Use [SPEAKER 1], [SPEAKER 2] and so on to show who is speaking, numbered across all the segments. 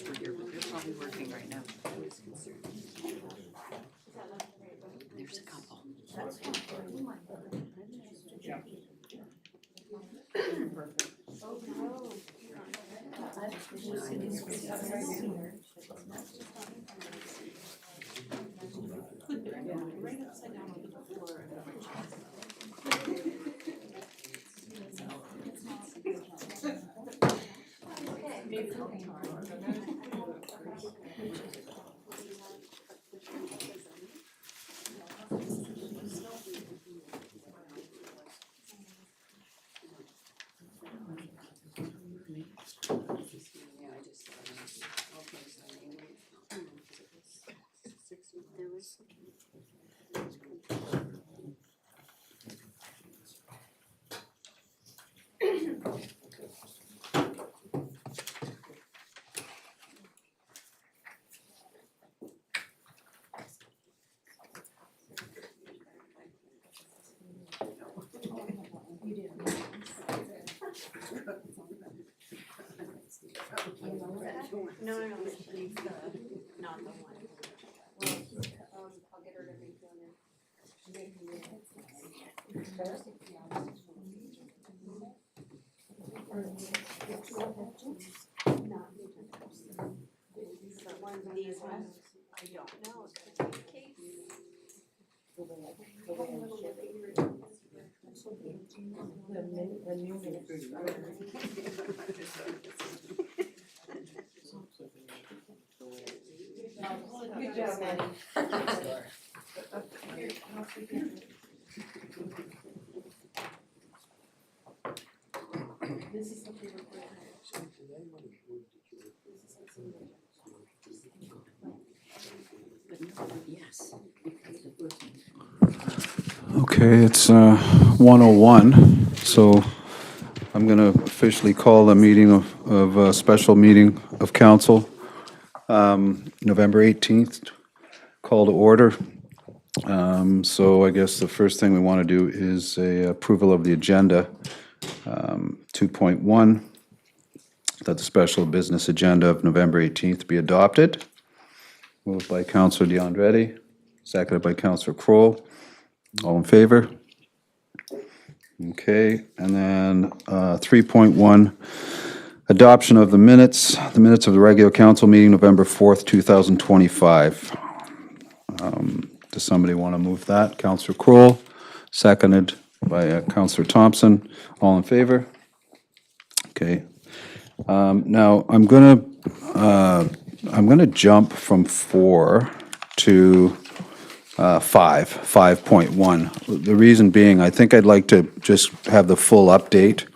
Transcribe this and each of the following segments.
[SPEAKER 1] others were here, but they're probably working right now. There's a couple. Right upside down on the floor. No, she's not the one. Well, I'll get her to make one in. These ones, I don't know, it's gonna take a case. Good job, Maddie. This is something we're yes.
[SPEAKER 2] Okay, it's 1:01, so I'm going to officially call the meeting of a special meeting of council, November 18th, call to order. So I guess the first thing we want to do is a approval of the agenda. 2.1, that the special business agenda of November 18th be adopted. Moved by Councillor DeAndretti, seconded by Councillor Kroll. All in favor? Okay, and then 3.1, adoption of the minutes of the regular council meeting November 4th, 2025. Does somebody want to move that? Councillor Kroll, seconded by Councillor Thompson. All in favor? Okay. Now, I'm gonna jump from 4 to 5.1. The reason being, I think I'd like to just have the full update,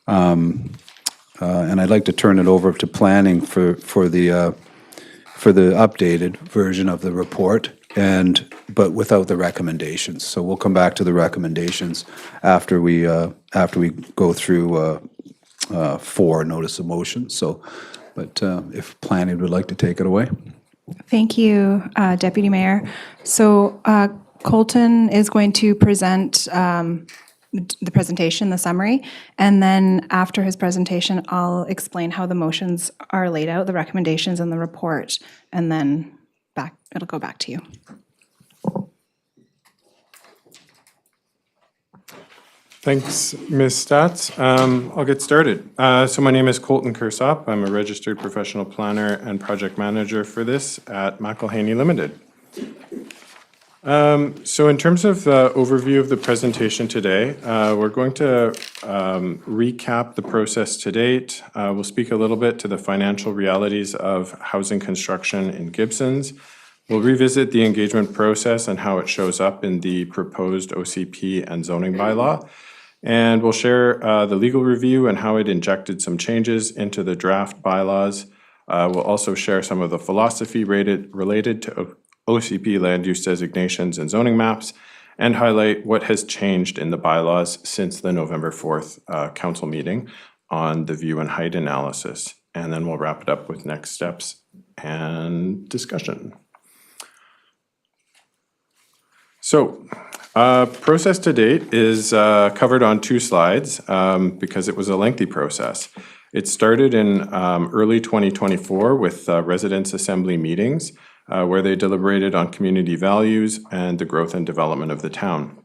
[SPEAKER 2] and I'd like to turn it over to planning for the updated version of the report, but without the recommendations. So we'll come back to the recommendations after we go through 4 notice of motion. So, but if planning would like to take it away.
[SPEAKER 3] Thank you, Deputy Mayor. So Colton is going to present the presentation, the summary, and then after his presentation, I'll explain how the motions are laid out, the recommendations and the report, and then it'll go back to you.
[SPEAKER 4] Thanks, Ms. Stats. I'll get started. So my name is Colton Kersop. I'm a registered professional planner and project manager for this at McElhaney Limited. So in terms of the overview of the presentation today, we're going to recap the process to date. We'll speak a little bit to the financial realities of housing construction in Gibsons. We'll revisit the engagement process and how it shows up in the proposed OCP and zoning bylaw. And we'll share the legal review and how it injected some changes into the draft bylaws. We'll also share some of the philosophy related to OCP land use designations and zoning maps, and highlight what has changed in the bylaws since the November 4th council meeting on the view and height analysis. And then we'll wrap it up with next steps and discussion. So, process to date is covered on 2 slides because it was a lengthy process. It started in early 2024 with residents' assembly meetings where they deliberated on community values and the growth and development of the town.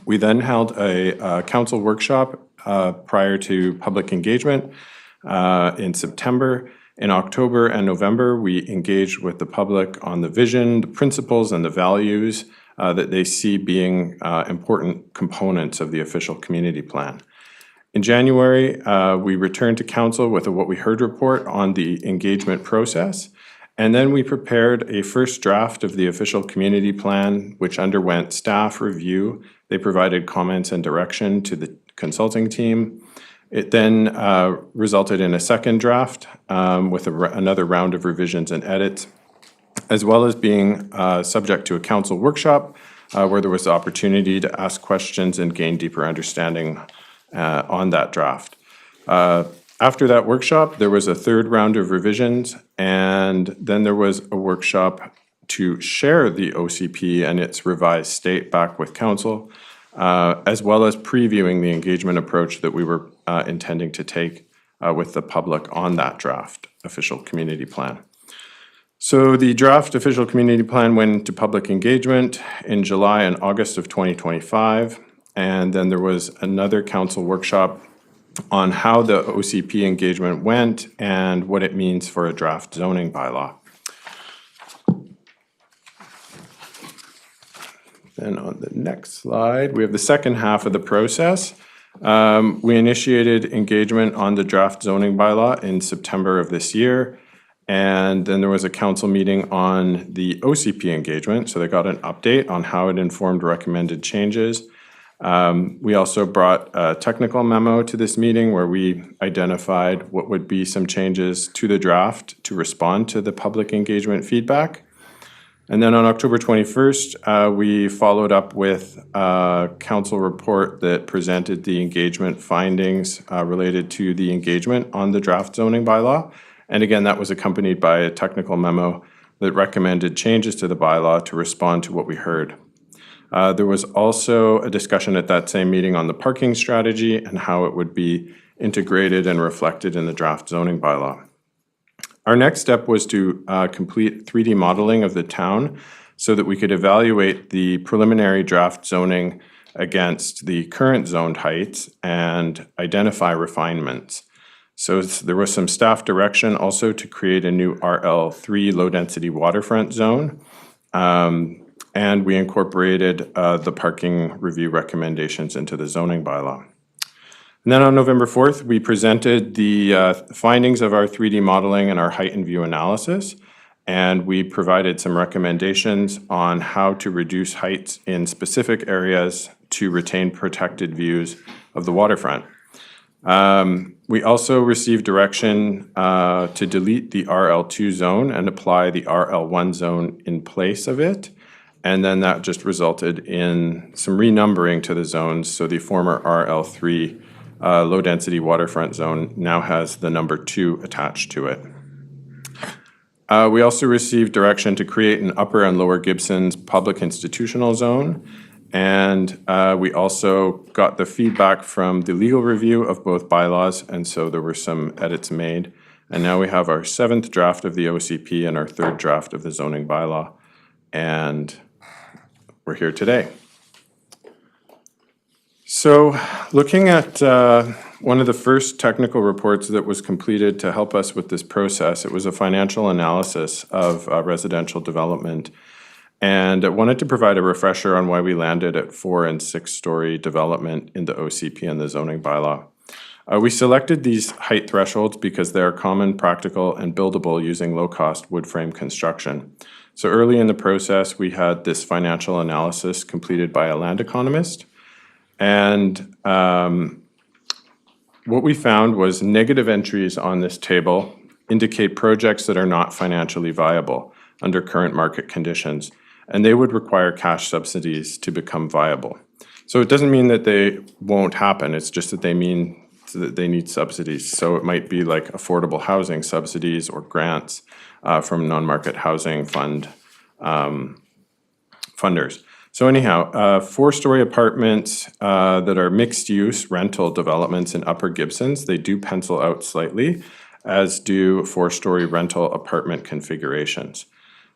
[SPEAKER 4] We then held a council workshop prior to public engagement in September. In October and November, we engaged with the public on the vision, the principles, and the values that they see being important components of the official community plan. In January, we returned to council with a What We Heard report on the engagement process, and then we prepared a first draft of the official community plan, which underwent staff review. They provided comments and direction to the consulting team. It then resulted in a second draft with another round of revisions and edits, as well as being subject to a council workshop where there was the opportunity to ask questions and gain deeper understanding on that draft. After that workshop, there was a third round of revisions, and then there was a workshop to share the OCP and its revised state back with council, as well as previewing the engagement approach that we were intending to take with the public on that draft official community plan. So the draft official community plan went into public engagement in July and August of 2025, and then there was another council workshop on how the OCP engagement went and what it means for a draft zoning bylaw. Then on the next slide, we have the second half of the process. We initiated engagement on the draft zoning bylaw in September of this year. And then there was a council meeting on the OCP engagement. So they got an update on how it informed recommended changes. We also brought a technical memo to this meeting where we identified what would be some changes to the draft to respond to the public engagement feedback. And then on October 21st, we followed up with a council report that presented the engagement findings related to the engagement on the draft zoning bylaw. And again, that was accompanied by a technical memo that recommended changes to the bylaw to respond to what we heard. There was also a discussion at that same meeting on the parking strategy and how it would be integrated and reflected in the draft zoning bylaw. Our next step was to complete 3D modeling of the town so that we could evaluate the preliminary draft zoning against the current zoned heights and identify refinements. So there was some staff direction also to create a new RL3 low-density waterfront zone. And we incorporated the parking review recommendations into the zoning bylaw. And then on November 4th, we presented the findings of our 3D modeling and our height and view analysis. And we provided some recommendations on how to reduce heights in specific areas to retain protected views of the waterfront. We also received direction to delete the RL2 zone and apply the RL1 zone in place of it. And then that just resulted in some renumbering to the zones. So the former RL3 low-density waterfront zone now has the number 2 attached to it. We also received direction to create an upper and lower Gibsons public institutional zone. And we also got the feedback from the legal review of both bylaws, and so there were some edits made. And now we have our 7th draft of the OCP and our 3rd draft of the zoning bylaw. And we're here today. So looking at one of the first technical reports that was completed to help us with this process, it was a financial analysis of residential development. And I wanted to provide a refresher on why we landed at 4- and 6-story development in the OCP and the zoning bylaw. We selected these height thresholds because they are common, practical, and buildable using low-cost wood frame construction. So early in the process, we had this financial analysis completed by a land economist. And what we found was negative entries on this table indicate projects that are not financially viable under current market conditions, and they would require cash subsidies to become viable. So it doesn't mean that they won't happen, it's just that they mean that they need subsidies. So it might be like affordable housing subsidies or grants from non-market housing fund funders. So anyhow, 4-story apartments that are mixed-use rental developments in Upper Gibsons, they do pencil out slightly, as do 4-story rental apartment configurations.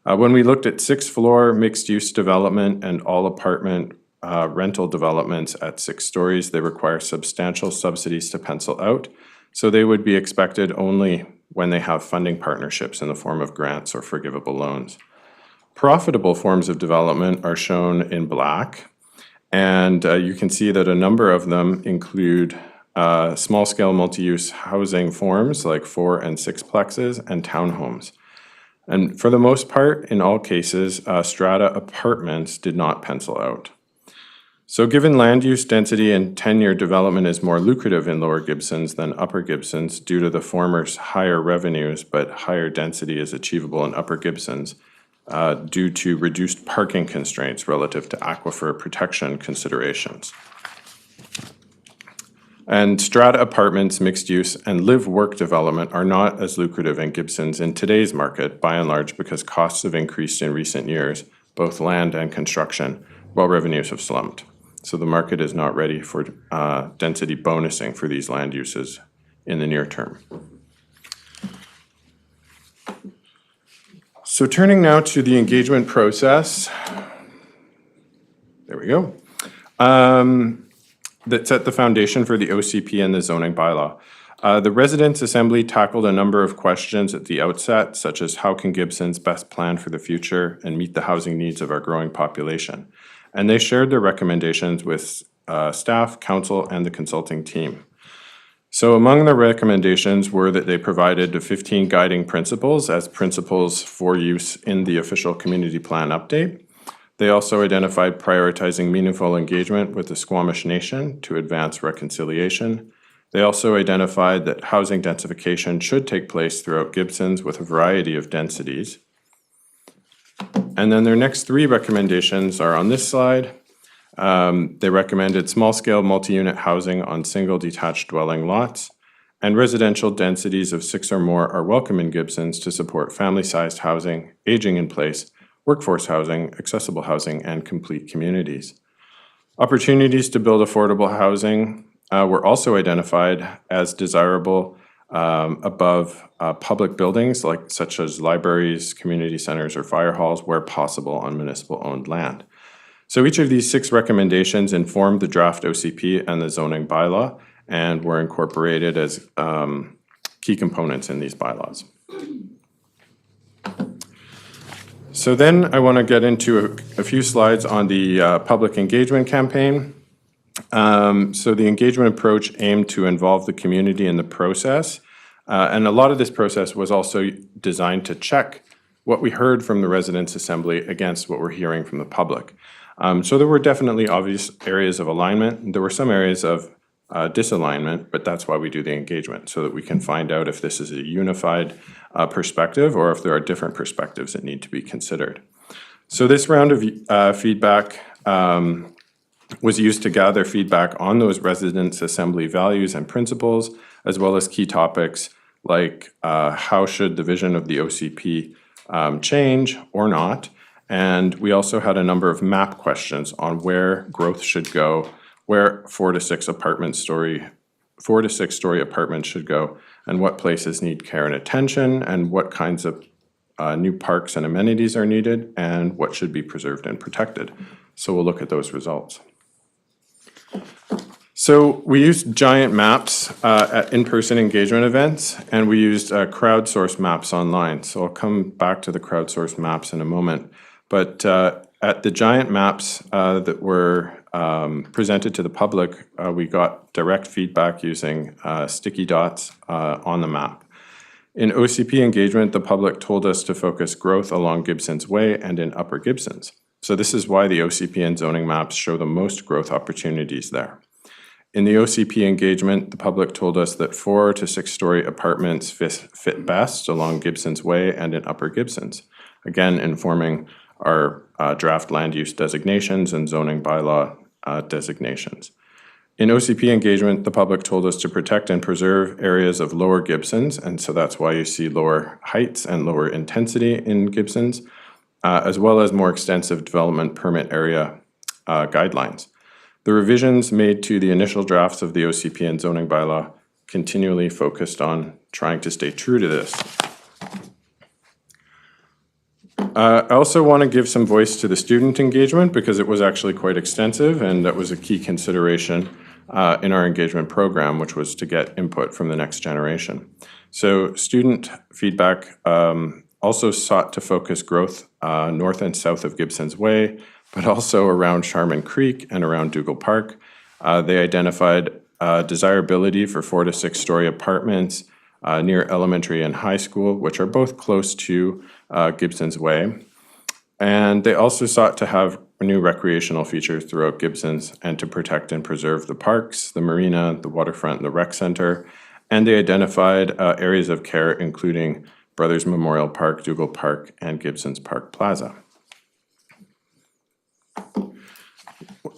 [SPEAKER 4] When we looked at 6-floor mixed-use development and all apartment rental developments at 6 stories, they require substantial subsidies to pencil out. So they would be expected only when they have funding partnerships in the form of grants or forgivable loans. Profitable forms of development are shown in black, and you can see that a number of them include small-scale multi-use housing forms like 4 and 6 plexes and townhomes. And for the most part, in all cases, strata apartments did not pencil out. So given land use density and tenure development is more lucrative in Lower Gibsons than Upper Gibsons due to the former's higher revenues, but higher density is achievable in Upper Gibsons due to reduced parking constraints relative to aquifer protection considerations. And strata apartments, mixed use, and live-work development are not as lucrative in Gibsons in today's market, by and large because costs have increased in recent years, both land and construction, while revenues have slumped. So the market is not ready for density bonusing for these land uses in the near term. So turning now to the engagement process, there we go, that set the foundation for the OCP and the zoning bylaw. The Residents' Assembly tackled a number of questions at the outset, such as how can Gibsons best plan for the future and meet the housing needs of our growing population? And they shared their recommendations with staff, council, and the consulting team. So among the recommendations were that they provided the 15 guiding principles as principles for use in the official community plan update. They also identified prioritizing meaningful engagement with the Squamish Nation to advance reconciliation. They also identified that housing densification should take place throughout Gibsons with a variety of densities. And then their next 3 recommendations are on this slide. They recommended small-scale multi-unit housing on single detached dwelling lots, and residential densities of 6 or more are welcome in Gibsons to support family-sized housing, aging in place, workforce housing, accessible housing, and complete communities. Opportunities to build affordable housing were also identified as desirable above public buildings such as libraries, community centers, or fire halls where possible on municipal-owned land. So each of these 6 recommendations informed the draft OCP and the zoning bylaw and were incorporated as key components in these bylaws. So then I want to get into a few slides on the public engagement campaign. So the engagement approach aimed to involve the community in the process, and a lot of this process was also designed to check what we heard from the Residents' Assembly against what we're hearing from the public. So there were definitely obvious areas of alignment. There were some areas of disalignment, but that's why we do the engagement, so that we can find out if this is a unified perspective or if there are different perspectives that need to be considered. So this round of feedback was used to gather feedback on those Residents' Assembly values and principles, as well as key topics like how should the vision of the OCP change or not. And we also had a number of map questions on where growth should go, where 4 to 6 story apartments should go, and what places need care and attention, and what kinds of new parks and amenities are needed, and what should be preserved and protected. So we'll look at those results. So we used giant maps at in-person engagement events, and we used crowdsourced maps online. So I'll come back to the crowdsourced maps in a moment. But at the giant maps that were presented to the public, we got direct feedback using sticky dots on the map. In OCP engagement, the public told us to focus growth along Gibsons Way and in Upper Gibsons. So this is why the OCP and zoning maps show the most growth opportunities there. In the OCP engagement, the public told us that 4 to 6 story apartments fit best along Gibsons Way and in Upper Gibsons, again informing our draft land use designations and zoning bylaw designations. In OCP engagement, the public told us to protect and preserve areas of Lower Gibsons, and so that's why you see lower heights and lower intensity in Gibsons, as well as more extensive development permit area guidelines. The revisions made to the initial drafts of the OCP and zoning bylaw continually focused on trying to stay true to this. I also want to give some voice to the student engagement because it was actually quite extensive, and that was a key consideration in our engagement program, which was to get input from the next generation. So student feedback also sought to focus growth north and south of Gibsons Way, but also around Sharman Creek and around Dougal Park. They identified desirability for 4 to 6 story apartments near elementary and high school, which are both close to Gibsons Way. And they also sought to have new recreational features throughout Gibsons and to protect and preserve the parks, the marina, the waterfront, and the rec center. And they identified areas of care, including Brothers Memorial Park, Dougal Park, and Gibsons Park Plaza.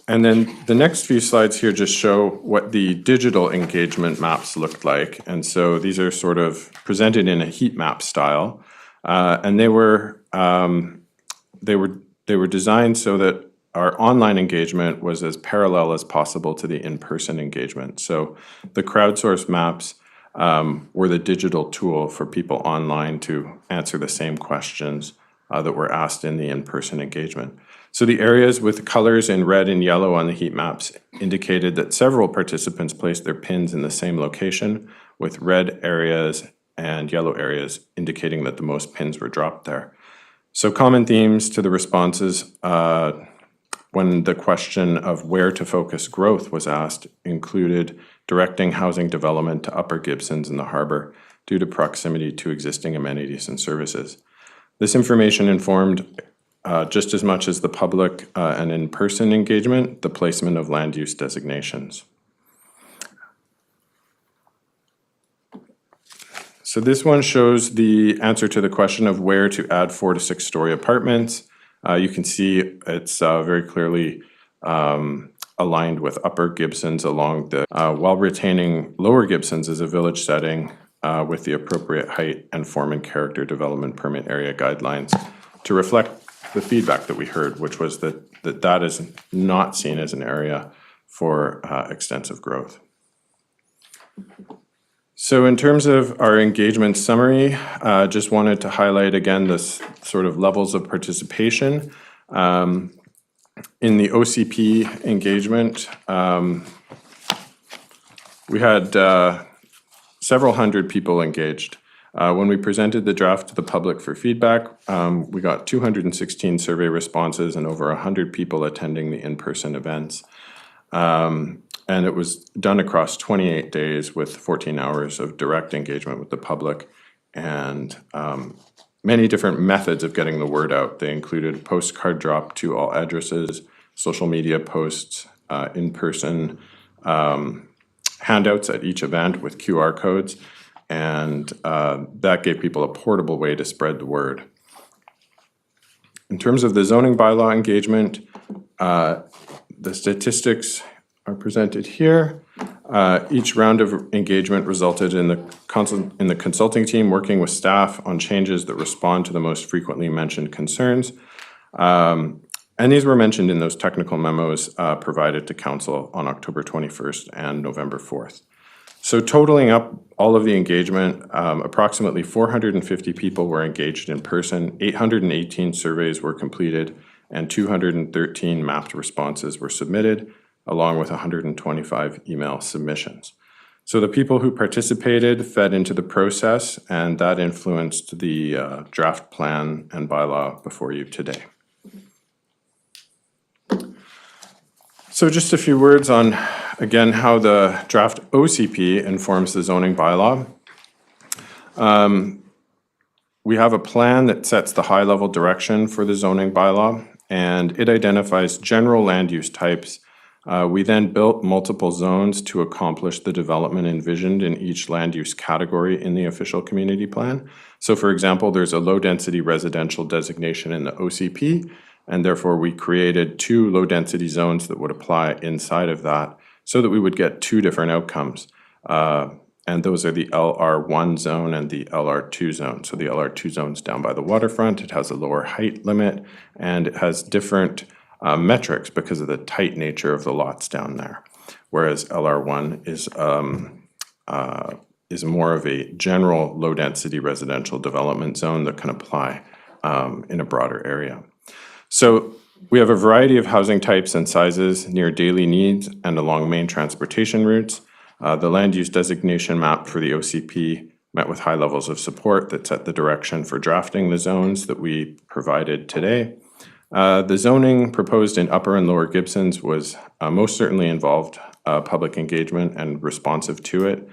[SPEAKER 4] And then the next few slides here just show what the digital engagement maps looked like. And so these are sort of presented in a heat map style. And they were designed so that our online engagement was as parallel as possible to the in-person engagement. So the crowdsourced maps were the digital tool for people online to answer the same questions that were asked in the in-person engagement. So the areas with colors in red and yellow on the heat maps indicated that several participants placed their pins in the same location, with red areas and yellow areas indicating that the most pins were dropped there. So common themes to the responses when the question of where to focus growth was asked included directing housing development to Upper Gibsons and the Harbour due to proximity to existing amenities and services. This information informed just as much as the public and in-person engagement, the placement of land use designations. So this one shows the answer to the question of where to add 4 to 6 story apartments. You can see it's very clearly aligned with Upper Gibsons along the, while retaining Lower Gibsons as a village setting with the appropriate height and form and character development permit area guidelines to reflect the feedback that we heard, which was that is not seen as an area for extensive growth. So in terms of our engagement summary, just wanted to highlight again this sort of levels of participation. In the OCP engagement, we had several hundred people engaged. When we presented the draft to the public for feedback, we got 216 survey responses and over 100 people attending the in-person events. And it was done across 28 days with 14 hours of direct engagement with the public and many different methods of getting the word out. They included postcard drop to all addresses, social media posts, in-person handouts at each event with QR codes, and that gave people a portable way to spread the word. In terms of the zoning bylaw engagement, the statistics are presented here. Each round of engagement resulted in the consulting team working with staff on changes that respond to the most frequently mentioned concerns. And these were mentioned in those technical memos provided to council on October 21st and November 4th. So totaling up all of the engagement, approximately 450 people were engaged in person, 818 surveys were completed, and 213 mapped responses were submitted, along with 125 email submissions. So the people who participated fed into the process, and that influenced the draft plan and bylaw before you today. So just a few words on, again, how the draft OCP informs the zoning bylaw. We have a plan that sets the high-level direction for the zoning bylaw, and it identifies general land use types. We then built multiple zones to accomplish the development envisioned in each land use category in the official community plan. So for example, there's a low-density residential designation in the OCP, and therefore we created 2 low-density zones that would apply inside of that so that we would get 2 different outcomes. And those are the LR1 zone and the LR2 zone. So the LR2 zone's down by the waterfront, it has a lower height limit, and it has different metrics because of the tight nature of the lots down there. Whereas LR1 is more of a general low-density residential development zone that can apply in a broader area. So we have a variety of housing types and sizes near daily needs and along main transportation routes. The land use designation map for the OCP met with high levels of support that set the direction for drafting the zones that we provided today. The zoning proposed in Upper and Lower Gibsons was most certainly involved public engagement and responsive to it.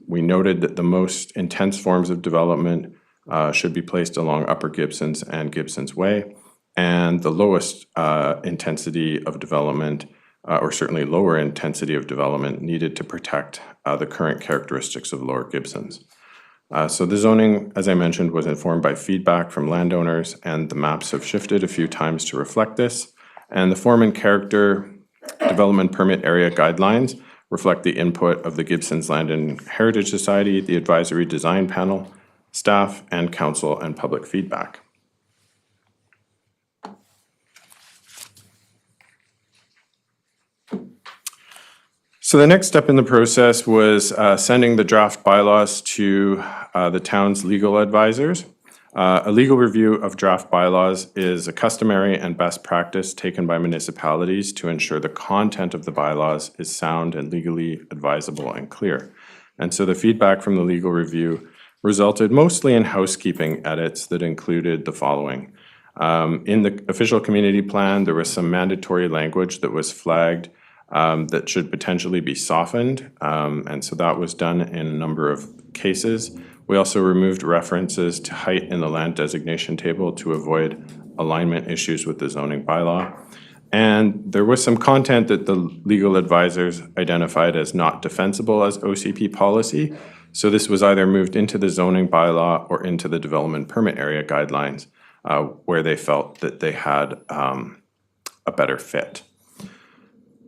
[SPEAKER 4] We noted that the most intense forms of development should be placed along Upper Gibsons and Gibsons Way, and the lowest intensity of development, or certainly lower intensity of development, needed to protect the current characteristics of Lower Gibsons. So the zoning, as I mentioned, was informed by feedback from landowners, and the maps have shifted a few times to reflect this. And the form and character development permit area guidelines reflect the input of the Gibsons Land and Heritage Society, the Advisory Design Panel, staff, and council and public feedback. So the next step in the process was sending the draft bylaws to the town's legal advisors. A legal review of draft bylaws is a customary and best practice taken by municipalities to ensure the content of the bylaws is sound and legally advisable and clear. And so the feedback from the legal review resulted mostly in housekeeping edits that included the following. In the official community plan, there was some mandatory language that was flagged that should potentially be softened, and so that was done in a number of cases. We also removed references to height in the land designation table to avoid alignment issues with the zoning bylaw. And there was some content that the legal advisors identified as not defensible as OCP policy, so this was either moved into the zoning bylaw or into the development permit area guidelines, where they felt that they had a better fit.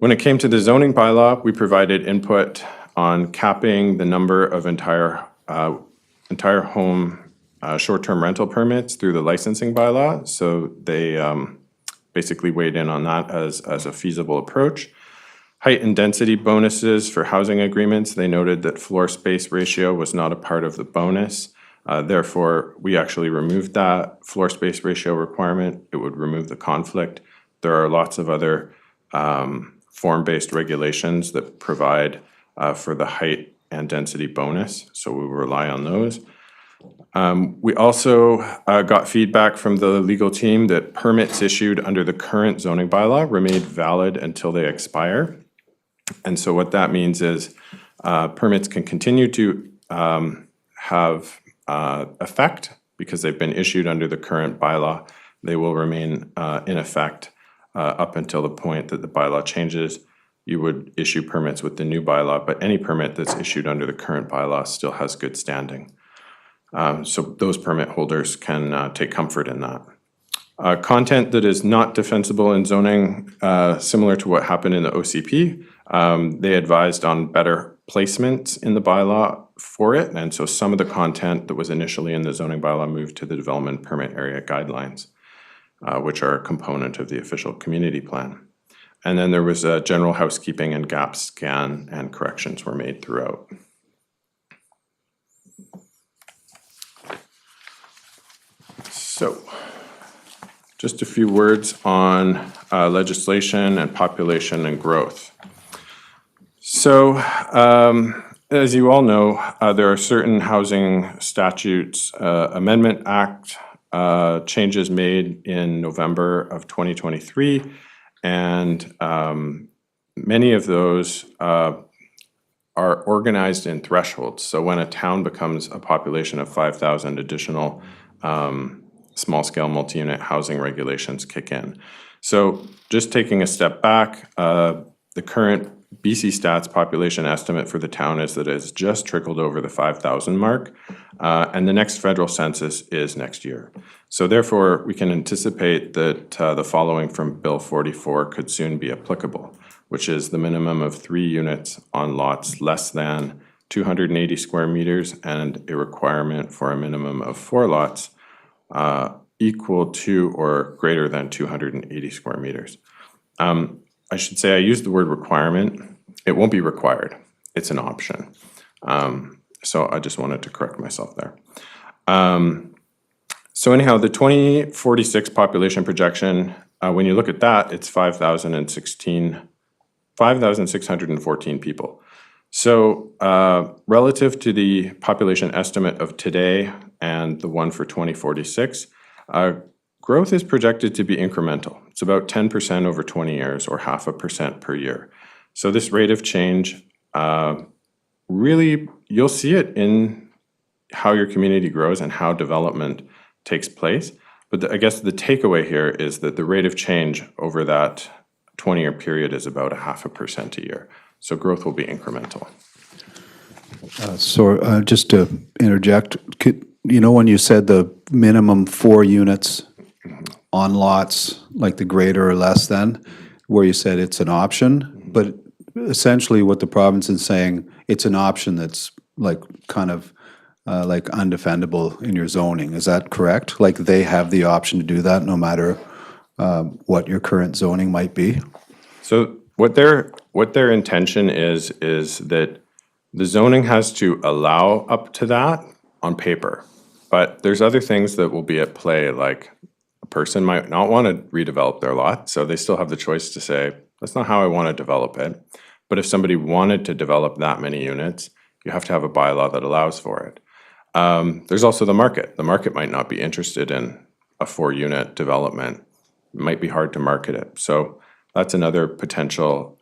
[SPEAKER 4] When it came to the zoning bylaw, we provided input on capping the number of entire home short-term rental permits through the licensing bylaw. So they basically weighed in on that as a feasible approach. Height and density bonuses for housing agreements, they noted that floor space ratio was not a part of the bonus. Therefore, we actually removed that floor space ratio requirement. It would remove the conflict. There are lots of other form-based regulations that provide for the height and density bonus, so we will rely on those. We also got feedback from the legal team that permits issued under the current zoning bylaw remain valid until they expire. And so what that means is permits can continue to have effect because they've been issued under the current bylaw. They will remain in effect up until the point that the bylaw changes. You would issue permits with the new bylaw, but any permit that's issued under the current bylaw still has good standing. So those permit holders can take comfort in that. Content that is not defensible in zoning, similar to what happened in the OCP, they advised on better placements in the bylaw for it, and so some of the content that was initially in the zoning bylaw moved to the development permit area guidelines, which are a component of the official community plan. And then there was a general housekeeping and gap scan, and corrections were made throughout. So, just a few words on legislation and population and growth. So, as you all know, there are certain housing statutes, Amendment Act changes made in November of 2023, and many of those are organized in thresholds. So when a town becomes a population of 5,000, additional small-scale multi-unit housing regulations kick in. So just taking a step back, the current BC Stats population estimate for the town is that it's just trickled over the 5,000 mark, and the next federal census is next year. So therefore, we can anticipate that the following from Bill 44 could soon be applicable, which is the minimum of 3 units on lots less than 280 square meters and a requirement for a minimum of 4 lots equal to or greater than 280 square meters. I should say I used the word requirement. It won't be required. It's an option. So I just wanted to correct myself there. So anyhow, the 2046 population projection, when you look at that, it's 5,614 people. So relative to the population estimate of today and the one for 2046, growth is projected to be incremental. It's about 10% over 20 years, or 0.5% per year. So this rate of change, really, you'll see it in how your community grows and how development takes place. But I guess the takeaway here is that the rate of change over that 20-year period is about 0.5% a year. So growth will be incremental.
[SPEAKER 2] So just to interject, when you said the minimum 4 units on lots, like the greater or less than, where you said it's an option, but essentially what the province is saying, it's an option that's like kind of like undefendable in your zoning. Is that correct? Like they have the option to do that no matter what your current zoning might be?
[SPEAKER 4] So what their intention is that the zoning has to allow up to that on paper. But there's other things that will be at play, like a person might not want to redevelop their lot, so they still have the choice to say, that's not how I want to develop it. But if somebody wanted to develop that many units, you have to have a bylaw that allows for it. There's also the market. The market might not be interested in a 4-unit development. It might be hard to market it. So that's another potential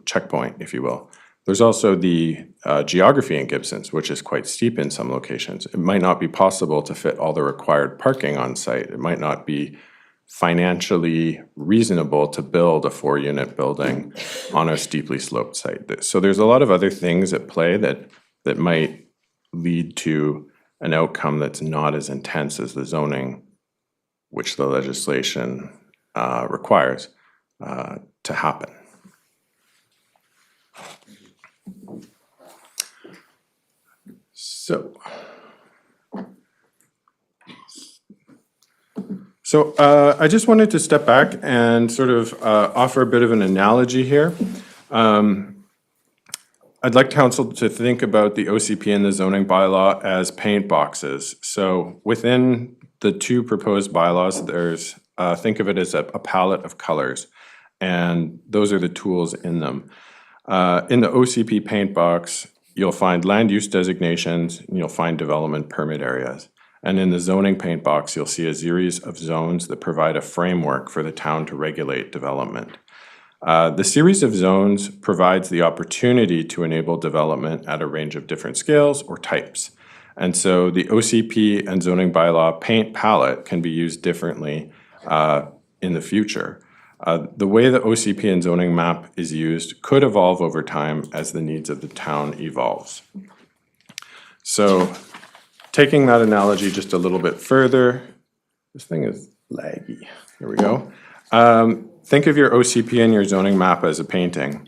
[SPEAKER 4] checkpoint, if you will. There's also the geography in Gibsons, which is quite steep in some locations. It might not be possible to fit all the required parking on site. It might not be financially reasonable to build a 4-unit building on a steeply sloped site. So there's a lot of other things at play that might lead to an outcome that's not as intense as the zoning, which the legislation requires to happen. So I just wanted to step back and sort of offer a bit of an analogy here. I'd like council to think about the OCP and the zoning bylaw as paint boxes. So within the 2 proposed bylaws, there's think of it as a palette of colors, and those are the tools in them. In the OCP paint box, you'll find land use designations, and you'll find development permit areas. And in the zoning paint box, you'll see a series of zones that provide a framework for the town to regulate development. The series of zones provides the opportunity to enable development at a range of different scales or types. And so the OCP and zoning bylaw paint palette can be used differently in the future. The way the OCP and zoning map is used could evolve over time as the needs of the town evolves. So taking that analogy just a little bit further, this thing is laggy. There we go. Think of your OCP and your zoning map as a painting.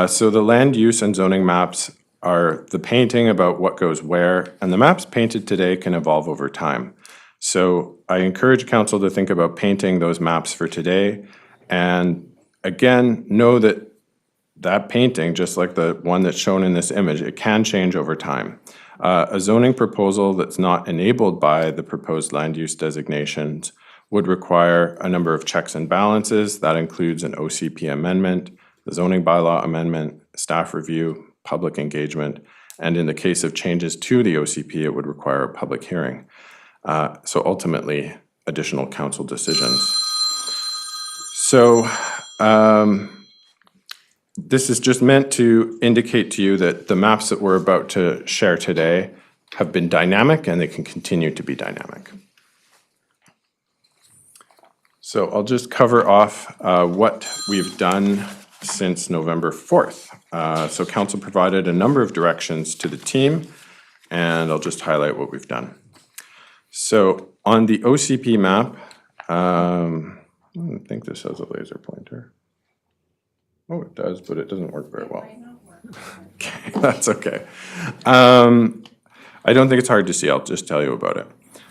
[SPEAKER 4] So the land use and zoning maps are the painting about what goes where, and the maps painted today can evolve over time. So I encourage council to think about painting those maps for today. And again, know that that painting, just like the one that's shown in this image, it can change over time. A zoning proposal that's not enabled by the proposed land use designations would require a number of checks and balances. That includes an OCP amendment, the zoning bylaw amendment, staff review, public engagement, and in the case of changes to the OCP, it would require a public hearing. So ultimately, additional council decisions. So this is just meant to indicate to you that the maps that we're about to share today have been dynamic and they can continue to be dynamic. So I'll just cover off what we've done since November 4th. So council provided a number of directions to the team, and I'll just highlight what we've done. So on the OCP map, I don't think this has a laser pointer. Oh, it does, but it doesn't work very well. Okay, that's okay. I don't think it's hard to see. I'll just tell you about it.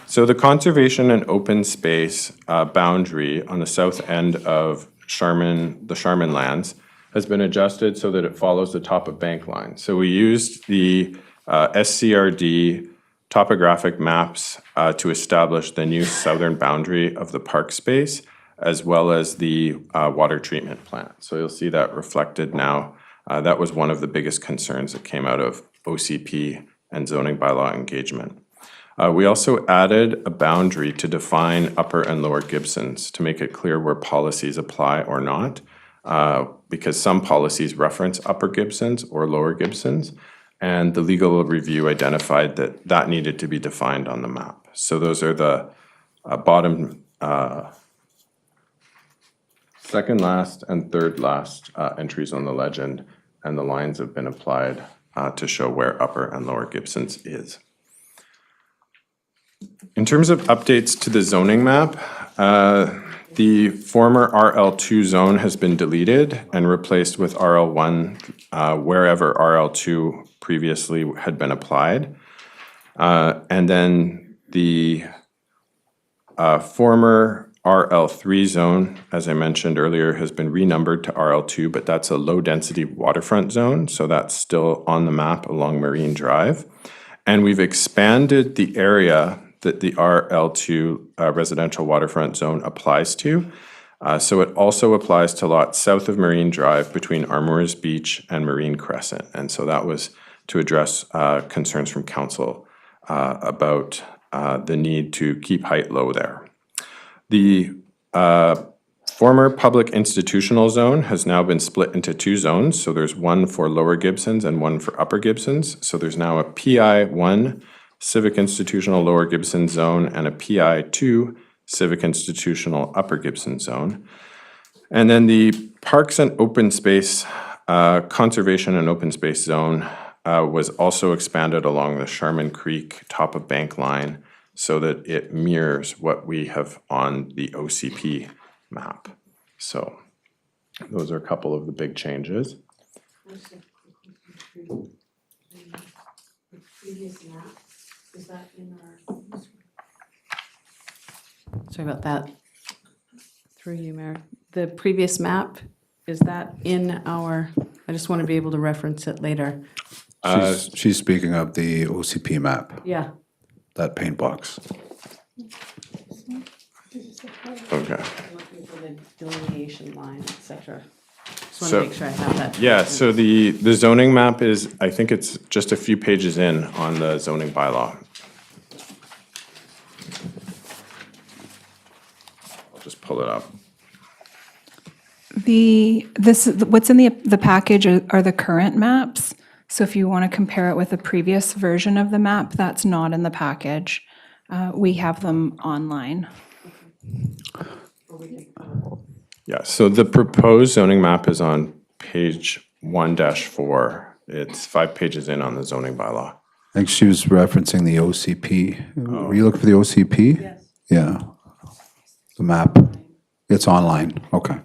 [SPEAKER 4] So the conservation and open space boundary on the south end of the Charmin lands has been adjusted so that it follows the top of bank line. So we used the SCRD topographic maps to establish the new southern boundary of the park space, as well as the water treatment plant. So you'll see that reflected now. That was one of the biggest concerns that came out of OCP and zoning bylaw engagement. We also added a boundary to define upper and lower Gibsons to make it clear where policies apply or not, because some policies reference upper Gibsons or lower Gibsons, and the legal review identified that that needed to be defined on the map. So those are the bottom second last and third last entries on the legend, and the lines have been applied to show where upper and lower Gibsons is. In terms of updates to the zoning map, the former RL2 zone has been deleted and replaced with RL1 wherever RL2 previously had been applied. And then the former RL3 zone, as I mentioned earlier, has been renumbered to RL2, but that's a low-density waterfront zone, so that's still on the map along Marine Drive. And we've expanded the area that the RL2 residential waterfront zone applies to. So it also applies to lots south of Marine Drive between Armourers Beach and Marine Crescent. And so that was to address concerns from council about the need to keep height low there. The former public institutional zone has now been split into two zones. So there's one for lower Gibsons and one for upper Gibsons. So there's now a PI1 Civic Institutional Lower Gibson Zone and a PI2 Civic Institutional Upper Gibson Zone. And then the Parks and Open Space, Conservation and Open Space Zone was also expanded along the Charmin Creek top of bank line so that it mirrors what we have on the OCP map. So those are a couple of the big changes.
[SPEAKER 1] The previous map, is that in our? Sorry about that. Through you, Mayor. The previous map, is that in our, I just want to be able to reference it later.
[SPEAKER 2] She's speaking of the OCP map,
[SPEAKER 1] Yeah.
[SPEAKER 2] that paint box.
[SPEAKER 4] Okay.
[SPEAKER 1] Looking for the delineation line, et cetera. Just want
[SPEAKER 4] So-
[SPEAKER 1] to make sure I have that.
[SPEAKER 4] Yeah, so the zoning map is, I think it's just a few pages in on the zoning bylaw. I'll just pull it up.
[SPEAKER 3] What's in the package are the current maps. So if you want to compare it with the previous version of the map, that's not in the package. We have them online.
[SPEAKER 4] Yeah, so the proposed zoning map is on page 1-4. It's 5 pages in on the zoning bylaw.
[SPEAKER 2] I think she was referencing the OCP. Were you looking for the OCP?
[SPEAKER 1] Yes.
[SPEAKER 2] Yeah. The map. It's online. Okay.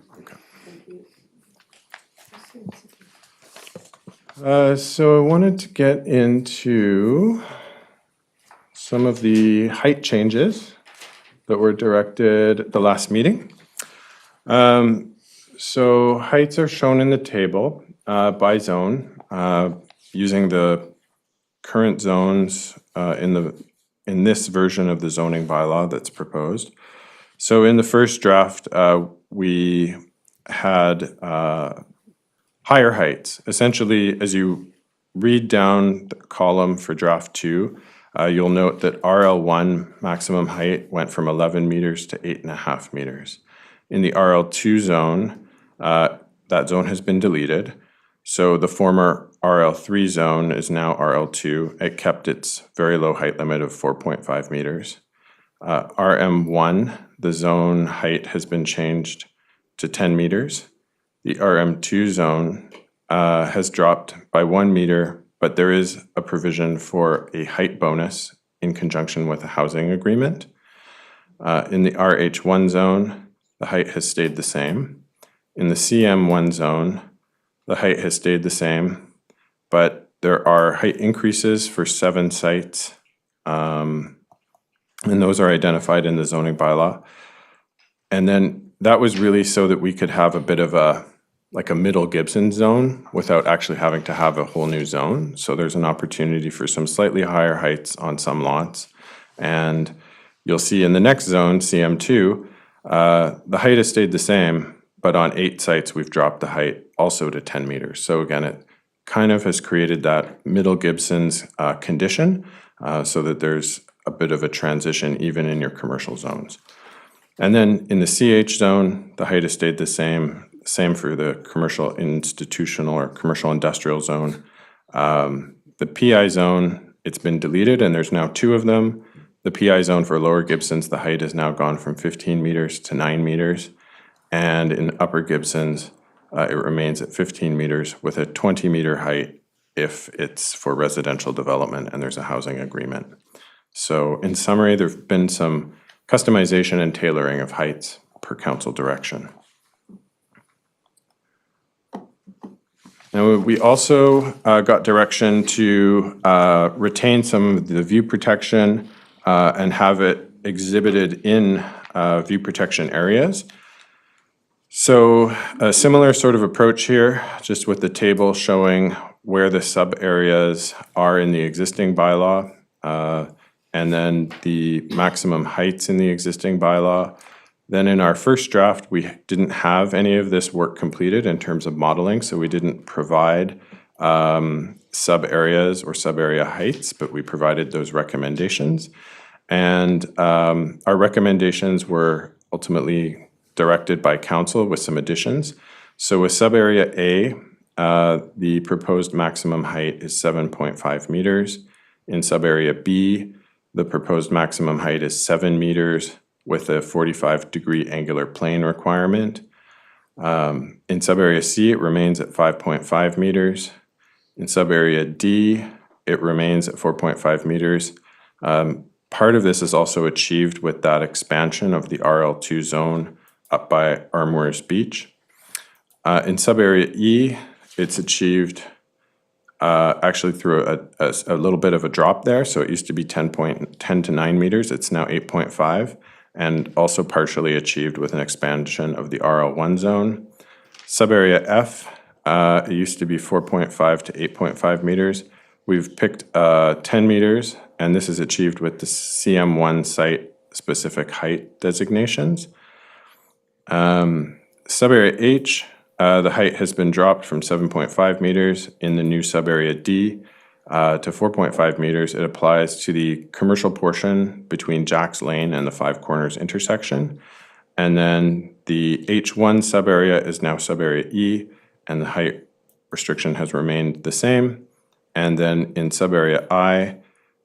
[SPEAKER 4] So I wanted to get into some of the height changes that were directed at the last meeting. So heights are shown in the table by zone using the current zones in this version of the zoning bylaw that's proposed. So in the first draft, we had higher heights. Essentially, as you read down the column for draft 2, you'll note that RL1 maximum height went from 11 meters to 8.5 meters. In the RL2 zone, that zone has been deleted. So the former RL3 zone is now RL2. It kept its very low height limit of 4.5 meters. RM1, the zone height has been changed to 10 meters. The RM2 zone has dropped by 1 meter, but there is a provision for a height bonus in conjunction with a housing agreement. In the RH1 zone, the height has stayed the same. In the CM1 zone, the height has stayed the same, but there are height increases for 7 sites and those are identified in the zoning bylaw. And then that was really so that we could have a bit of a middle Gibson zone without actually having to have a whole new zone. So there's an opportunity for some slightly higher heights on some lots. And you'll see in the next zone, CM2, the height has stayed the same, but on 8 sites, we've dropped the height also to 10 meters. So again, it kind of has created that middle Gibsons condition so that there's a bit of a transition even in your commercial zones. And then in the CH zone, the height has stayed the same for the commercial institutional or commercial industrial zone. The PI zone, it's been deleted and there's now 2 of them. The PI zone for lower Gibsons, the height has now gone from 15 meters to 9 meters. And in upper Gibsons, it remains at 15 meters with a 20-meter height if it's for residential development and there's a housing agreement. So in summary, there have been some customization and tailoring of heights per council direction. Now, we also got direction to retain some of the view protection and have it exhibited in view protection areas. So a similar sort of approach here, just with the table showing where the sub areas are in the existing bylaw, and then the maximum heights in the existing bylaw. Then in our first draft, we didn't have any of this work completed in terms of modeling, so we didn't provide sub areas or sub area heights, but we provided those recommendations. And our recommendations were ultimately directed by council with some additions. So with sub area A, the proposed maximum height is 7.5 meters. In sub area B, the proposed maximum height is 7 meters with a 45-degree angular plane requirement. In sub-area C, it remains at 5.5 meters. In sub-area D, it remains at 4.5 meters. Part of this is also achieved with that expansion of the RL2 zone up by Armourers Beach. In sub-area E, it's achieved actually through a little bit of a drop there. So it used to be 10 to 9 meters. It's now 8.5, and also partially achieved with an expansion of the RL1 zone. Sub-area F, it used to be 4.5 to 8.5 meters. We've picked 10 meters, and this is achieved with the CM1 site-specific height designations. Sub-area H, the height has been dropped from 7.5 meters in the new sub-area D to 4.5 meters. It applies to the commercial portion between Jack's Lane and the Five Corners intersection. And then the H1 sub-area is now sub-area E, and the height restriction has remained the same. And then in sub-area I,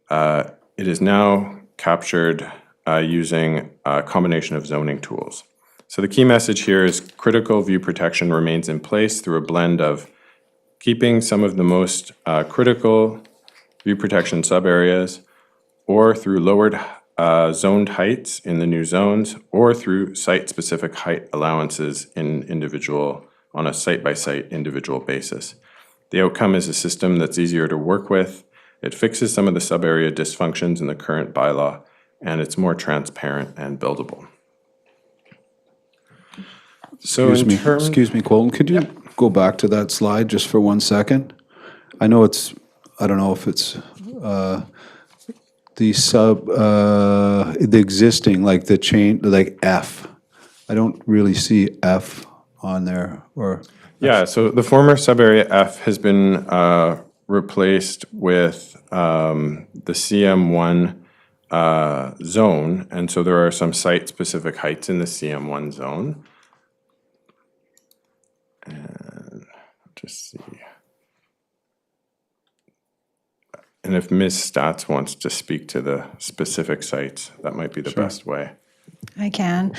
[SPEAKER 4] it is now captured using a combination of zoning tools. So the key message here is critical view protection remains in place through a blend of keeping some of the most critical view protection sub-areas, or through lowered zoned heights in the new zones, or through site-specific height allowances on a site-by-site individual basis. The outcome is a system that's easier to work with. It fixes some of the sub-area dysfunctions in the current bylaw, and it's more transparent and buildable. So
[SPEAKER 2] Excuse me, Colton, could you go back to that slide just for 1 second? I don't know if it's the existing, like the chain, like F. I don't really see F on there, or.
[SPEAKER 4] Yeah, so the former sub-area F has been replaced with the CM1 zone, and so there are some site-specific heights in the CM1 zone. And just see. And if Ms. Stats wants to speak to the specific sites, that might be the best way.
[SPEAKER 3] I can.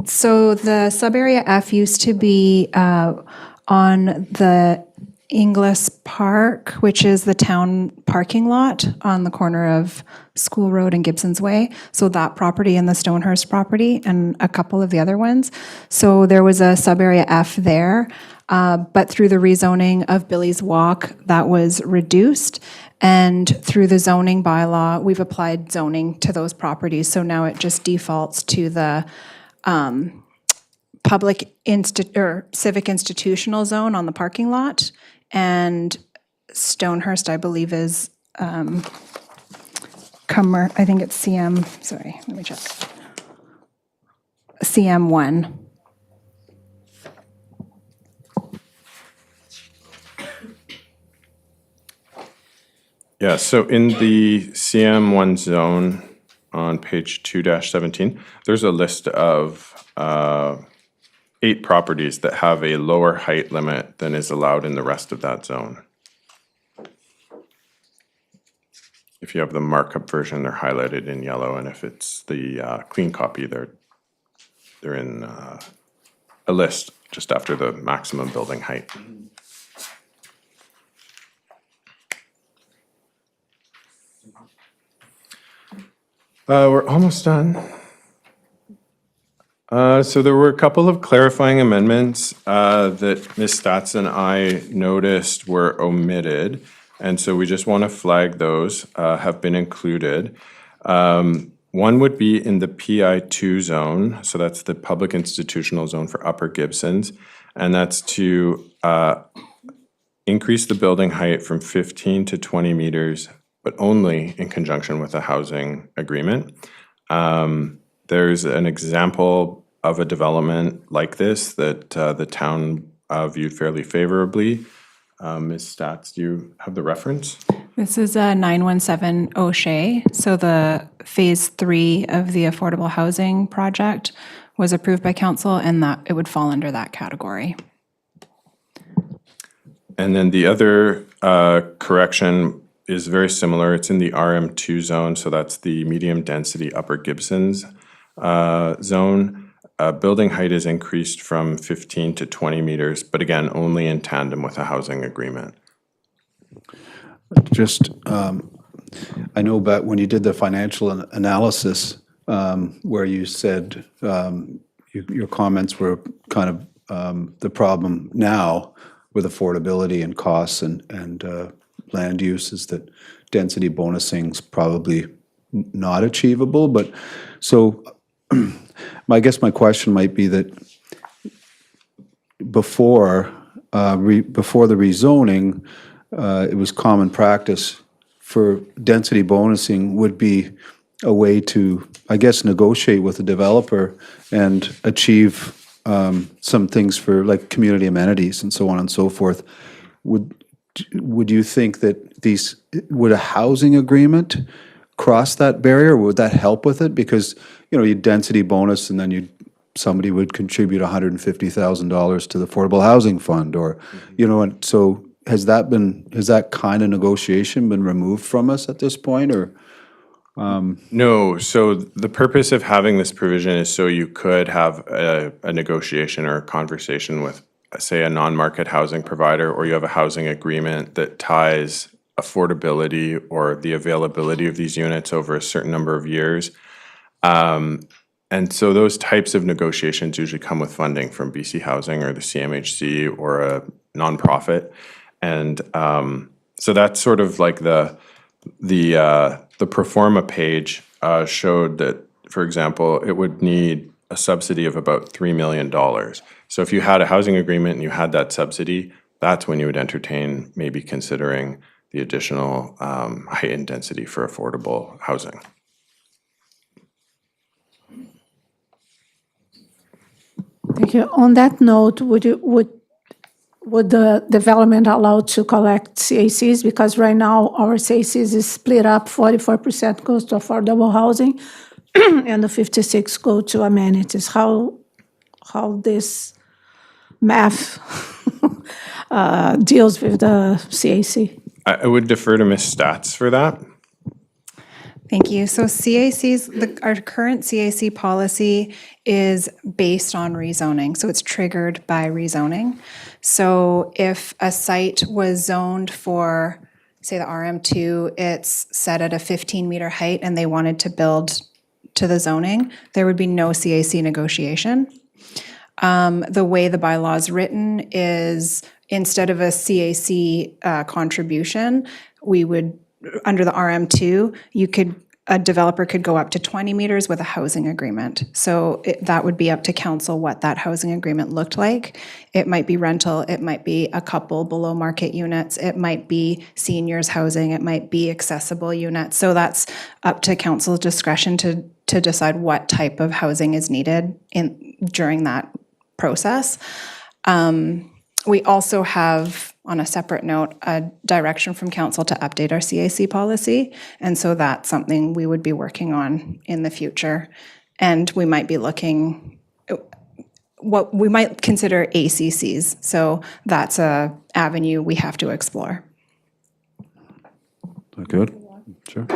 [SPEAKER 3] So the sub-area F used to be on the Inglis Park, which is the town parking lot on the corner of School Road and Gibsons Way. So that property and the Stonehurst property and a couple of the other ones. So there was a sub-area F there, but through the rezoning of Billy's Walk, that was reduced. And through the zoning bylaw, we've applied zoning to those properties. So now it just defaults to the civic institutional zone on the parking lot. And Stonehurst, I believe, is I think it's CM, sorry, let me check. CM1.
[SPEAKER 4] Yeah, so in the CM1 zone on page 2-17, there's a list of 8 properties that have a lower height limit than is allowed in the rest of that zone. If you have the markup version, they're highlighted in yellow, and if it's the clean copy, they're in a list just after the maximum building height. We're almost done. So there were a couple of clarifying amendments that Ms. Stats and I noticed were omitted, and so we just want to flag those have been included. One would be in the PI2 zone, so that's the public institutional zone for Upper Gibsons, and that's to increase the building height from 15 to 20 meters, but only in conjunction with a housing agreement. There's an example of a development like this that the town viewed fairly favorably. Ms. Stats, do you have the reference?
[SPEAKER 3] This is a 917 O'Shea. So the phase 3 of the affordable housing project was approved by council, and that it would fall under that category.
[SPEAKER 4] And then the other correction is very similar. It's in the RM2 zone, so that's the medium density Upper Gibsons zone. Building height is increased from 15 to 20 meters, but again, only in tandem with a housing agreement.
[SPEAKER 2] Just, I know back when you did the financial analysis, where you said your comments were kind of the problem now with affordability and costs and land use is that density bonusing's probably not achievable. But so I guess my question might be that before the rezoning, it was common practice for density bonusing would be a way to, I guess, negotiate with the developer and achieve some things for like community amenities and so on and so forth. Would you think that would a housing agreement cross that barrier? Would that help with it? Because, you density bonus and then somebody would contribute $150,000 to the Affordable Housing Fund or, and so has that kind of negotiation been removed from us at this point or?
[SPEAKER 4] No, so the purpose of having this provision is so you could have a negotiation or a conversation with, say, a non-market housing provider, or you have a housing agreement that ties affordability or the availability of these units over a certain number of years. And so those types of negotiations usually come with funding from BC Housing or the CMHC or a nonprofit. And so that's sort of like the pro forma page showed that, for example, it would need a subsidy of about $3 million. So if you had a housing agreement and you had that subsidy, that's when you would entertain maybe considering the additional height and density for affordable housing.
[SPEAKER 5] Thank you. On that note, would the development allow to collect CACs? Because right now our CACs is split up, 44% goes to affordable housing and the 56 go to amenities. How this math deals with the CAC?
[SPEAKER 4] I would defer to Ms. Stats for that.
[SPEAKER 3] Thank you. So CACs, our current CAC policy is based on rezoning, so it's triggered by rezoning. So if a site was zoned for, say, the RM2, it's set at a 15-meter height and they wanted to build to the zoning, there would be no CAC negotiation. The way the bylaw is written is instead of a CAC contribution, we would, under the RM2, a developer could go up to 20 meters with a housing agreement. So that would be up to council what that housing agreement looked like. It might be rental, it might be a couple below market units, it might be seniors housing, it might be accessible units. So that's up to council's discretion to decide what type of housing is needed during that process. We also have, on a separate note, a direction from council to update our CAC policy. And so that's something we would be working on in the future. And we might be looking, what we might consider ACCs. So that's a avenue we have to explore.
[SPEAKER 2] Is that good? Sure.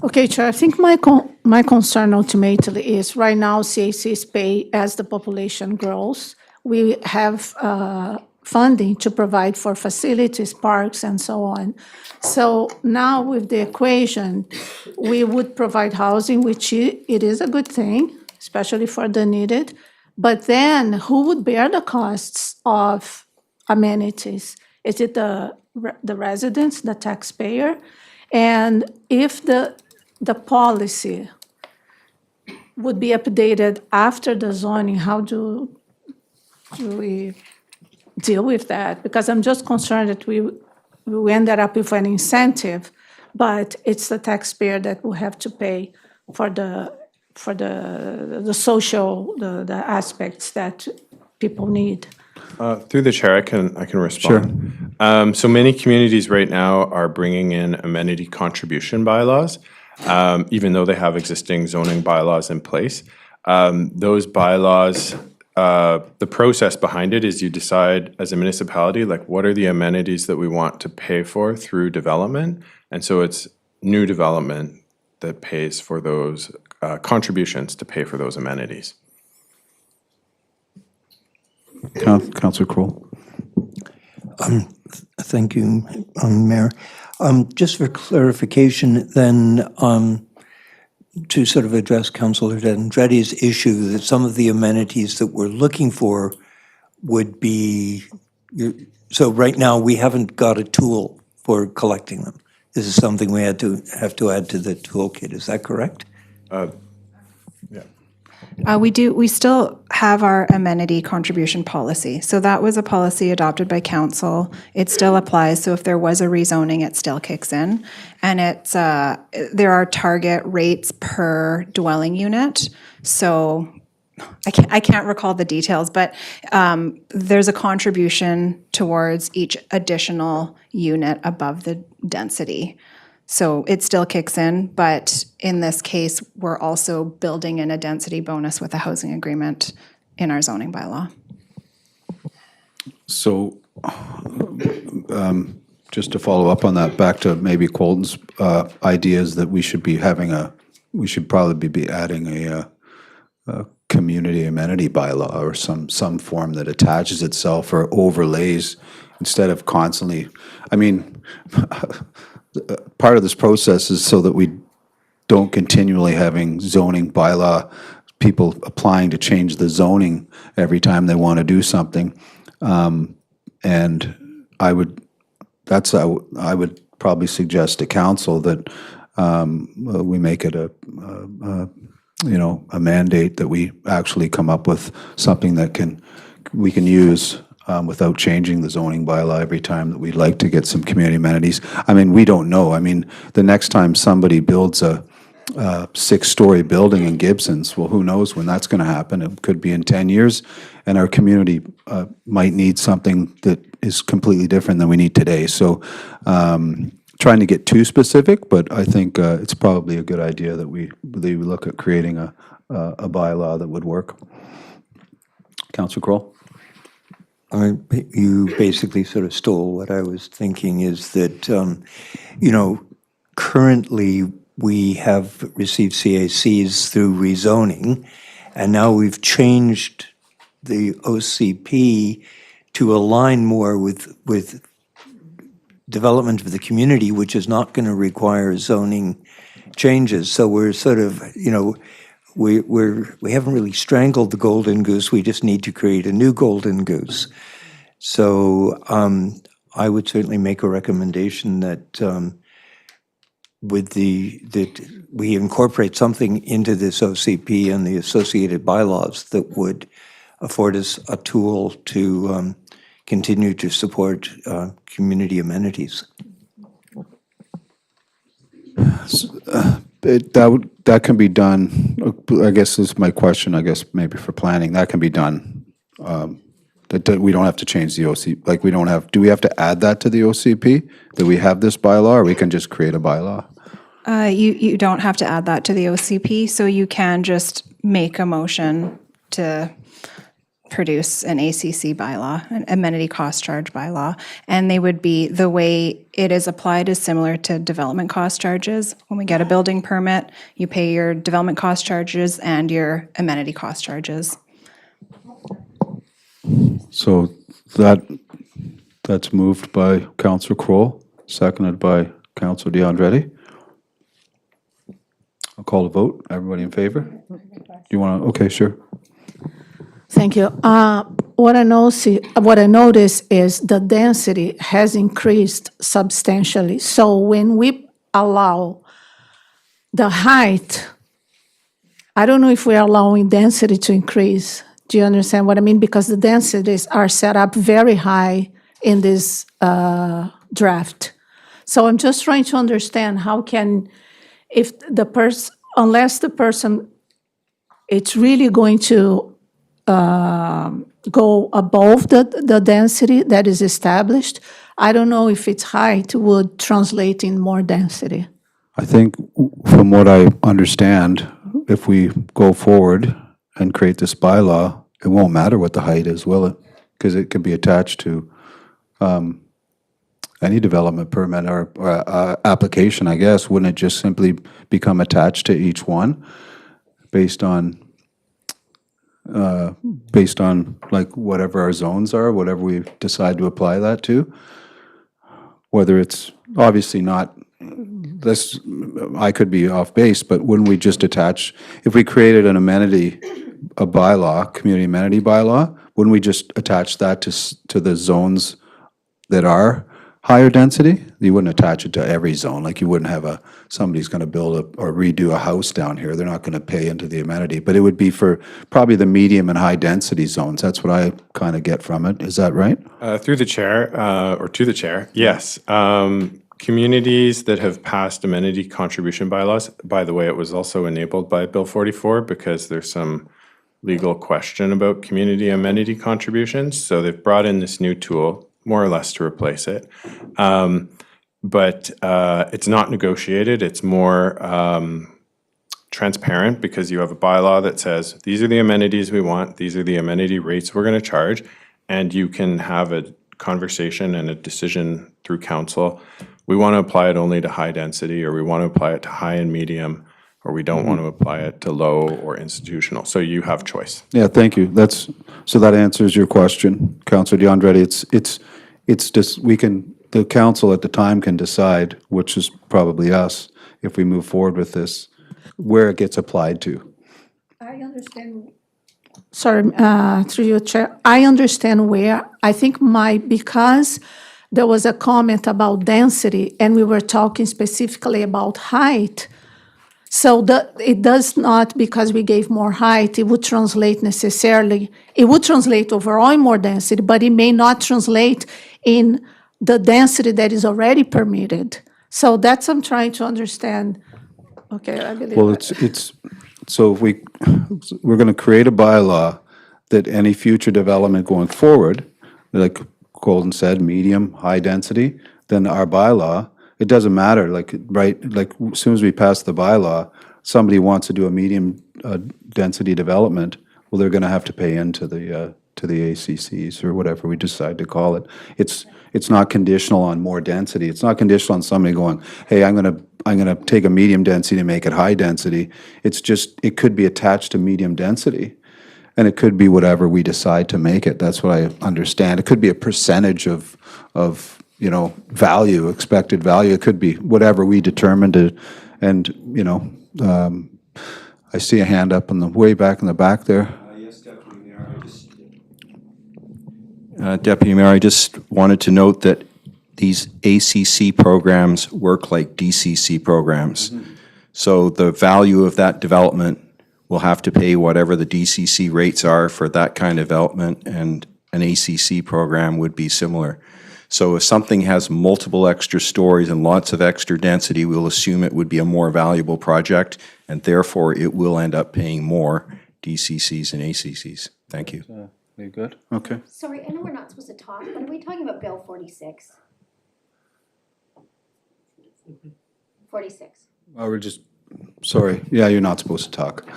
[SPEAKER 5] Okay, Chair, I think my concern ultimately is right now CACs pay as the population grows. We have funding to provide for facilities, parks, and so on. So now with the equation, we would provide housing, which it is a good thing, especially for the needed. But then who would bear the costs of amenities? Is it the residents, the taxpayer? And if the policy would be updated after the zoning, how do we deal with that? Because I'm just concerned that we ended up with an incentive, but it's the taxpayer that will have to pay for the social, the aspects that people need.
[SPEAKER 4] Through the chair, I can respond. So many communities right now are bringing in amenity contribution bylaws, even though they have existing zoning bylaws in place. Those bylaws, the process behind it is you decide as a municipality, like what are the amenities that we want to pay for through development? And so it's new development that pays for those contributions to pay for those amenities.
[SPEAKER 2] Councillor Kroll.
[SPEAKER 6] Thank you, Mayor. Just for clarification, then, to sort of address Councillor Andretti's issue, that some of the amenities that we're looking for would be, so right now we haven't got a tool for collecting them. This is something we have to add to the toolkit. Is that correct?
[SPEAKER 3] We still have our amenity contribution policy. So that was a policy adopted by council. It still applies. So if there was a rezoning, it still kicks in. And it's there are target rates per dwelling unit. So I can't recall the details, but there's a contribution towards each additional unit above the density. So it still kicks in, but in this case, we're also building in a density bonus with a housing agreement in our zoning bylaw.
[SPEAKER 2] So just to follow up on that, back to maybe Colton's ideas that we should probably be adding a community amenity bylaw or some form that attaches itself or overlays instead of constantly, I mean, part of this process is so that we don't continually having zoning bylaw, people applying to change the zoning every time they want to do something. And I would probably suggest to council that we make it a mandate that we actually come up with something that we can use without changing the zoning bylaw every time that we'd like to get some community amenities. I mean, we don't know. I mean, the next time somebody builds a 6-story building in Gibsons, well, who knows when that's going to happen? It could be in 10 years, and our community might need something that is completely different than we need today. So trying to get too specific, but I think it's probably a good idea that we look at creating a bylaw that would work. Councillor Kroll?
[SPEAKER 6] You basically sort of stole what I was thinking, is that, currently we have received CACs through rezoning, and now we've changed the OCP to align more with development of the community, which is not going to require zoning changes. So we're sort of, we haven't really strangled the golden goose. We just need to create a new golden goose. So I would certainly make a recommendation that that we incorporate something into this OCP and the associated bylaws that would afford us a tool to continue to support community amenities.
[SPEAKER 2] That can be done, I guess this is my question, I guess maybe for planning, that can be done. That we don't have to change the OCP, like we don't have, do we have to add that to the OCP? That we have this bylaw, or we can just create a bylaw?
[SPEAKER 3] You don't have to add that to the OCP, so you can just make a motion to produce an ACC bylaw, an amenity cost charge bylaw, and they would be, the way it is applied is similar to development cost charges. When we get a building permit, you pay your development cost charges and your amenity cost charges.
[SPEAKER 2] So that's moved by Councillor Kroll, seconded by Councillor DeAndretti. I'll call the vote. Everybody in favor? Do you want to, okay, sure.
[SPEAKER 5] Thank you. What I notice is the density has increased substantially. So when we allow the height, I don't know if we're allowing density to increase. Do you understand what I mean? Because the densities are set up very high in this draft. So I'm just trying to understand how can, if the person, unless the person, it's really going to go above the density that is established, I don't know if its height would translate in more density.
[SPEAKER 2] I think from what I understand, if we go forward and create this bylaw, it won't matter what the height is, will it? Because it could be attached to any development permit or application, I guess. Wouldn't it just simply become attached to each one based on like whatever our zones are, whatever we decide to apply that to? Whether it's obviously not, this, I could be off base, but wouldn't we just attach, if we created an amenity, a bylaw, community amenity bylaw, wouldn't we just attach that to the zones that are higher density? You wouldn't attach it to every zone, like you wouldn't have somebody's going to build or redo a house down here, they're not going to pay into the amenity, but it would be for probably the medium and high density zones. That's what I kind of get from it. Is that right?
[SPEAKER 4] Through the chair, or to the chair, yes. Communities that have passed amenity contribution bylaws, by the way, it was also enabled by Bill 44 because there's some legal question about community amenity contributions. So they've brought in this new tool, more or less to replace it. But it's not negotiated. It's more transparent because you have a bylaw that says, these are the amenities we want, these are the amenity rates we're going to charge, and you can have a conversation and a decision through council. We want to apply it only to high density, or we want to apply it to high and medium, or we don't want to apply it to low or institutional. So you have choice.
[SPEAKER 2] Yeah, thank you. So that answers your question, Councillor DeAndretti. It's just, the council at the time can decide, which is probably us, if we move forward with this, where it gets applied to.
[SPEAKER 5] I understand. Sorry, through your chair. I understand where. I think because there was a comment about density and we were talking specifically about height. So it does not, because we gave more height, it would translate necessarily, it would translate overall in more density, but it may not translate in the density that is already permitted. So that's what I'm trying to understand. Okay, I believe.
[SPEAKER 2] Well, so if we're going to create a bylaw that any future development going forward, like Colton said, medium, high density, then our bylaw, it doesn't matter, like as soon as we pass the bylaw, somebody wants to do a medium density development, well, they're going to have to pay into the ACCs or whatever we decide to call it. It's not conditional on more density. It's not conditional on somebody going, hey, I'm going to take a medium density and make it high density. It's just, it could be attached to medium density. And it could be whatever we decide to make it. That's what I understand. It could be a percentage of value, expected value. It could be whatever we determine to, and, I see a hand up on the way back in the back there.
[SPEAKER 7] Yes, Deputy Mayor. Deputy Mayor, I just wanted to note that these ACC programs work like DCC programs. So the value of that development will have to pay whatever the DCC rates are for that kind of development, and an ACC program would be similar. So if something has multiple extra stories and lots of extra density, we'll assume it would be a more valuable project, and therefore it will end up paying more DCCs and ACCs. Thank you.
[SPEAKER 2] Are you good? Okay.
[SPEAKER 8] Sorry, I know we're not supposed to talk, but are we talking about Bill 46? 46.
[SPEAKER 2] Oh, we're just, sorry, yeah, you're not supposed to talk.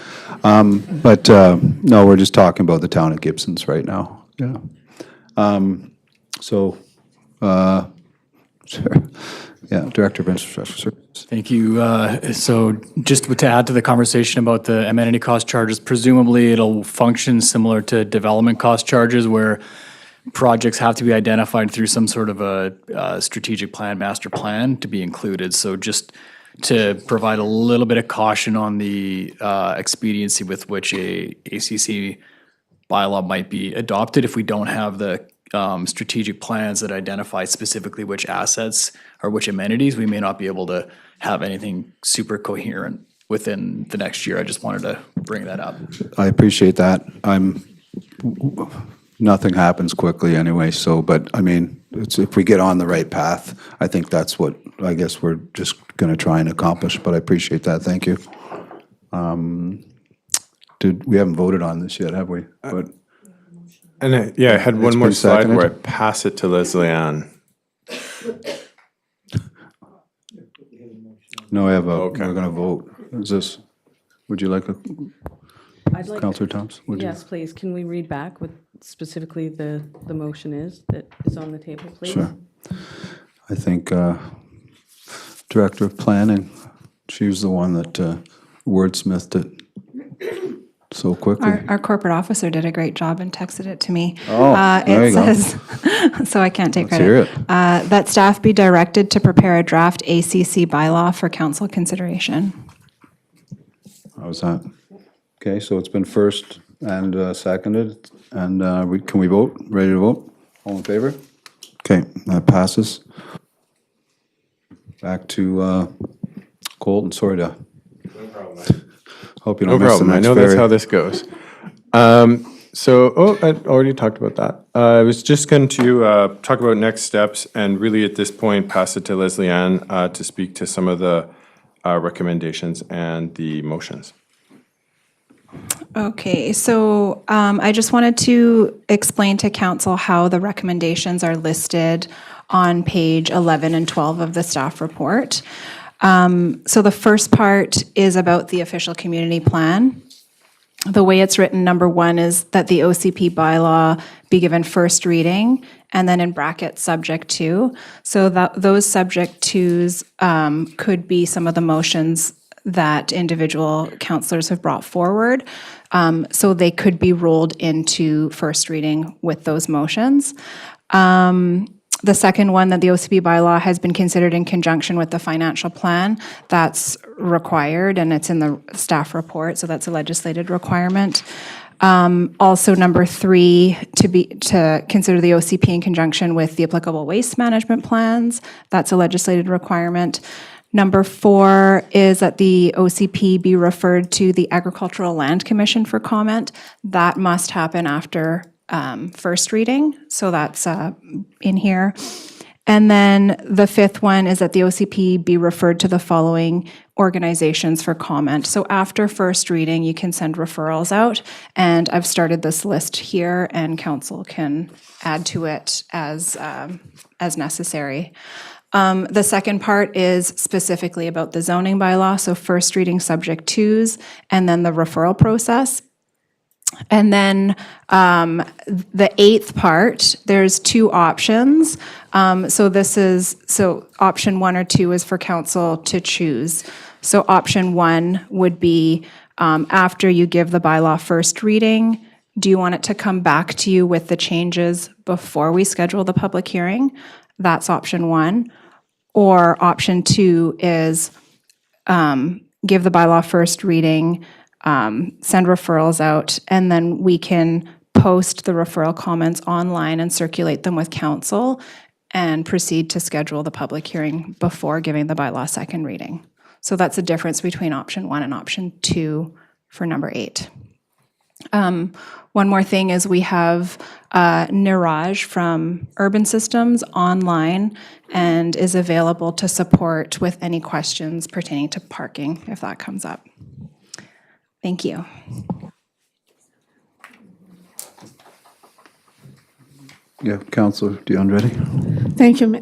[SPEAKER 2] But, no, we're just talking about the town of Gibsons right now, yeah. So, sure. Yeah, Director of Infrastructure Services.
[SPEAKER 9] Thank you. So just to add to the conversation about the amenity cost charges, presumably it'll function similar to development cost charges where projects have to be identified through some sort of a strategic plan, master plan to be included. So just to provide a little bit of caution on the expediency with which a ACC bylaw might be adopted if we don't have the strategic plans that identify specifically which assets or which amenities, we may not be able to have anything super coherent within the next year. I just wanted to bring that up.
[SPEAKER 2] I appreciate that. Nothing happens quickly anyway, so, but, I mean, if we get on the right path, I think that's what, I guess we're just going to try and accomplish, but I appreciate that, thank you. We haven't voted on this yet, have we? But
[SPEAKER 4] And I had one
[SPEAKER 2] It's
[SPEAKER 4] more
[SPEAKER 2] been
[SPEAKER 4] slide
[SPEAKER 2] seconded.
[SPEAKER 4] where I pass it to Leslie Ann.
[SPEAKER 2] no, we're
[SPEAKER 4] Okay.
[SPEAKER 2] going to vote. Is this, would you like to,
[SPEAKER 1] I'd like,
[SPEAKER 2] Counselor Thompson? would you?
[SPEAKER 1] yes, please, can we read back what specifically the motion is that is on the table, please?
[SPEAKER 2] Sure. I think Director of Planning, she was the one that wordsmithed it so quickly.
[SPEAKER 3] Our corporate officer did a great job and texted it to me.
[SPEAKER 2] Oh, there
[SPEAKER 3] It
[SPEAKER 2] you go.
[SPEAKER 3] says, so I can't take
[SPEAKER 2] Let's hear
[SPEAKER 3] credit.
[SPEAKER 2] it.
[SPEAKER 3] That staff be directed to prepare a draft ACC bylaw for council consideration.
[SPEAKER 2] How's that? Okay, so it's been first and seconded, and can we vote? Ready to vote? All in favor? Okay, that passes. Back to Colton, sorry to. Hope you
[SPEAKER 4] No
[SPEAKER 2] don't miss the
[SPEAKER 4] problem. I
[SPEAKER 2] next
[SPEAKER 4] know that's
[SPEAKER 2] ferry.
[SPEAKER 4] how this goes. I already talked about that. I was just going to talk about next steps and really at this point pass it to Leslie Ann to speak to some of the recommendations and the motions.
[SPEAKER 3] Okay, so I just wanted to explain to council how the recommendations are listed on page 11 and 12 of the staff report. So the first part is about the official community plan. The way it's written, number one, is that the OCP bylaw be given first reading, and then in brackets, subject to. So that those subject tos could be some of the motions that individual councillors have brought forward. So they could be rolled into first reading with those motions. The second one, that the OCP bylaw has been considered in conjunction with the financial plan, that's required, and it's in the staff report, so that's a legislated requirement. Also, number three, to consider the OCP in conjunction with the applicable waste management plans, that's a legislated requirement. Number four is that the OCP be referred to the Agricultural Land Commission for comment. That must happen after first reading, so that's in here. And then the fifth one is that the OCP be referred to the following organizations for comment. So after first reading, you can send referrals out, and I've started this list here, and council can add to it as necessary. The second part is specifically about the zoning bylaw, so first reading subject twos, and then the referral process. And then the eighth part, there's two options. So option one or two is for council to choose. So option one would be after you give the bylaw first reading, Do you want it to come back to you with the changes before we schedule the public hearing? That's option one. Or option two is give the bylaw first reading, send referrals out, and then we can post the referral comments online and circulate them with council and proceed to schedule the public hearing before giving the bylaw second reading. So that's the difference between option one and option two for number 8. One more thing is we have Niraj from Urban Systems online and is available to support with any questions pertaining to parking if that comes up. Thank you.
[SPEAKER 2] Yeah, Councillor Andretti.
[SPEAKER 5] Thank you,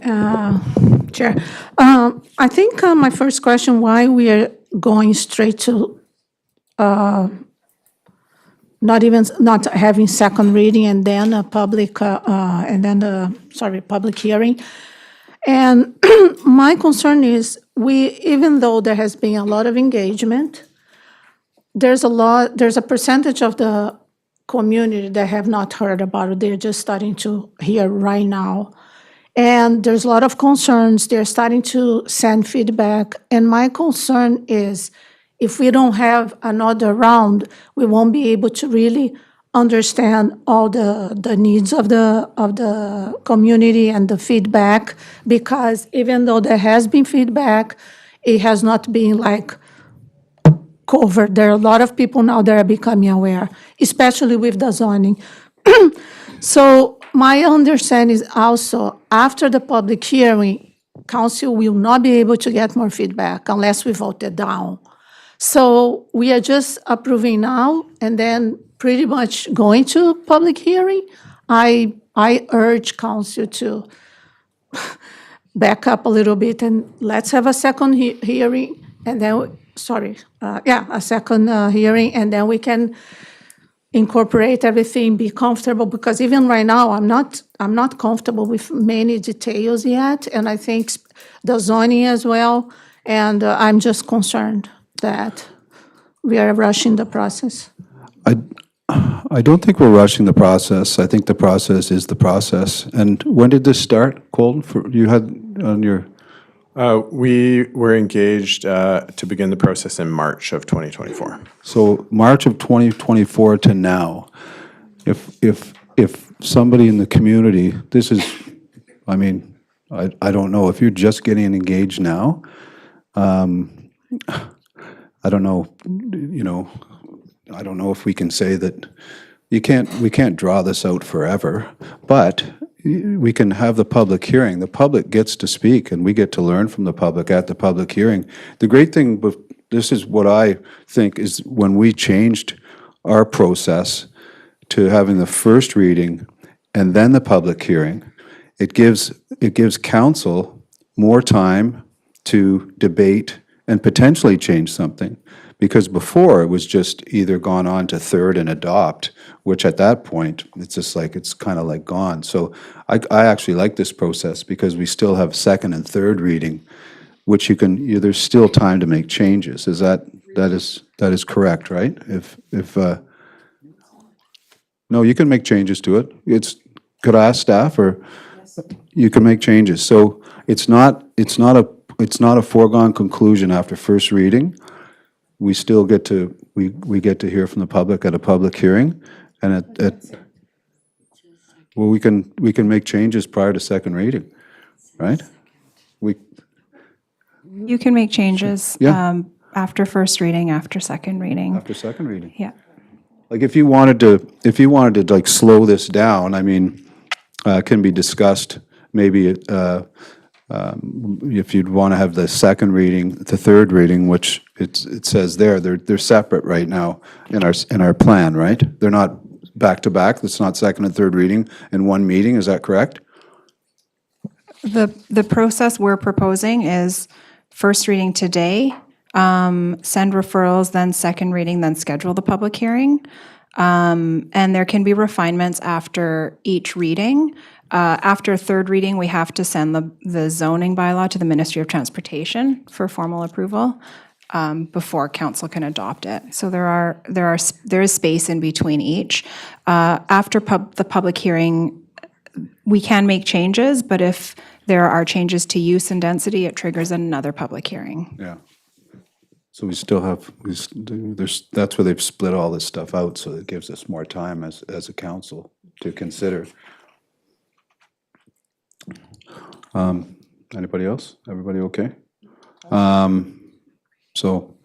[SPEAKER 5] Chair. I think my first question, why we are going straight to not having second reading and then a public, public hearing. And my concern is even though there has been a lot of engagement, there's a percentage of the community that have not heard about it. They're just starting to hear right now. And there's a lot of concerns. They're starting to send feedback. And my concern is if we don't have another round, we won't be able to really understand all the needs of the community and the feedback, because even though there has been feedback, it has not been like covered. There are a lot of people now that are becoming aware, especially with the zoning. So my understanding is also after the public hearing, council will not be able to get more feedback unless we vote it down. So we are just approving now and then pretty much going to public hearing. I urge council to back up a little bit and let's have a second hearing and then, a second hearing, and then we can incorporate everything, be comfortable, because even right now, I'm not comfortable with many details yet, and I think the zoning as well, and I'm just concerned that we are rushing the process.
[SPEAKER 2] I don't think we're rushing the process. I think the process is the process. And when did this start, Colton? You had on your...
[SPEAKER 4] We were engaged to begin the process in March of 2024.
[SPEAKER 2] So March of 2024 to now, if somebody in the community, this is, I mean, I don't know, if you're just getting engaged now, I don't know, I don't know if we can say that we can't draw this out forever, but we can have the public hearing. The public gets to speak, and we get to learn from the public at the public hearing. The great thing, this is what I think, is when we changed our process to having the first reading and then the public hearing, it gives council more time to debate and potentially change something. Because before, it was just either gone on to third and adopt, which at that point, it's just like, it's kind of like gone. So I actually like this process because we still have second and third reading, which there's still time to make changes. That is correct, right? No, you can make changes to it. Could I ask staff, or you can make changes. So it's not a foregone conclusion after first reading. We still get to, we get to hear from the public at a public hearing, and well, we can make changes prior to second reading, right?
[SPEAKER 3] You can make changes
[SPEAKER 2] Yeah.
[SPEAKER 3] after first reading, after second reading.
[SPEAKER 2] After second reading.
[SPEAKER 3] Yeah.
[SPEAKER 2] Like if you wanted to like slow this down, I mean, can be discussed, maybe if you'd want to have the second reading, the third reading, which it says they're separate right now in our plan, right? They're not back to back. It's not second and third reading in one meeting. Is that correct?
[SPEAKER 3] The process we're proposing is first reading today, send referrals, then second reading, then schedule the public hearing. And there can be refinements after each reading. After third reading, we have to send the zoning bylaw to the Ministry of Transportation for formal approval. before council can adopt it. So there is space in between each. After the public hearing, we can make changes, but if there are changes to use and density, it triggers another public hearing.
[SPEAKER 2] Yeah. So we still have, that's where they've split all this stuff out, so it gives us more time as a council to consider. Anybody else? Everybody okay? So,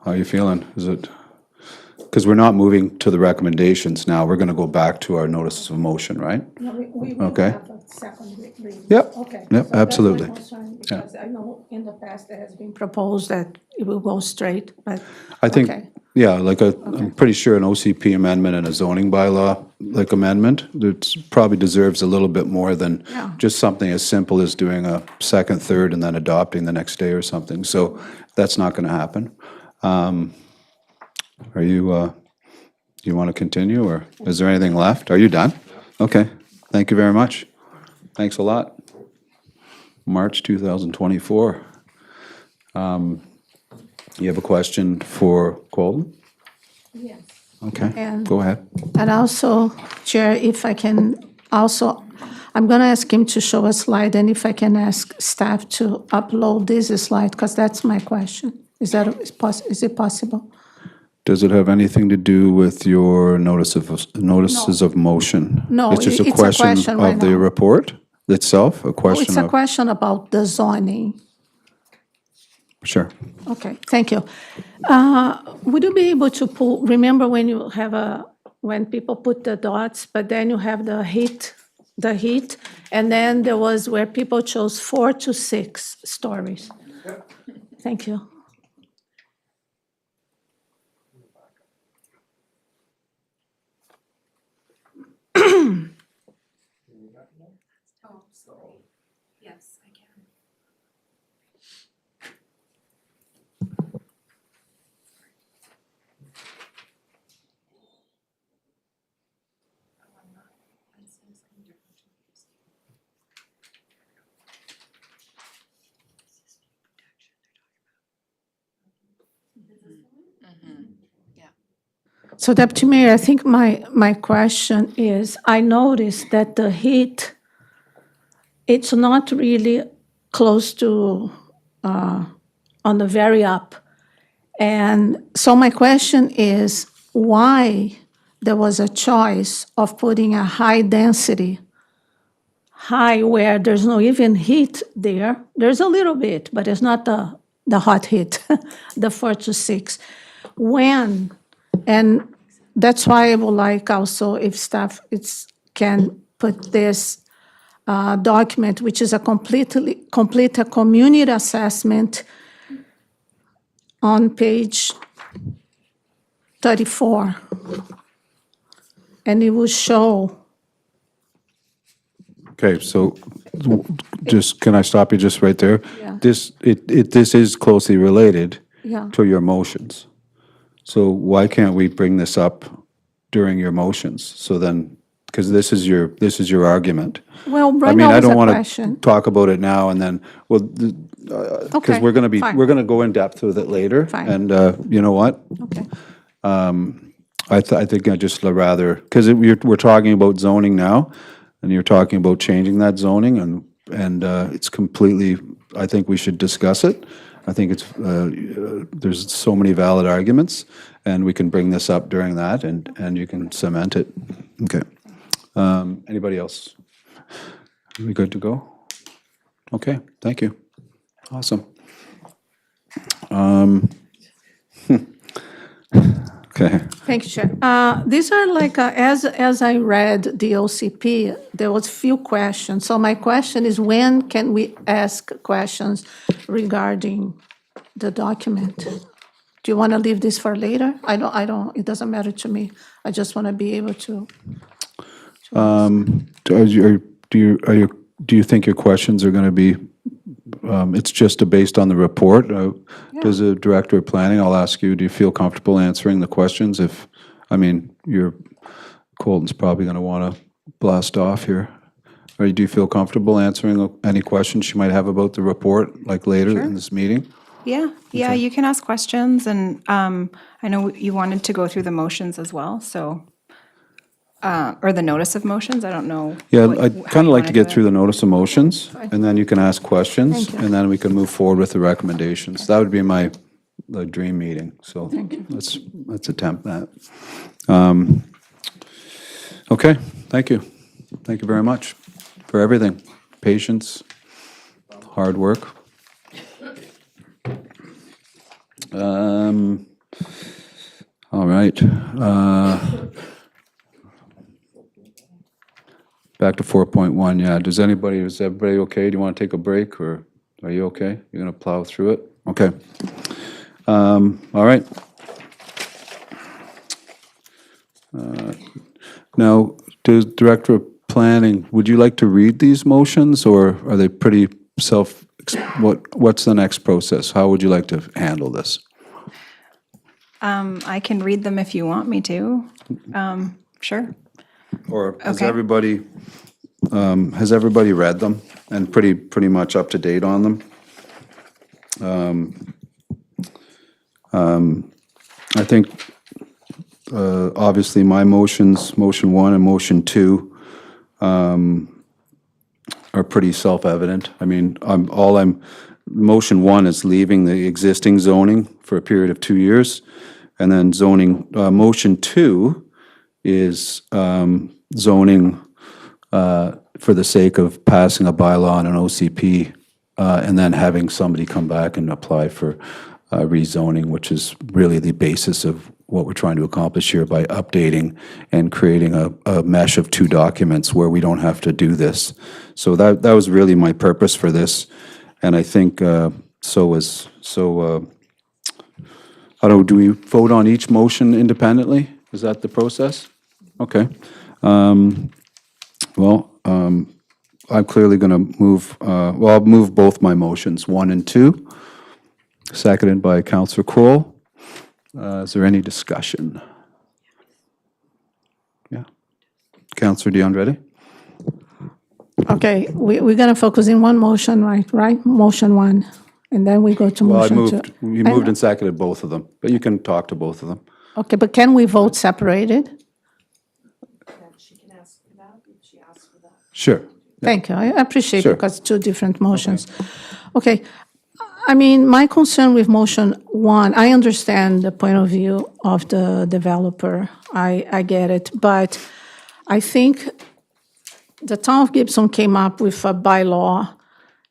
[SPEAKER 2] how are you feeling? Is it, because we're not moving to the recommendations now, we're gonna go back to our notices of motion, right?
[SPEAKER 5] No, we will
[SPEAKER 2] Okay.
[SPEAKER 5] have a second reading.
[SPEAKER 2] Yep.
[SPEAKER 5] Okay.
[SPEAKER 2] Yep,
[SPEAKER 5] So that's my
[SPEAKER 2] absolutely.
[SPEAKER 5] concern, because I know in the past it has been proposed that it will go straight, but.
[SPEAKER 2] I think,
[SPEAKER 5] okay.
[SPEAKER 2] yeah, like I'm pretty sure an OCP amendment and a zoning bylaw, like amendment, that probably deserves a little bit more than
[SPEAKER 5] Yeah.
[SPEAKER 2] just something as simple as doing a second, third, and then adopting the next day or something. So that's not going to happen. Are you, do you want to continue, or is there anything left? Are you done? Okay, thank you very much. Thanks a lot. March 2024. You have a question for Colton?
[SPEAKER 5] Yes.
[SPEAKER 2] Okay,
[SPEAKER 5] And-
[SPEAKER 2] go ahead.
[SPEAKER 5] And also, Chair, if I can also, I'm going to ask him to show a slide, and if I can ask staff to upload this slide, because that's my question. Is it possible?
[SPEAKER 2] Does it have anything to do with your notices of motion?
[SPEAKER 5] No,
[SPEAKER 2] It's just a
[SPEAKER 5] it's a question
[SPEAKER 2] question
[SPEAKER 5] right
[SPEAKER 2] of the
[SPEAKER 5] now.
[SPEAKER 2] report itself, a
[SPEAKER 5] It's
[SPEAKER 2] question
[SPEAKER 5] a
[SPEAKER 2] of?
[SPEAKER 5] question about the zoning.
[SPEAKER 2] Sure.
[SPEAKER 5] Okay, thank you. Would you be able to pull, remember when you have when people put the dots, but then you have the heat, and then there was where people chose 4 to 6 stories? Thank you. So Deputy Mayor, I think my question is, I noticed that the heat, it's not really close to, on the very up. And so my question is, why there was a choice of putting a high density, high where there's no even heat there. There's a little bit, but it's not the hot heat, the 4 to 6. When, and that's why I would like also if staff can put this document, which is a complete community assessment on page 34. And it will show,
[SPEAKER 2] Okay, so just, can I stop you just right there?
[SPEAKER 5] Yeah.
[SPEAKER 2] This is closely related
[SPEAKER 5] Yeah.
[SPEAKER 2] to your motions. So why can't we bring this up during your motions? So then, because this is your argument.
[SPEAKER 5] well,
[SPEAKER 2] I
[SPEAKER 5] right
[SPEAKER 2] mean,
[SPEAKER 5] now
[SPEAKER 2] I
[SPEAKER 5] is a
[SPEAKER 2] don't want to
[SPEAKER 5] question.
[SPEAKER 2] talk about it now and then, well, because
[SPEAKER 5] Okay,
[SPEAKER 2] we're going to
[SPEAKER 5] fine.
[SPEAKER 2] we're going to go in depth with it later.
[SPEAKER 5] Fine.
[SPEAKER 2] And you know what?
[SPEAKER 5] Okay.
[SPEAKER 2] I think I'd just rather, because we're talking about zoning now, and you're talking about changing that zoning, and it's completely, I think we should discuss it. I think it's, there's so many valid arguments, and we can bring this up during that, and you can cement it. Okay. Anybody else? Are we good to go? Okay, thank you. Awesome. Okay.
[SPEAKER 5] Thank you, Chair. These are like, as I read the OCP, there was few questions. So my question is, when can we ask questions regarding the document? Do you want to leave this for later? I don't, it doesn't matter to me. I just want to be able to.
[SPEAKER 2] Do you think your questions are going to be, it's just based on the report? Does the Director of Planning, I'll ask you, do you feel comfortable answering the questions? If, I mean, Colton's probably going to want to blast off here. Or do you feel comfortable answering any questions she might have about the report, like later in this meeting?
[SPEAKER 3] Yeah, you can ask questions, and I know you wanted to go through the motions as well, so, or the notice of motions, I don't know.
[SPEAKER 2] Yeah,
[SPEAKER 3] what-
[SPEAKER 2] I'd
[SPEAKER 3] how
[SPEAKER 2] kind
[SPEAKER 3] you
[SPEAKER 2] of like
[SPEAKER 3] wanna
[SPEAKER 2] to
[SPEAKER 3] do
[SPEAKER 2] get
[SPEAKER 3] it.
[SPEAKER 2] through the notice of motions, and then you can ask questions, and then we can move forward with the recommendations. That would be my dream meeting, so let's attempt that. Okay, thank you. Thank you very much for everything. Patience, hard work. All right. Back to 4.1, yeah. Is everybody okay? Do you want to take a break, or are you okay? You're going to plow through it? Okay. All right. Now, Director of Planning, would you like to read these motions, or are they pretty what's the next process? How would you like to handle this?
[SPEAKER 3] I can read them if you want me to. Sure.
[SPEAKER 2] Or has
[SPEAKER 3] Okay.
[SPEAKER 2] everybody read them and pretty much up to date on them? I think, obviously, my motions, motion 1 and motion 2, are pretty self-evident. I mean, motion 1 is leaving the existing zoning for a period of 2 years, and then motion 2 is zoning for the sake of passing a bylaw and an OCP, and then having somebody come back and apply for rezoning, which is really the basis of what we're trying to accomplish here by updating and creating a mesh of 2 documents where we don't have to do this. So that was really my purpose for this, and I think I don't know, do we vote on each motion independently? Is that the process? Okay. I'm clearly going to move, I'll move both my motions, 1 and 2, seconded by Councillor Kroll. Is there any discussion? Yeah. Councillor DeAndretti?
[SPEAKER 5] Okay, we're going to focus in one motion, right? Motion 1, and then we go to
[SPEAKER 2] Well,
[SPEAKER 5] motion 2.
[SPEAKER 2] you moved and seconded both of them, but you can talk to both of them.
[SPEAKER 5] Okay, but can we vote separated?
[SPEAKER 2] Sure.
[SPEAKER 5] Thank you, I appreciate it
[SPEAKER 2] Sure.
[SPEAKER 5] because 2 different motions. Okay, I mean, my concern with motion 1, I understand the point of view of the developer, I get it, but I think the town of Gibson came up with a bylaw,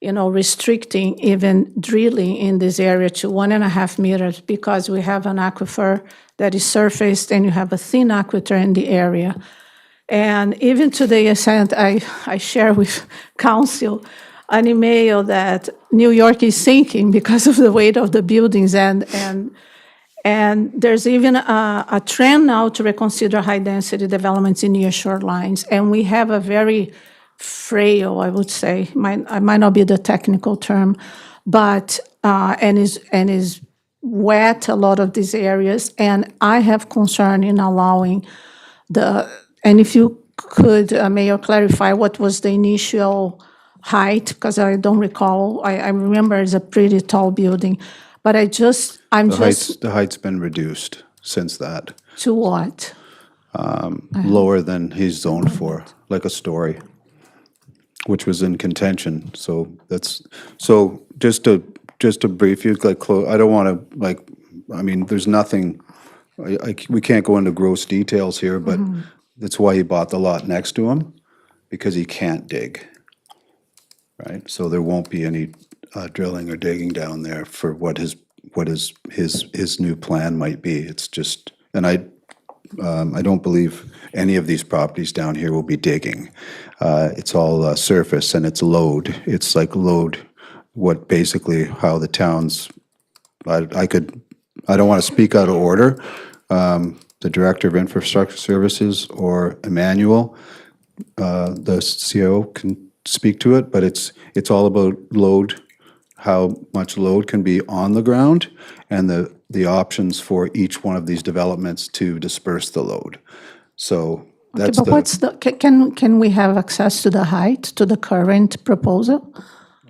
[SPEAKER 5] restricting even drilling in this area to 1.5 meters because we have an aquifer that is surfaced and you have a thin aquifer in the area. And even today, I share with council an email that New York is sinking because of the weight of the buildings, and there's even a trend now to reconsider high-density developments in near shorelines, and we have a very frail, I would say, might not be the technical term, but and is wet a lot of these areas, and I have concern in allowing and if you could, Mayor, clarify what was the initial height, because I don't recall. I remember it's a pretty tall building, but
[SPEAKER 2] The height's been reduced since that,
[SPEAKER 5] to what?
[SPEAKER 2] lower than he's zoned for, like a story, which was in contention. So just to brief you, I don't want to, there's nothing, we can't go into gross details here, but that's why he bought the lot next to him, because he can't dig, right? So there won't be any drilling or digging down there for what his new plan might be. It's just, and I don't believe any of these properties down here will be digging. It's all surface, and it's load. It's like load, how the towns, I don't want to speak out of order. The Director of Infrastructure Services or Emmanuel, the CIO, can speak to it, but it's all about load, how much load can be on the ground, and the options for each one of these developments to disperse the load. So That's
[SPEAKER 5] But
[SPEAKER 2] the,
[SPEAKER 5] what's the, can we have access to the height, to the current proposal?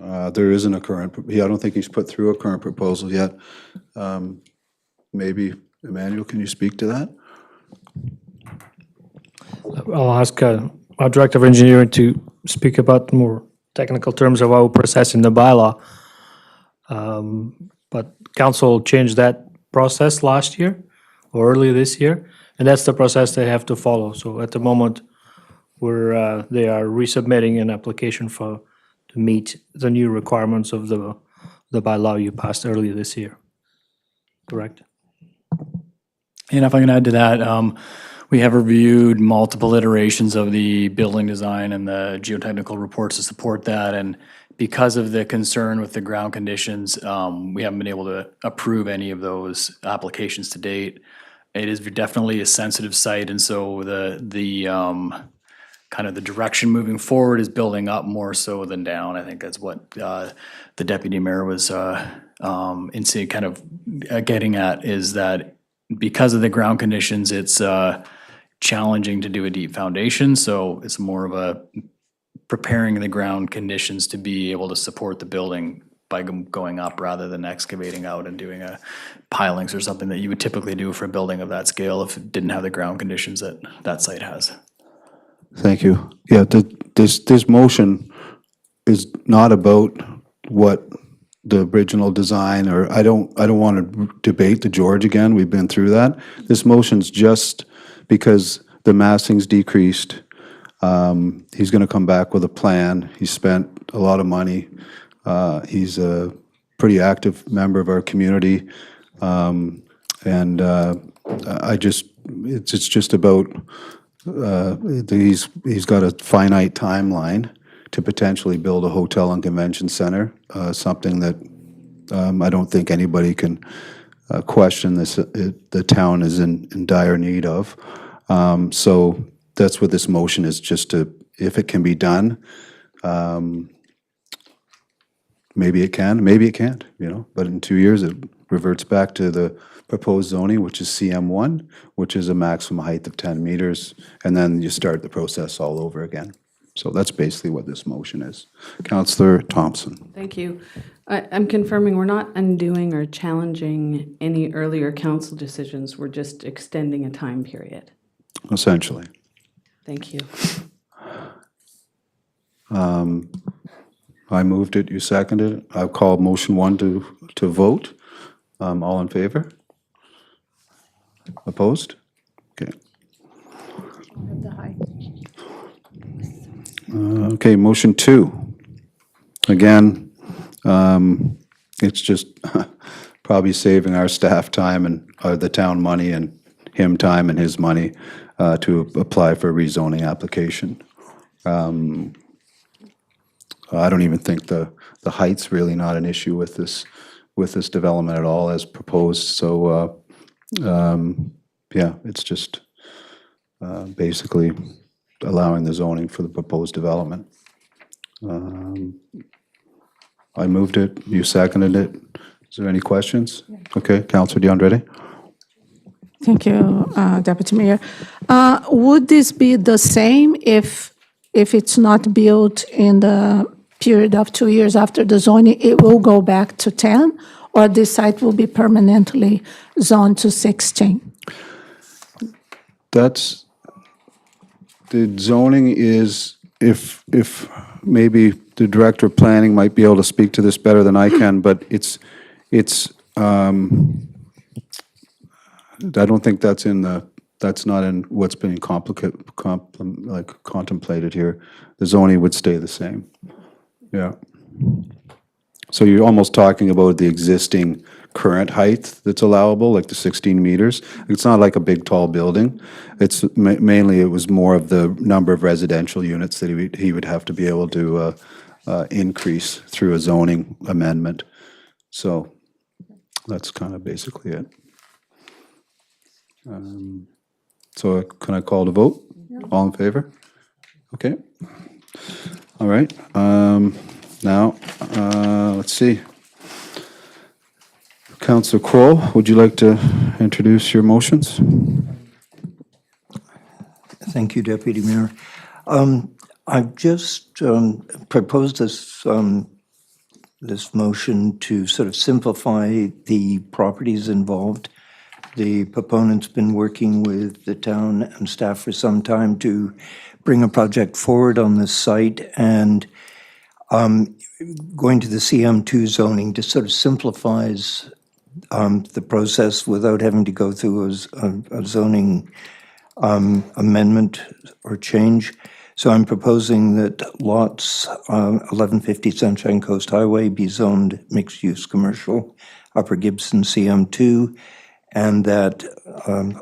[SPEAKER 2] there isn't a current, I don't think he's put through a current proposal yet. Maybe, Emmanuel, can you speak to that?
[SPEAKER 10] I'll ask our Director of Engineering to speak about more technical terms of our process in the bylaw. But council changed that process last year or earlier this year, and that's the process they have to follow. So at the moment, they are resubmitting an application to meet the new requirements of the bylaw you passed earlier this year. Correct?
[SPEAKER 9] And if I can add to that, we have reviewed multiple iterations of the building design and the geotechnical reports to support that. And because of the concern with the ground conditions, we haven't been able to approve any of those applications to date. It is definitely a sensitive site, and so the kind of the direction moving forward is building up more so than down. I think that's what the deputy mayor was kind of getting at, is that because of the ground conditions, it's challenging to do a deep foundation. So it's more of a preparing the ground conditions to be able to support the building by going up rather than excavating out and doing a pilings or something that you would typically do for a building of that scale if it didn't have the ground conditions that that site has.
[SPEAKER 2] Thank you. Yeah, this motion is not about what the original design, or I don't want to debate the George again. We've been through that. This motion's just because the massing's decreased. He's going to come back with a plan. He spent a lot of money. He's a pretty active member of our community. It's just about, he's got a finite timeline to potentially build a hotel and convention center, something that I don't think anybody can question the town is in dire need of. So that's what this motion is, just to, if it can be done, maybe it can, maybe it can't, but in 2 years it reverts back to the proposed zoning, which is CM1, which is a maximum height of 10 meters, and then you start the process all over again. So that's basically what this motion is. Councillor Thompson.
[SPEAKER 1] Thank you. I'm confirming we're not undoing or challenging any earlier council decisions. We're just extending a time period.
[SPEAKER 2] Essentially.
[SPEAKER 1] Thank you.
[SPEAKER 2] I moved it, you seconded it. I've called motion 1 to vote. All in favor? Opposed? Okay. Okay, motion 2. Again, it's just probably saving our staff time and the town money and him time and his money to apply for a rezoning application. I don't even think the height's really not an issue with this development at all as proposed. So yeah, it's just basically allowing the zoning for the proposed development. I moved it, you seconded it. Is there any questions? Okay, Councillor DeAndre.
[SPEAKER 5] Thank you, Deputy Mayor. Would this be the same if it's not built in the period of 2 years after the zoning, it will go back to 10, or this site will be permanently zoned to 16?
[SPEAKER 2] That's, the zoning is, if maybe the Director of Planning might be able to speak to this better than I can, but it's I don't think that's not in what's being contemplated here. The zoning would stay the same. Yeah. So you're almost talking about the existing current height that's allowable, like the 16 meters. It's not like a big, tall building. It's mainly, it was more of the number of residential units that he would have to be able to increase through a zoning amendment. So that's kind of basically it. So can I call to vote? All in favor? Okay. All right. Now, let's see. Councillor Kroll, would you like to introduce your motions?
[SPEAKER 6] Thank you, Deputy Mayor. I've just proposed this motion to sort of simplify the properties involved. The proponent's been working with the town and staff for some time to bring a project forward on this site, and going to the CM2 zoning just sort of simplifies the process without having to go through a zoning amendment or change. So I'm proposing that lots 1150 Sunshine Coast Highway be zoned mixed-use commercial, Upper Gibson CM2, and that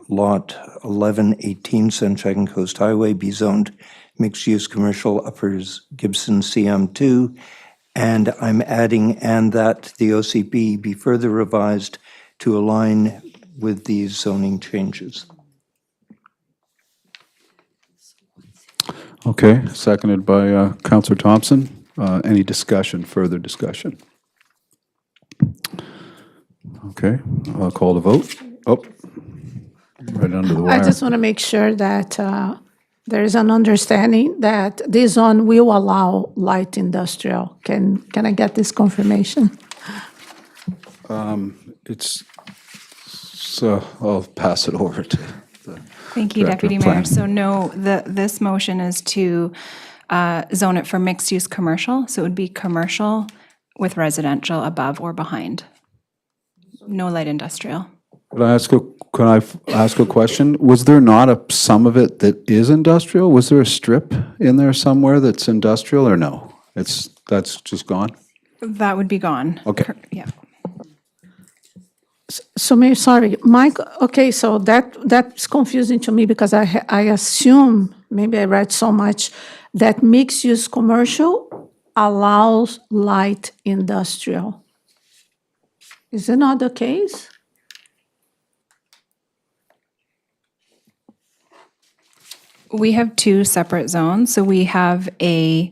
[SPEAKER 6] lot 1118 Sunshine Coast Highway be zoned mixed-use commercial, Upper Gibson CM2, and I'm adding, and that the OCP be further revised to align with these zoning changes.
[SPEAKER 2] Okay, seconded by Councillor Thompson. Any discussion, further discussion? Okay, I'll call the vote. Oh, right under the wire.
[SPEAKER 5] I just want to make sure that there is an understanding that this zone will allow light industrial. Can I get this confirmation?
[SPEAKER 2] So I'll pass it over to the
[SPEAKER 3] Thank you,
[SPEAKER 2] Director of
[SPEAKER 3] Deputy Mayor.
[SPEAKER 2] Planning.
[SPEAKER 3] So no, this motion is to zone it for mixed-use commercial. So it would be commercial with residential above or behind. No light industrial.
[SPEAKER 2] Can I ask a question? Was there not some of it that is industrial? Was there a strip in there somewhere that's industrial, or no? That's just gone?
[SPEAKER 3] That would be gone.
[SPEAKER 2] Okay.
[SPEAKER 3] Yeah.
[SPEAKER 5] So, Mayor, sorry, Mike, okay, so that's confusing to me because I assume, maybe I read so much, that mixed-use commercial allows light industrial. Is it not the case?
[SPEAKER 3] We have two separate zones. So we have a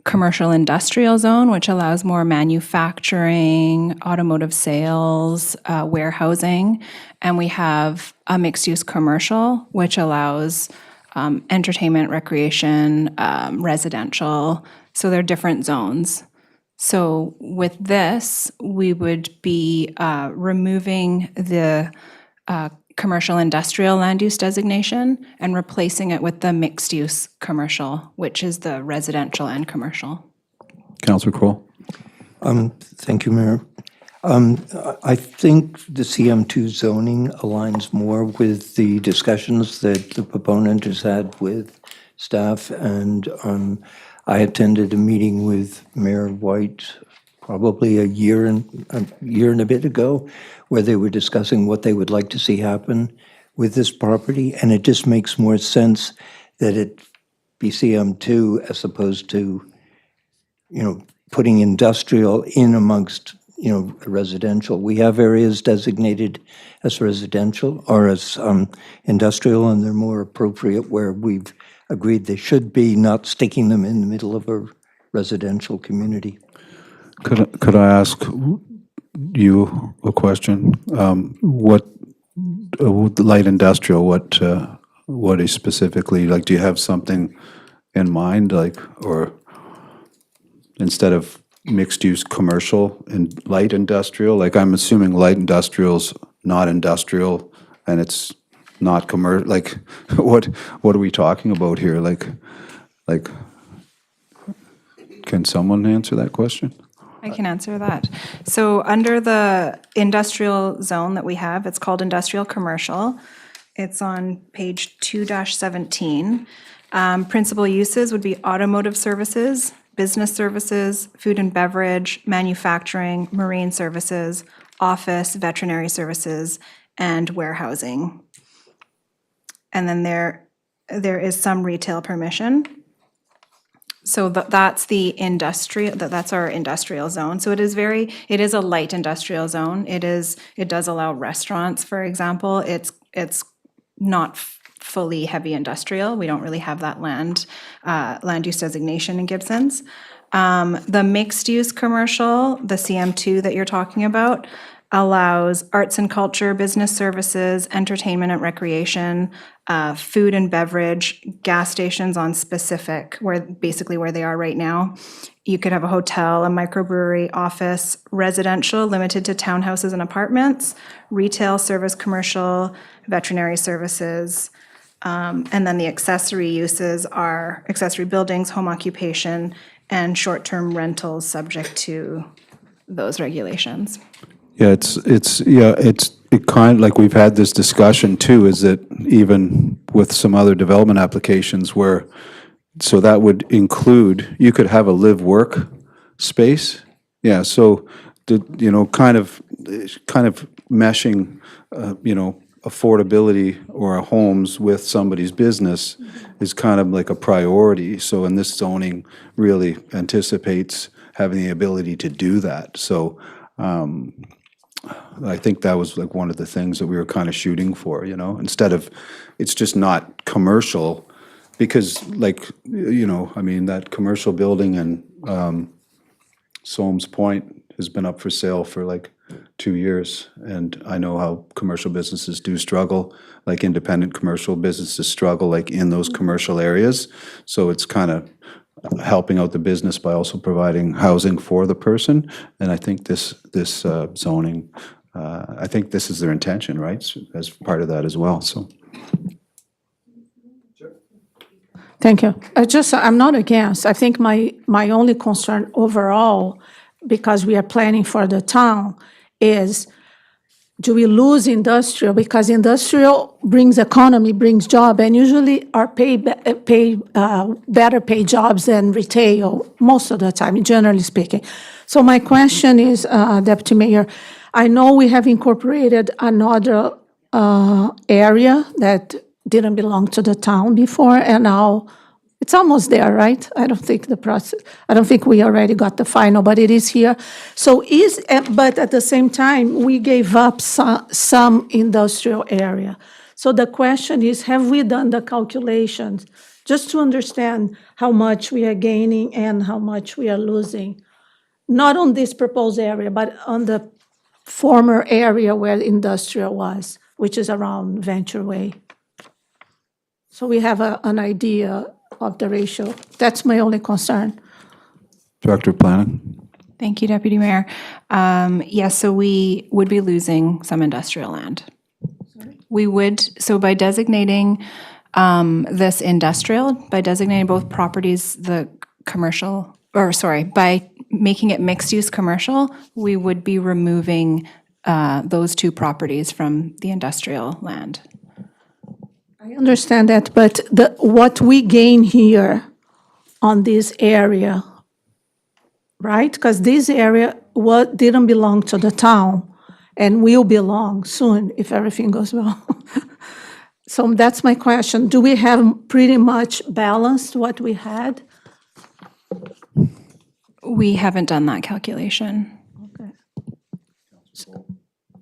[SPEAKER 3] commercial industrial zone, which allows more manufacturing, automotive sales, warehousing. And we have a mixed-use commercial, which allows entertainment, recreation, residential. So they're different zones. So with this, we would be removing the commercial industrial land use designation and replacing it with the mixed use commercial, which is the residential and commercial.
[SPEAKER 2] Councillor Kroll?
[SPEAKER 6] Thank you, Mayor. I think the CM2 zoning aligns more with the discussions that the proponent has had with staff, and I attended a meeting with Mayor White probably a year and a bit ago, where they were discussing what they would like to see happen with this property, and it just makes more sense that it be CM2 as opposed to, putting industrial in amongst, residential. We have areas designated as residential or as industrial, and they're more appropriate where we've agreed they should be, not sticking them in the middle of a residential community.
[SPEAKER 2] Could I ask you a question? What light industrial? What is specifically like? Do you have something in mind, like, or instead of mixed use commercial and light industrial? Like, I'm assuming light industrial's not industrial and it's not commercial. Like, what are we talking about here? Like, can someone answer that question?
[SPEAKER 3] I can answer that. So under the industrial zone that we have, it's called industrial commercial. It's on page 2-17. Principal uses would be automotive services, business services, food and beverage, manufacturing, marine services, office, veterinary services, and warehousing. And then there is some retail permission. So that's the industrial, that's our industrial zone. So it is a light industrial zone. It does allow restaurants, for example. It's not fully heavy industrial. We don't really have that land use designation in Gibsons. The mixed use commercial, the CM2 that you're talking about, allows arts and culture, business services, entertainment and recreation, food and beverage, gas stations on specific, basically where they are right now. You could have a hotel, a microbrewery, office, residential, limited to townhouses and apartments, retail, service, commercial, veterinary services. And then the accessory uses are accessory buildings, home occupation, and short-term rentals subject to those regulations.
[SPEAKER 2] Yeah, it kind, like we've had this discussion too, is that even with some other development applications where, so that would include, you could have a live-work space. Yeah, so, kind of meshing, affordability or homes with somebody's business is kind of like a priority. So, and this zoning really anticipates having the ability to do that. So, I think that was like one of the things that we were kind of shooting for, instead of, it's just not commercial, because that commercial building in Soames Point has been up for sale for like 2 years, and I know how commercial businesses do struggle, like independent commercial businesses struggle like in those commercial areas, so it's kind of helping out the business by also providing housing for the person, and I think this zoning, I think this is their intention, right, as part of that as well, so.
[SPEAKER 5] Thank you. I'm not against. I think my only concern overall, because we are planning for the town, is do we lose industrial? Because industrial brings economy, brings job, and usually are better paid jobs than retail most of the time, generally speaking. So my question is, Deputy Mayor, I know we have incorporated another area that didn't belong to the town before, and now it's almost there, right? I don't think we already got the final, but it is here. So but at the same time, we gave up some industrial area. So the question is, have we done the calculations just to understand how much we are gaining and how much we are losing? Not on this proposed area, but on the former area where industrial was, which is around Venture Way. So we have an idea of the ratio. That's my only concern.
[SPEAKER 2] Director of Planning?
[SPEAKER 3] Thank you, Deputy Mayor. Yes, so we would be losing some industrial land. We would, so by designating this industrial, by designating both properties, by making it mixed-use commercial, we would be removing those two properties from the industrial land.
[SPEAKER 5] I understand that, but what we gain here on this area, right? Because this area didn't belong to the town and will belong soon if everything goes well. So that's my question. Do we have pretty much balanced what we had?
[SPEAKER 3] We haven't done that calculation.
[SPEAKER 5] Okay.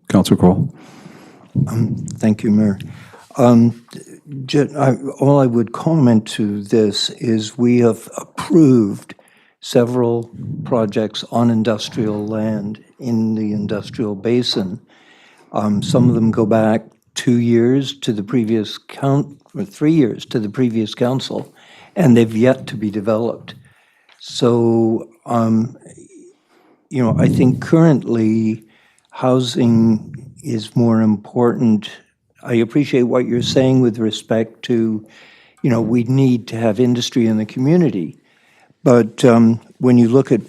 [SPEAKER 2] Councilor Kroll?
[SPEAKER 6] Thank you, Mayor. All I would comment to this is we have approved several projects on industrial land in the industrial basin. Some of them go back 2 years to the previous or 3 years to the previous council, and they've yet to be developed. So, I think currently housing is more important. I appreciate what you're saying with respect to, we need to have industry in the community. But when you look at,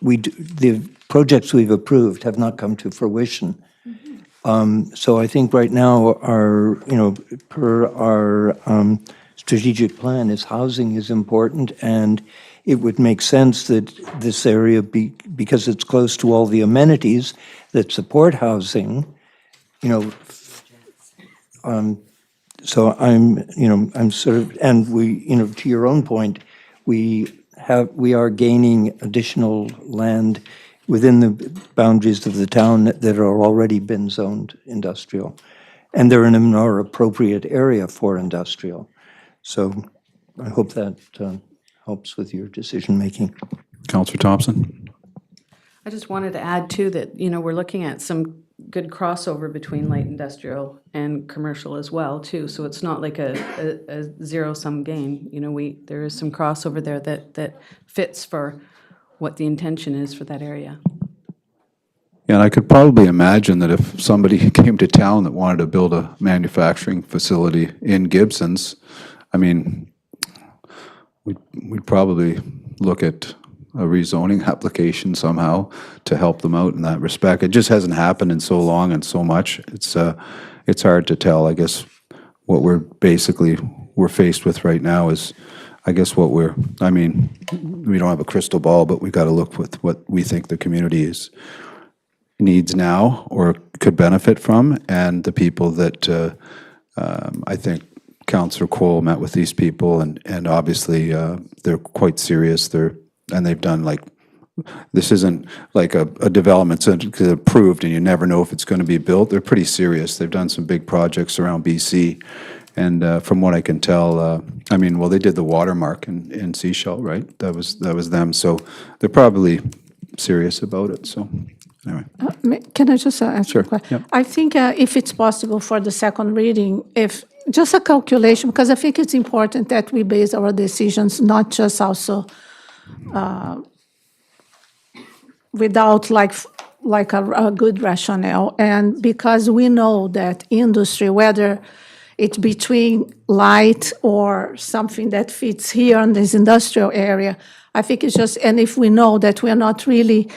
[SPEAKER 6] the projects we've approved have not come to fruition. So I think right now per our strategic plan is housing is important, and it would make sense that this area because it's close to all the amenities that support housing, so I'm sort of, and we, to your own point, we are gaining additional land within the boundaries of the town that are already been zoned industrial, and they're in a more appropriate area for industrial. So I hope that helps with your decision making.
[SPEAKER 2] Councilor Thompson?
[SPEAKER 1] I just wanted to add too that, we're looking at some good crossover between light industrial and commercial as well, too. So it's not like a zero-sum game. You know, there is some crossover there that fits for what the intention is for that area.
[SPEAKER 2] Yeah, and I could probably imagine that if somebody came to town that wanted to build a manufacturing facility in Gibsons, I mean, we'd probably look at a rezoning application somehow to help them out in that respect. It just hasn't happened in so long and so much. It's hard to tell. I guess what we're faced with right now is, I guess we don't have a crystal ball, but we got to look with what we think the community needs now or could benefit from, and the people that I think Councillor Cole met with these people, and obviously they're quite serious. They've done this isn't like a development that's approved and you never know if it's going to be built. They're pretty serious. They've done some big projects around BC, and from what I can tell, they did the watermark in Seychelles, right? That was them. So they're probably serious about it. So anyway.
[SPEAKER 5] Can I just ask
[SPEAKER 2] Sure,
[SPEAKER 5] a question?
[SPEAKER 2] yeah.
[SPEAKER 5] I think if it's possible for the second reading, if just a calculation, because I think it's important that we base our decisions not just also without a good rationale, and because we know that industry, whether it's between light or something that fits here in this industrial area, I think it's just, and if we know that we're not really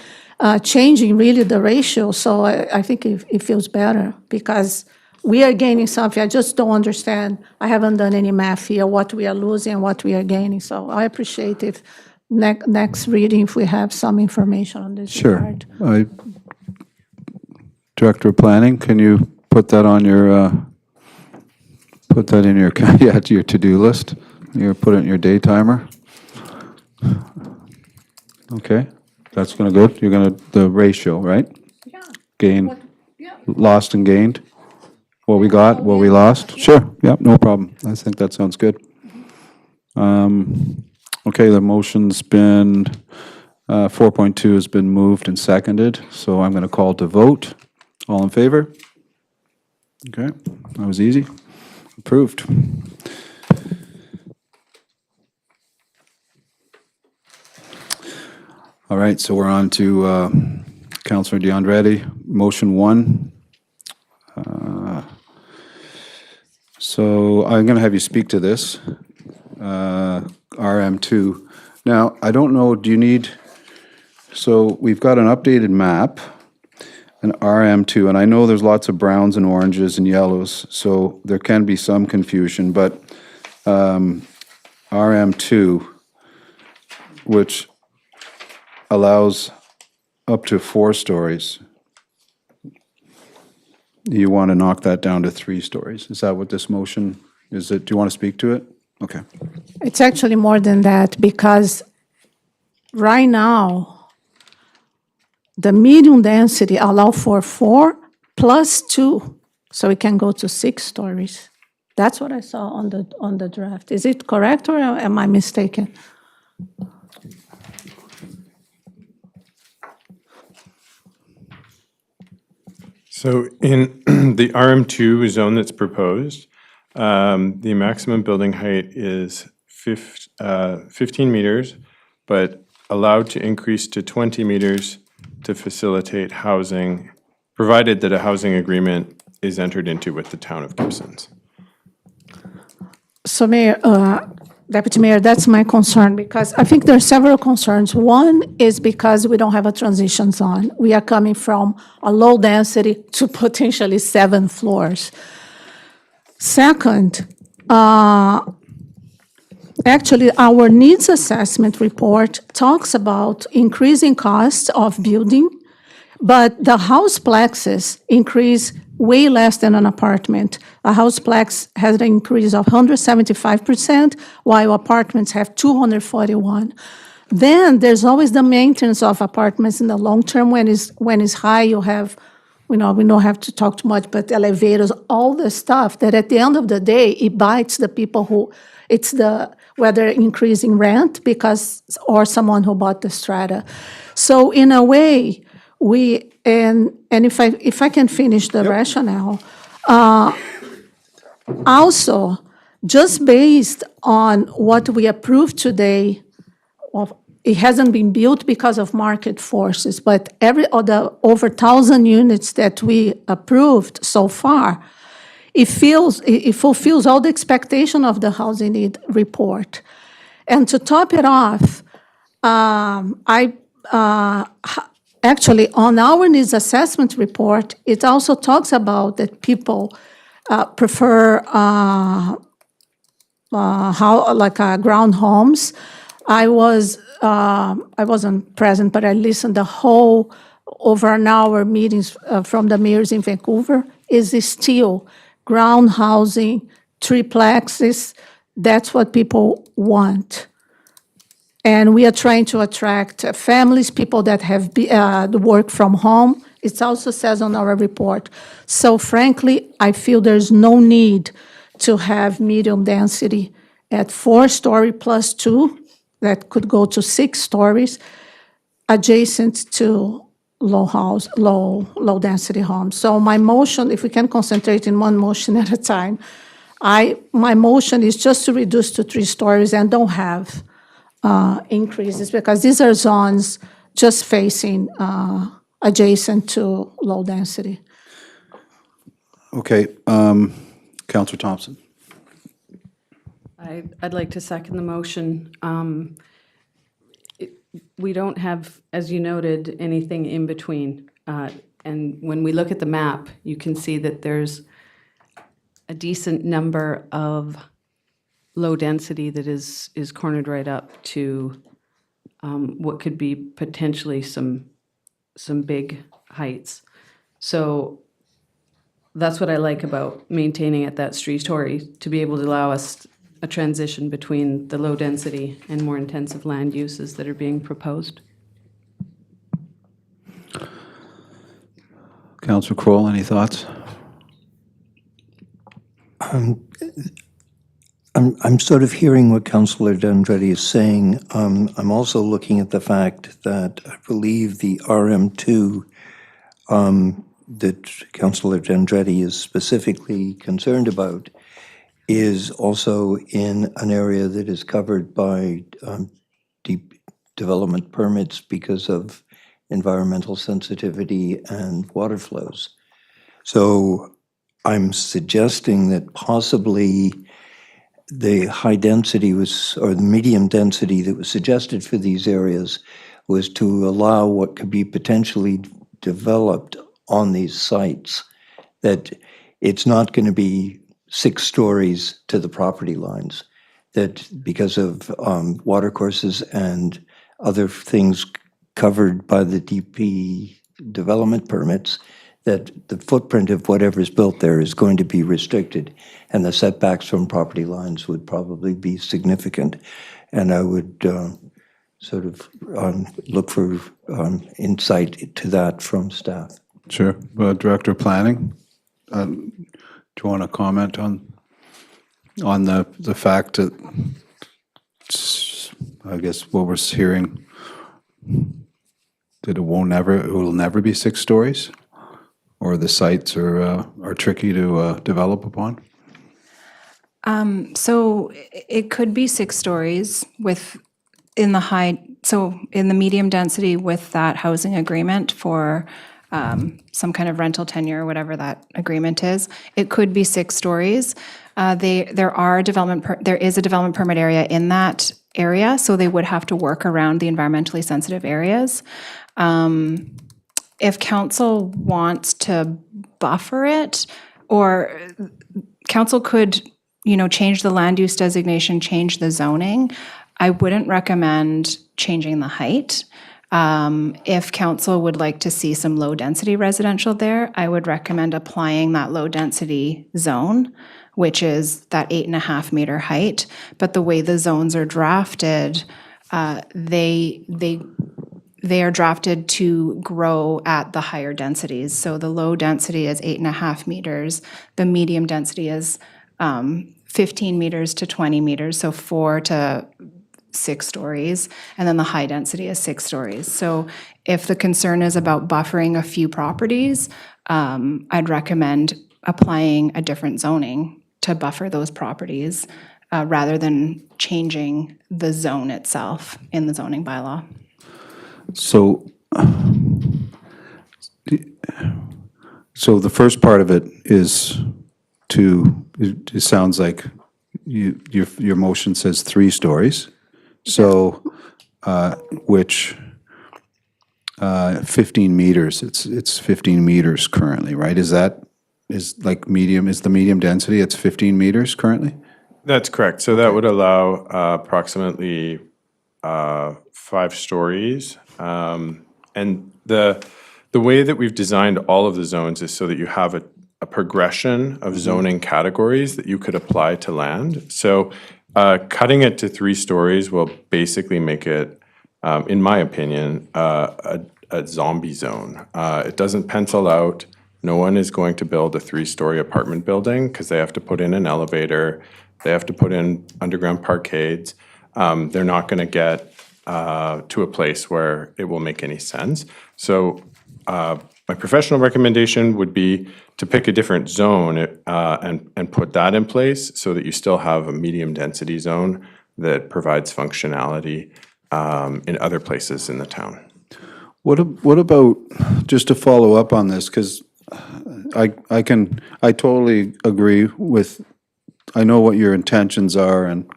[SPEAKER 5] changing really the ratio, so I think it feels better because we are gaining something. I just don't understand. I haven't done any math here, what we are losing and what we are gaining. So I appreciate if next reading, if we have some information on this
[SPEAKER 2] Sure.
[SPEAKER 5] regard.
[SPEAKER 2] Director of Planning, can you put that on your, your to-do list? You put it in your day timer? Okay, that's gonna go, the ratio, right?
[SPEAKER 5] Yeah.
[SPEAKER 2] Gain,
[SPEAKER 5] Yeah.
[SPEAKER 2] lost and gained? What we got, what we lost? Sure, yep, no problem. I think that sounds good. Okay, the motion's been, 4.2 has been moved and seconded, so I'm gonna call to vote. All in favor? Okay, that was easy. Approved. All right, so we're on to Councillor DeAndretti, motion 1. So I'm going to have you speak to this, RM2. Now, I don't know, do you need, so we've got an updated map, an RM2, and I know there's lots of browns and oranges and yellows, so there can be some confusion, but RM2, which allows up to 4 stories. You want to knock that down to 3 stories. Is that what this motion is? Do you want to speak to it? Okay.
[SPEAKER 5] It's actually more than that because right now, the medium density allow for 4 plus 2, so it can go to 6 stories. That's what I saw on the draft. Is it correct or am I mistaken?
[SPEAKER 4] So in the RM2 zone that's proposed, the maximum building height is 15 meters, but allowed to increase to 20 meters to facilitate housing, provided that a housing agreement is entered into with the town of Gibsons.
[SPEAKER 5] So Mayor, Deputy Mayor, that's my concern because I think there are several concerns. One is because we don't have a transition zone. We are coming from a low density to potentially 7 floors. Second, actually, our needs assessment report talks about increasing costs of building, but the houseplexes increase way less than an apartment. A houseplex has an increase of 175%, while apartments have 241. Then there's always the maintenance of apartments in the long term. When it's high, you have, we don't have to talk too much, but elevators, all the stuff that at the end of the day, it bites the people who, whether increasing rent or someone who bought the strata. So in a way, if I can finish the rationale, also, just based on what we approved today, well, it hasn't been built because of market forces, but every of the over 1,000 units that we approved so far, it fulfills all the expectation of the housing need report. And to top it off, actually, on our needs assessment report, it also talks about that people prefer ground homes. I wasn't present, but I listened the whole over an hour meetings from the mayors in Vancouver. Is still ground housing, triplexes. That's what people want. And we are trying to attract families, people that have work from home. It also says on our report. So frankly, I feel there's no need to have medium density at 4-story plus 2, that could go to 6 stories, adjacent to low density homes. So my motion, if we can concentrate in one motion at a time, my motion is just to reduce to 3 stories and don't have increases, because these are zones just facing adjacent to low density.
[SPEAKER 2] Okay, Councillor Thompson.
[SPEAKER 1] I'd like to second the motion. We don't have, as you noted, anything in between. And when we look at the map, you can see that there's a decent number of low density that is cornered right up to what could be potentially some big heights. So that's what I like about maintaining at that 3-story, to be able to allow us a transition between the low density and more intensive land uses that are being proposed.
[SPEAKER 2] Councillor Kroll, any thoughts?
[SPEAKER 6] I'm sort of hearing what Councillor D'Andretti is saying. I'm also looking at the fact that I believe the RM2 that Councillor D'Andretti is specifically concerned about is also in an area that is covered by deep development permits because of environmental sensitivity and water flows. So I'm suggesting that possibly the high density or the medium density that was suggested for these areas was to allow what could be potentially developed on these sites, that it's not going to be 6 stories to the property lines, that because of watercourses and other things covered by the DP development permits, that the footprint of whatever's built there is going to be restricted, and the setbacks from property lines would probably be significant. And I would sort of look for insight to that from staff.
[SPEAKER 2] Sure. Director of Planning, do you want to comment on the fact that, I guess what we're hearing, that it will never be 6 stories, or the sites are tricky to develop upon?
[SPEAKER 3] So it could be 6 stories in the medium density with that housing agreement for some kind of rental tenure, or whatever that agreement is. It could be 6 stories. There is a development permit area in that area, so they would have to work around the environmentally sensitive areas. If council wants to buffer it, or council could, change the land use designation, change the zoning, I wouldn't recommend changing the height. If council would like to see some low-density residential there, I would recommend applying that low-density zone, which is that 8.5-meter height. But the way the zones are drafted, they are drafted to grow at the higher densities. So the low density is 8.5 meters. The medium density is 15 meters to 20 meters, so 4 to 6 stories, and then the high density is 6 stories. So if the concern is about buffering a few properties, I'd recommend applying a different zoning to buffer those properties rather than changing the zone itself in the zoning bylaw.
[SPEAKER 2] So, so the first part of it is it sounds like your motion says 3 stories. So, which, 15 meters, it's 15 meters currently, right? Is the medium density, it's 15 meters currently?
[SPEAKER 4] That's correct. So that would allow approximately 5 stories. And the way that we've designed all of the zones is so that you have a progression of zoning categories that you could apply to land. So cutting it to 3 stories will basically make it, in my opinion, a zombie zone. It doesn't pencil out. No one is going to build a 3-story apartment building because they have to put in an elevator. They have to put in underground parkades. They're not going to get to a place where it will make any sense. So my professional recommendation would be to pick a different zone and put that in place so that you still have a medium density zone that provides functionality in other places in the town.
[SPEAKER 2] What about, just to follow up on this, because I totally agree with, I know what your intentions are, and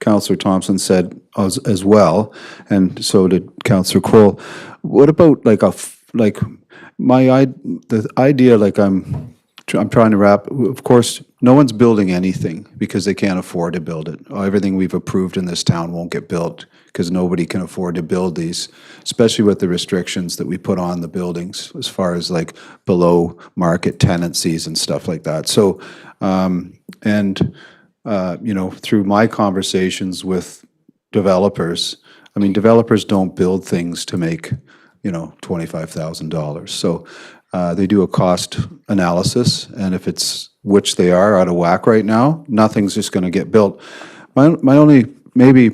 [SPEAKER 2] Councillor Thompson said as well, and so did Councillor Kroll. What about the idea, like I'm trying to wrap, of course, no one's building anything because they can't afford to build it. Everything we've approved in this town won't get built because nobody can afford to build these, especially with the restrictions that we put on the buildings as far as like below market tenancies and stuff like that. So, through my conversations with developers, I mean, developers don't build things to make, $25,000. So they do a cost analysis, and if it's, which they are out of whack right now, nothing's just going to get built. My only, maybe,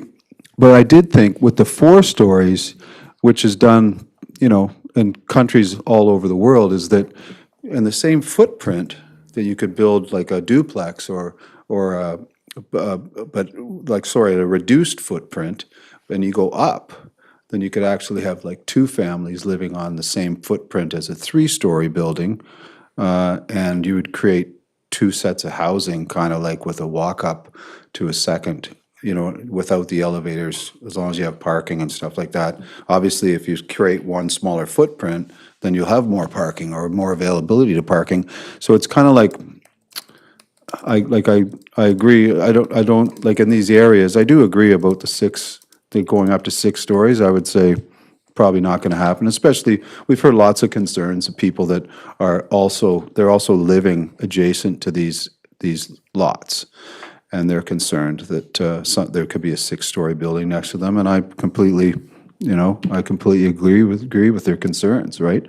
[SPEAKER 2] but I did think with the 4 stories, which is done, in countries all over the world, is that in the same footprint that you could build like a duplex or a reduced footprint, and you go up, then you could actually have like 2 families living on the same footprint as a 3-story building, and you would create 2 sets of housing, kind of like with a walk-up to a second, without the elevators, as long as you have parking and stuff like that. Obviously, if you create one smaller footprint, then you'll have more parking or more availability to parking. So it's kind of like, I agree. I don't like in these areas. I do agree about going up to 6 stories. I would say probably not going to happen. Especially, we've heard lots of concerns of people that are also living adjacent to these lots, and they're concerned that there could be a 6-story building next to them. And I completely agree with their concerns, right?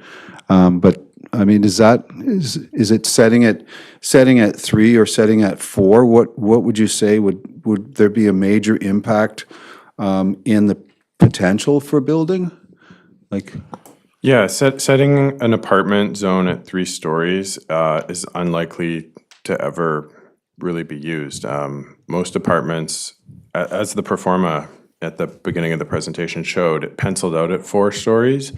[SPEAKER 2] But I mean, is it setting at 3 or setting at 4? What would you say would there be a major impact in the potential for building?
[SPEAKER 4] Yeah, setting an apartment zone at 3 stories is unlikely to ever really be used. Most apartments, as the pro forma at the beginning of the presentation showed, it penciled out at 4 stories.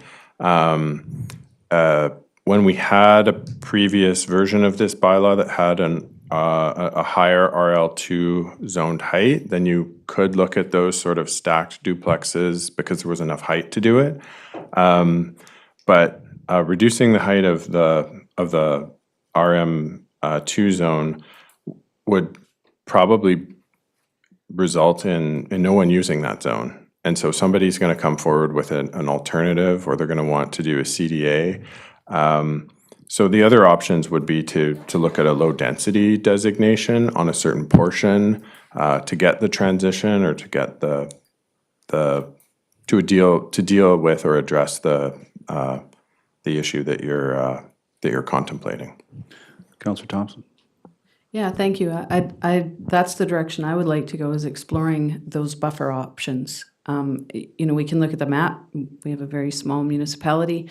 [SPEAKER 4] When we had a previous version of this bylaw that had a higher RL2 zoned height, then you could look at those sort of stacked duplexes because there was enough height to do it. But reducing the height of the RM2 zone would probably result in no one using that zone. And so somebody's going to come forward with an alternative, or they're going to want to do a CDA. So the other options would be to look at a low density designation on a certain portion to get the transition, or to get to deal with or address the issue that you're contemplating.
[SPEAKER 2] Councillor Thompson.
[SPEAKER 1] Yeah, thank you. That's the direction I would like to go, is exploring those buffer options. We can look at the map. We have a very small municipality.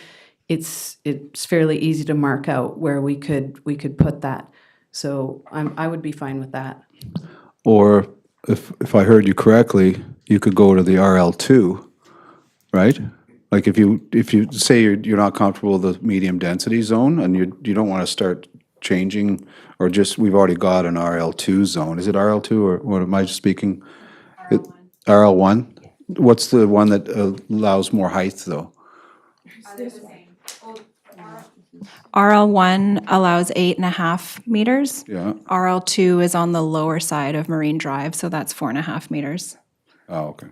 [SPEAKER 1] It's fairly easy to mark out where we could put that. So I would be fine with that.
[SPEAKER 2] Or if I heard you correctly, you could go to the RL2, right? Like if you say you're not comfortable with the medium density zone and you don't want to start changing, or just, we've already got an RL2 zone. Is it RL2 or what am I speaking? RL1? What's the one that allows more height though?
[SPEAKER 3] RL1 allows 8.5 meters.
[SPEAKER 2] Yeah.
[SPEAKER 3] RL2 is on the lower side of Marine Drive, so that's 4.5 meters.
[SPEAKER 2] Oh, okay.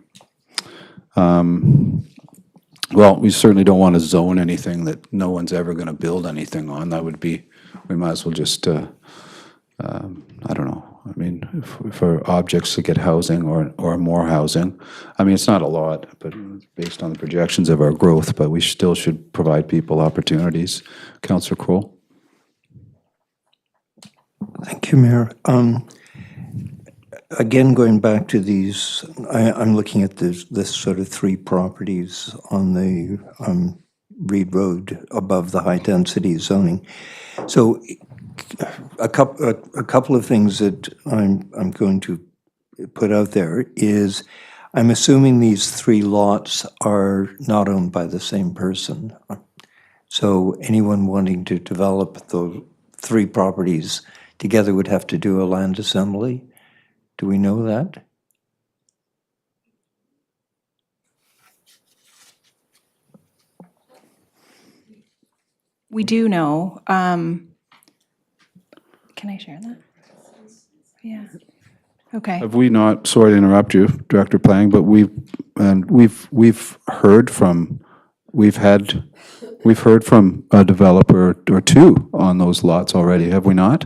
[SPEAKER 2] Well, we certainly don't want to zone anything that no one's ever going to build anything on. That would be, we might as well just, I don't know. I mean, for objects to get housing or more housing. I mean, it's not a lot, but based on the projections of our growth, but we still should provide people opportunities. Councillor Kroll?
[SPEAKER 6] Thank you, Mayor. Again, going back to these, I'm looking at this sort of three properties on the Reed Road above the high-density zoning. So a couple of things that I'm going to put out there is, I'm assuming these three lots are not owned by the same person. So anyone wanting to develop the three properties together would have to do a land assembly. Do we know that?
[SPEAKER 3] We do know. Can I share that? Yeah. Okay.
[SPEAKER 2] Have we not, sorry to interrupt you, Director Planning, but we've heard from a developer or two on those lots already, have we not?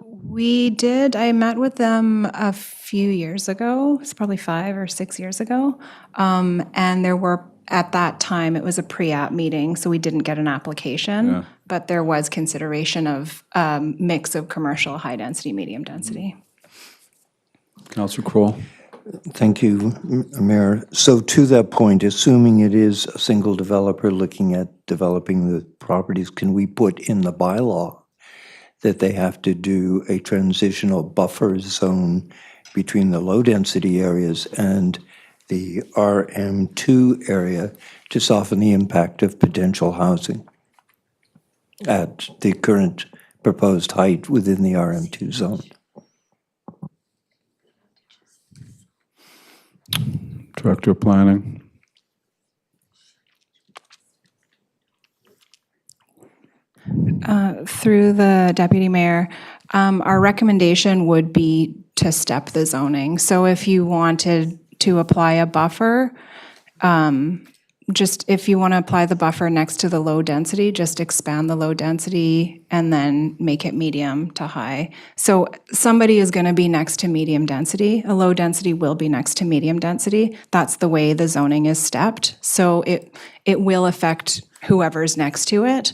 [SPEAKER 3] We did. I met with them a few years ago. It's probably 5 or 6 years ago. And there were, at that time, it was a pre-app meeting, so we didn't get an application.
[SPEAKER 2] Yeah.
[SPEAKER 3] But there was consideration of mix of commercial, high density, medium density.
[SPEAKER 2] Councillor Kroll?
[SPEAKER 6] Thank you, Mayor. So to that point, assuming it is a single developer looking at developing the properties, can we put in the bylaw that they have to do a transitional buffer zone between the low-density areas and the RM2 area to soften the impact of potential housing at the current proposed height within the RM2 zone?
[SPEAKER 2] Director of Planning?
[SPEAKER 3] Through the deputy mayor, our recommendation would be to step the zoning. So if you wanted to apply a buffer, just if you want to apply the buffer next to the low density, just expand the low density and then make it medium to high. So somebody is going to be next to medium density. A low density will be next to medium density. That's the way the zoning is stepped. So it will affect whoever's next to it.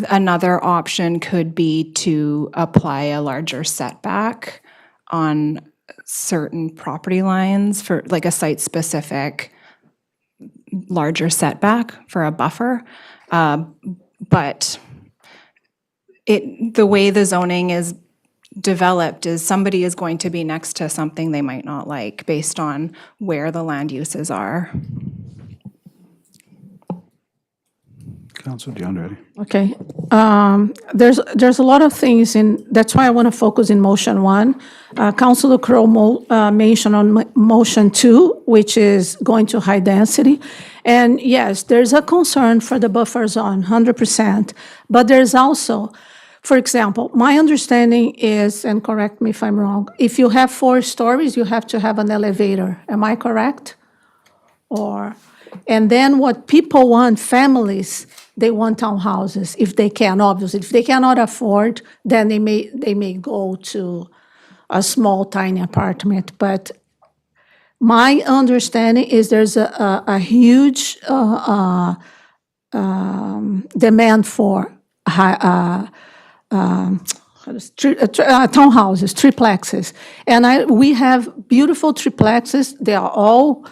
[SPEAKER 3] Another option could be to apply a larger setback on certain property lines for like a site-specific larger setback for a buffer. But the way the zoning is developed is somebody is going to be next to something they might not like based on where the land uses are.
[SPEAKER 2] Councillor DeAndre?
[SPEAKER 5] Okay. There's a lot of things in, that's why I want to focus in motion 1. Councilor Crowe mentioned on motion 2, which is going to high density. And yes, there's a concern for the buffer zone, 100%. But there's also, for example, my understanding is, and correct me if I'm wrong, if you have 4 stories, you have to have an elevator. Am I correct? And then what people want, families, they want townhouses if they can, obviously. If they cannot afford, then they may go to a small, tiny apartment. But my understanding is there's a huge demand for townhouses, triplexes. And we have beautiful triplexes. They are all,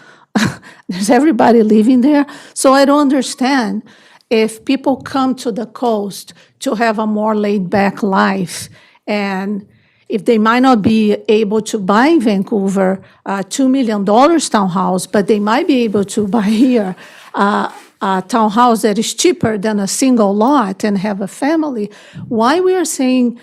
[SPEAKER 5] there's everybody living there. So I don't understand if people come to the coast to have a more laid-back life, and if they might not be able to buy in Vancouver a $2 million townhouse, but they might be able to buy here a townhouse that is cheaper than a single lot and have a family. Why we are saying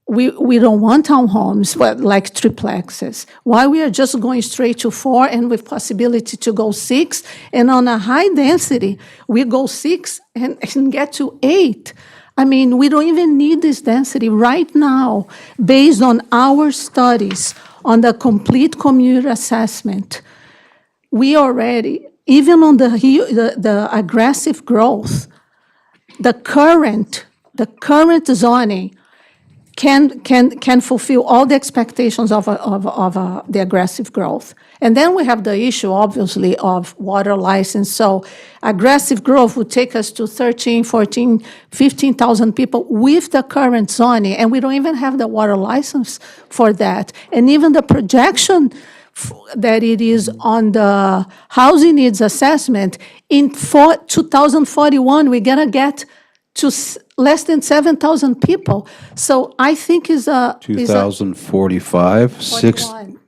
[SPEAKER 5] we don't want townhomes, but like triplexes? Why we are just going straight to 4 and with possibility to go 6? And on a high density, we go 6 and get to 8. I mean, we don't even need this density right now, based on our studies on the complete community assessment. We already, even on the aggressive growth, the current zoning can fulfill all the expectations of the aggressive growth. And then we have the issue, obviously, of water license. So aggressive growth would take us to 13, 14, 15,000 people with the current zoning, and we don't even have the water license for that. And even the projection that it is on the housing needs assessment, in 2041, we're going to get to less than 7,000 people. So I think is a
[SPEAKER 2] 2045,
[SPEAKER 5] 41.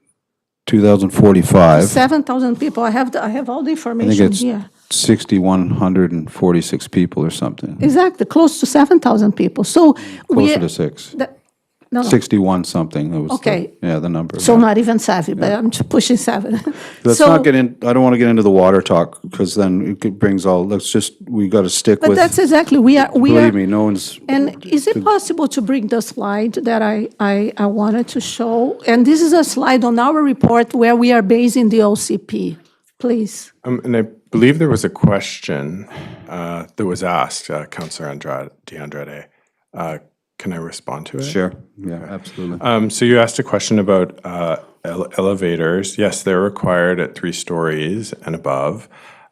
[SPEAKER 2] 2045.
[SPEAKER 5] 7,000 people. I have all the
[SPEAKER 2] I think
[SPEAKER 5] information
[SPEAKER 2] it's
[SPEAKER 5] here.
[SPEAKER 2] 6,146 people or something.
[SPEAKER 5] Exactly, close to 7,000 people. So
[SPEAKER 2] Closer to 6.
[SPEAKER 5] No.
[SPEAKER 2] 61 something. That was
[SPEAKER 5] Okay.
[SPEAKER 2] the number.
[SPEAKER 5] So
[SPEAKER 2] yeah.
[SPEAKER 5] not even 7, but I'm pushing 7.
[SPEAKER 2] Let's
[SPEAKER 5] So-
[SPEAKER 2] not get in. I don't want to get into the water talk because then it brings all. We got to stick
[SPEAKER 5] But
[SPEAKER 2] with.
[SPEAKER 5] that's exactly, we are.
[SPEAKER 2] Believe me, no one's.
[SPEAKER 5] And is it possible to bring the slide that I wanted to show? And this is a slide on our report where we are basing the OCP, please.
[SPEAKER 4] And I believe there was a question that was asked, Councillor DeAndrade. Can I respond to it?
[SPEAKER 2] Sure. Yeah, absolutely.
[SPEAKER 4] So you asked a question about elevators. Yes, they're required at 3 stories and above.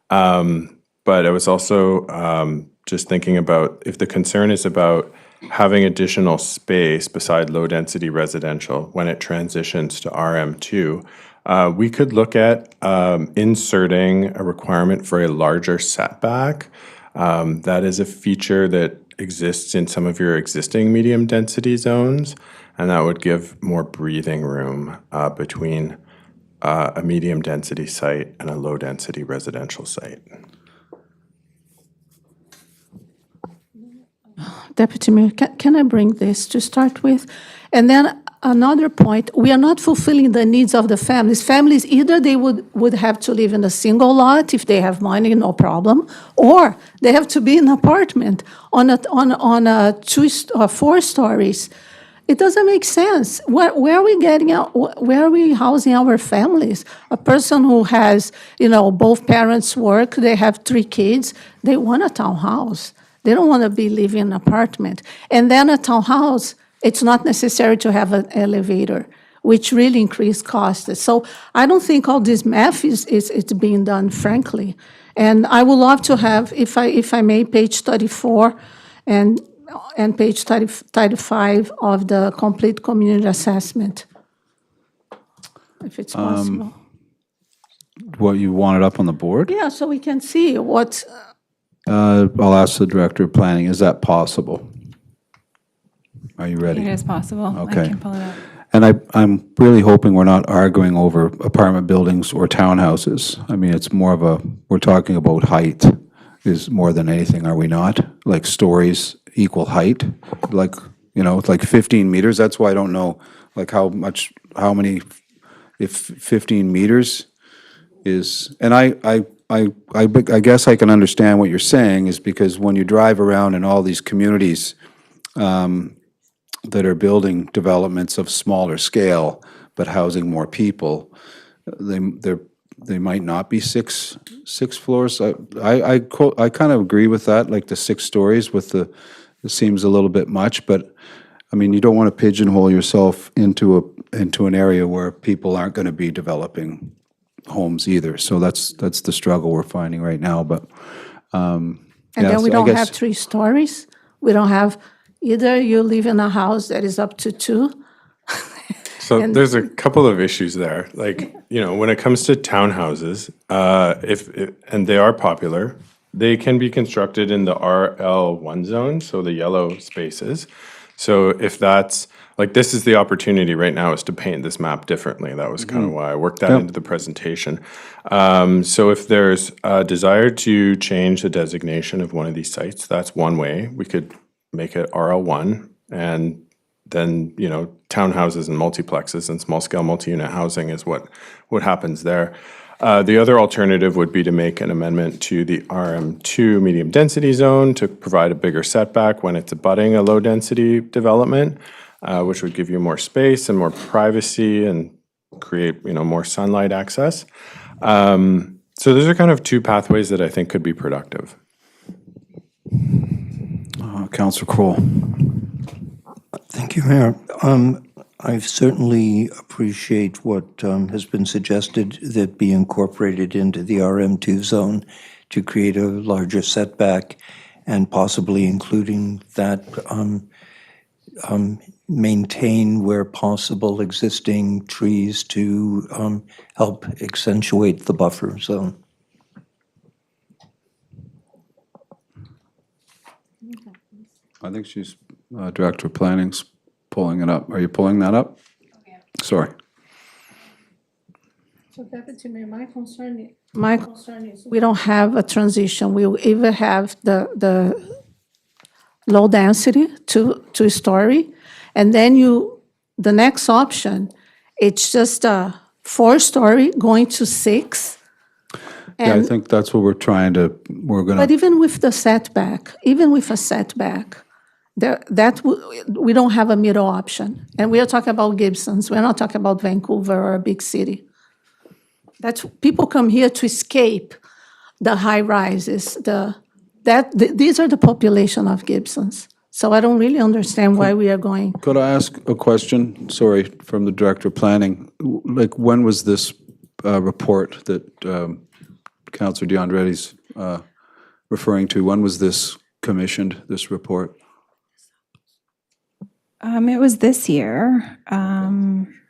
[SPEAKER 4] But I was also just thinking about if the concern is about having additional space beside low-density residential when it transitions to RM2, we could look at inserting a requirement for a larger setback. That is a feature that exists in some of your existing medium density zones, and that would give more breathing room between a medium density site and a low density residential site.
[SPEAKER 5] Deputy Mayor, can I bring this to start with? And then another point, we are not fulfilling the needs of the families. Families, either they would have to live in a single lot if they have money, no problem, or they have to be in an apartment on a 2 or 4 stories. It doesn't make sense. Where are we getting out? Where are we housing our families? A person who has, both parents work, they have 3 kids, they want a townhouse. They don't want to be living in an apartment. And then a townhouse, it's not necessary to have an elevator, which really increase costs. So I don't think all this math is being done, frankly. And I would love to have, if I may, page 34 and page 35 of the complete community assessment, if it's possible.
[SPEAKER 2] What you wanted up on the board?
[SPEAKER 5] Yeah, so we can see what.
[SPEAKER 2] I'll ask the director of planning. Is that possible? Are you ready?
[SPEAKER 3] It is possible.
[SPEAKER 2] Okay.
[SPEAKER 3] I can pull it up.
[SPEAKER 2] And I'm really hoping we're not arguing over apartment buildings or townhouses. I mean, it's more of we're talking about height is more than anything, are we not? Like stories equal height, like, it's like 15 meters. That's why I don't know, like how many, if 15 meters is, and I guess I can understand what you're saying is because when you drive around in all these communities, that are building developments of smaller scale, but housing more people, they might not be six floors. I kind of agree with that, like the 6 stories it seems a little bit much, but I mean, you don't want to pigeonhole yourself into an area where people aren't going to be developing homes either. So that's the struggle we're finding right now, but.
[SPEAKER 5] And then we don't have 3 stories. We don't have Either you live in a house that is up to 2.
[SPEAKER 4] So there's a couple of issues there. Like, when it comes to townhouses, and they are popular, they can be constructed in the RL1 zone, so the yellow spaces. So if that's, like, this is the opportunity right now is to paint this map differently. That was kind of why I worked that into the presentation. So if there's a desire to change the designation of one of these sites, that's one way. We could make it RL1, and then, townhouses and multiplexes and small-scale multi-unit housing is what happens there. The other alternative would be to make an amendment to the RM2 medium-density zone to provide a bigger setback when it's abutting a low-density development, which would give you more space and more privacy and create, more sunlight access. So those are kind of two pathways that I think could be productive.
[SPEAKER 2] Councillor Kroll.
[SPEAKER 6] Thank you, Mayor. I certainly appreciate what has been suggested that be incorporated into the RM2 zone to create a larger setback and possibly including that maintain where possible existing trees to help accentuate the buffer zone.
[SPEAKER 2] I think she's, Director of Planning's pulling it up. Are you pulling that up? Sorry.
[SPEAKER 5] So Deputy Mayor, my concern is we don't have a transition. We will either have the low density to story, and then the next option, it's just a 4-story going to 6.
[SPEAKER 2] Yeah, I think that's what we're gonna.
[SPEAKER 5] But even with the setback, even with a setback, we don't have a middle option. And we are talking about Gibsons. We're not talking about Vancouver or a big city. People come here to escape the high rises. These are the population of Gibsons. So I don't really understand why we are going.
[SPEAKER 2] Could I ask a question? Sorry, from the Director of Planning. Like, when was this report that Councillor DeAndretti's referring to? When was this commissioned, this report?
[SPEAKER 3] It was this year.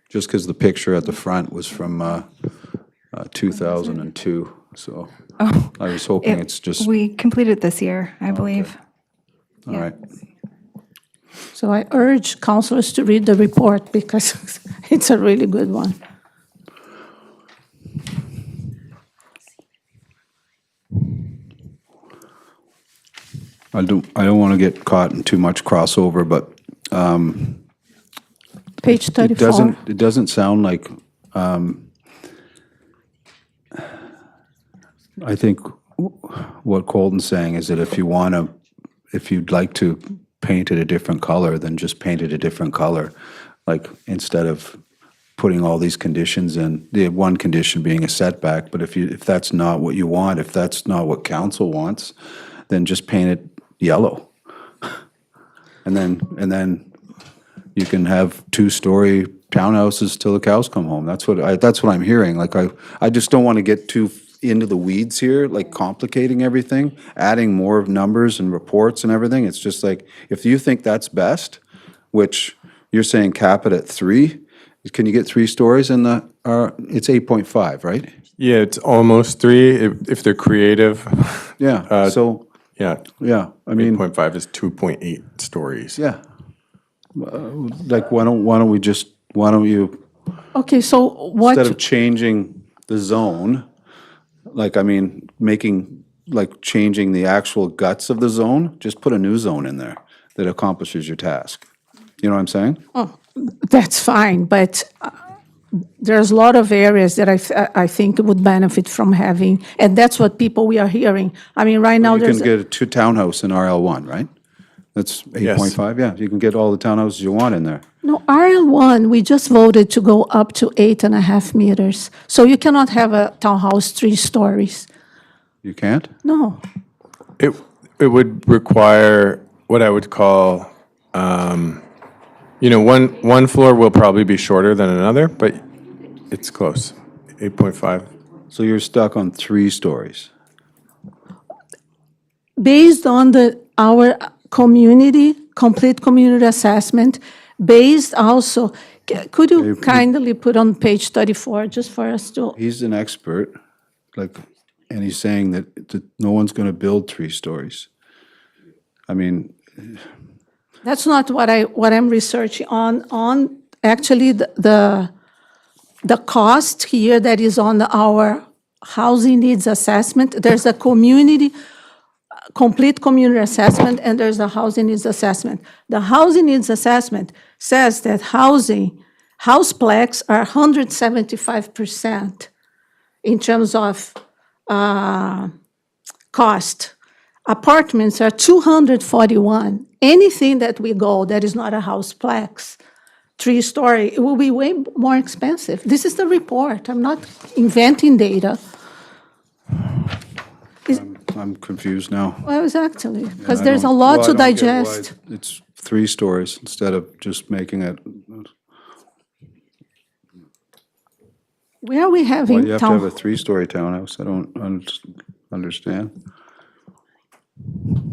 [SPEAKER 2] Just because the picture at the front was from 2002, so I was hoping it's just,
[SPEAKER 3] We completed this year, I believe.
[SPEAKER 2] all right.
[SPEAKER 5] So I urge councilors to read the report because it's a really good one.
[SPEAKER 2] I don't want to get caught in too much crossover, but
[SPEAKER 5] Page 34.
[SPEAKER 2] it doesn't sound like, I think what Colton's saying is that if you'd like to paint it a different color, then just paint it a different color. Like, instead of putting all these conditions in, the one condition being a setback, but if that's not what you want, if that's not what council wants, then just paint it yellow. And then you can have 2-story townhouses till the cows come home. That's what I'm hearing. Like, I just don't want to get too into the weeds here, like complicating everything, adding more numbers and reports and everything. It's just like, if you think that's best, which you're saying cap it at 3, can you get 3 stories in the, it's 8.5, right?
[SPEAKER 4] Yeah, it's almost 3 if they're creative.
[SPEAKER 2] Yeah, so,
[SPEAKER 4] Yeah,
[SPEAKER 2] yeah, I mean,
[SPEAKER 4] 8.5 is 2.8 stories.
[SPEAKER 2] yeah. Like, why don't you,
[SPEAKER 5] Okay, so what?
[SPEAKER 2] instead of changing the zone, like, I mean, changing the actual guts of the zone, just put a new zone in there that accomplishes your task. You know what I'm saying?
[SPEAKER 5] Oh, that's fine, but there's a lot of areas that I think would benefit from having, and that's what we are hearing. I mean, right now
[SPEAKER 2] You
[SPEAKER 5] there's.
[SPEAKER 2] can get a 2-townhouse in RL1, right? That's 8.5, yeah. You can get all the townhouses you want in there.
[SPEAKER 5] No, RL1, we just voted to go up to 8.5 meters. So you cannot have a townhouse 3 stories.
[SPEAKER 2] You can't?
[SPEAKER 5] No.
[SPEAKER 4] It would require what I would call, one floor will probably be shorter than another, but it's close, 8.5.
[SPEAKER 2] So you're stuck on 3 stories.
[SPEAKER 5] Based on our community complete community assessment based also, could you kindly put on page 34, just for us to,
[SPEAKER 2] He's an expert, like, and he's saying that no one's going to build 3 stories. I mean,
[SPEAKER 5] that's not what I'm researching on actually the cost here that is on our housing needs assessment. There's a complete community assessment, and there's a housing needs assessment. The housing needs assessment says that houseplex are 175% in terms of cost. Apartments are 241. Anything that we go that is not a houseplex, 3-story, it will be way more expensive. This is the report. I'm not inventing data.
[SPEAKER 2] I'm confused now.
[SPEAKER 5] Well, exactly, because
[SPEAKER 2] I
[SPEAKER 5] there's a
[SPEAKER 2] don't-
[SPEAKER 5] lot
[SPEAKER 2] well,
[SPEAKER 5] to
[SPEAKER 2] I don't get why
[SPEAKER 5] digest.
[SPEAKER 2] It's 3 stories instead of just making it,
[SPEAKER 5] Where are we
[SPEAKER 2] why
[SPEAKER 5] having
[SPEAKER 2] do you have to have a
[SPEAKER 5] town?
[SPEAKER 2] 3-story townhouse? I don't understand.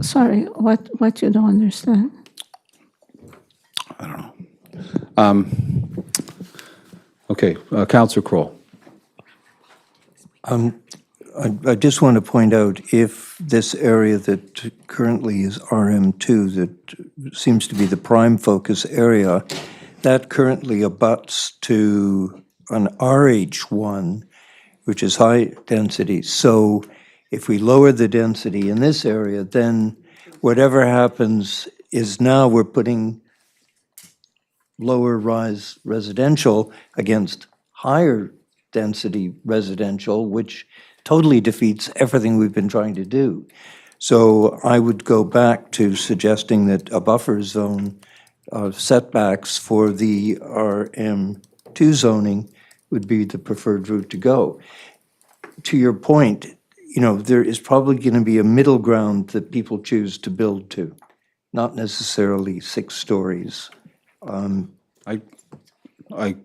[SPEAKER 5] Sorry, what you don't understand?
[SPEAKER 2] I don't know. Okay, Counselor Kroll.
[SPEAKER 6] I just want to point out, if this area that currently is RM2, that seems to be the prime focus area, that currently abuts to an RH1, which is high density. So if we lower the density in this area, then whatever happens is now we're putting lower rise residential against higher density residential, which totally defeats everything we've been trying to do. So I would go back to suggesting that a buffer zone setbacks for the RM2 zoning would be the preferred route to go. To your point, there is probably going to be a middle ground that people choose to build to, not necessarily 6 stories.
[SPEAKER 2] I like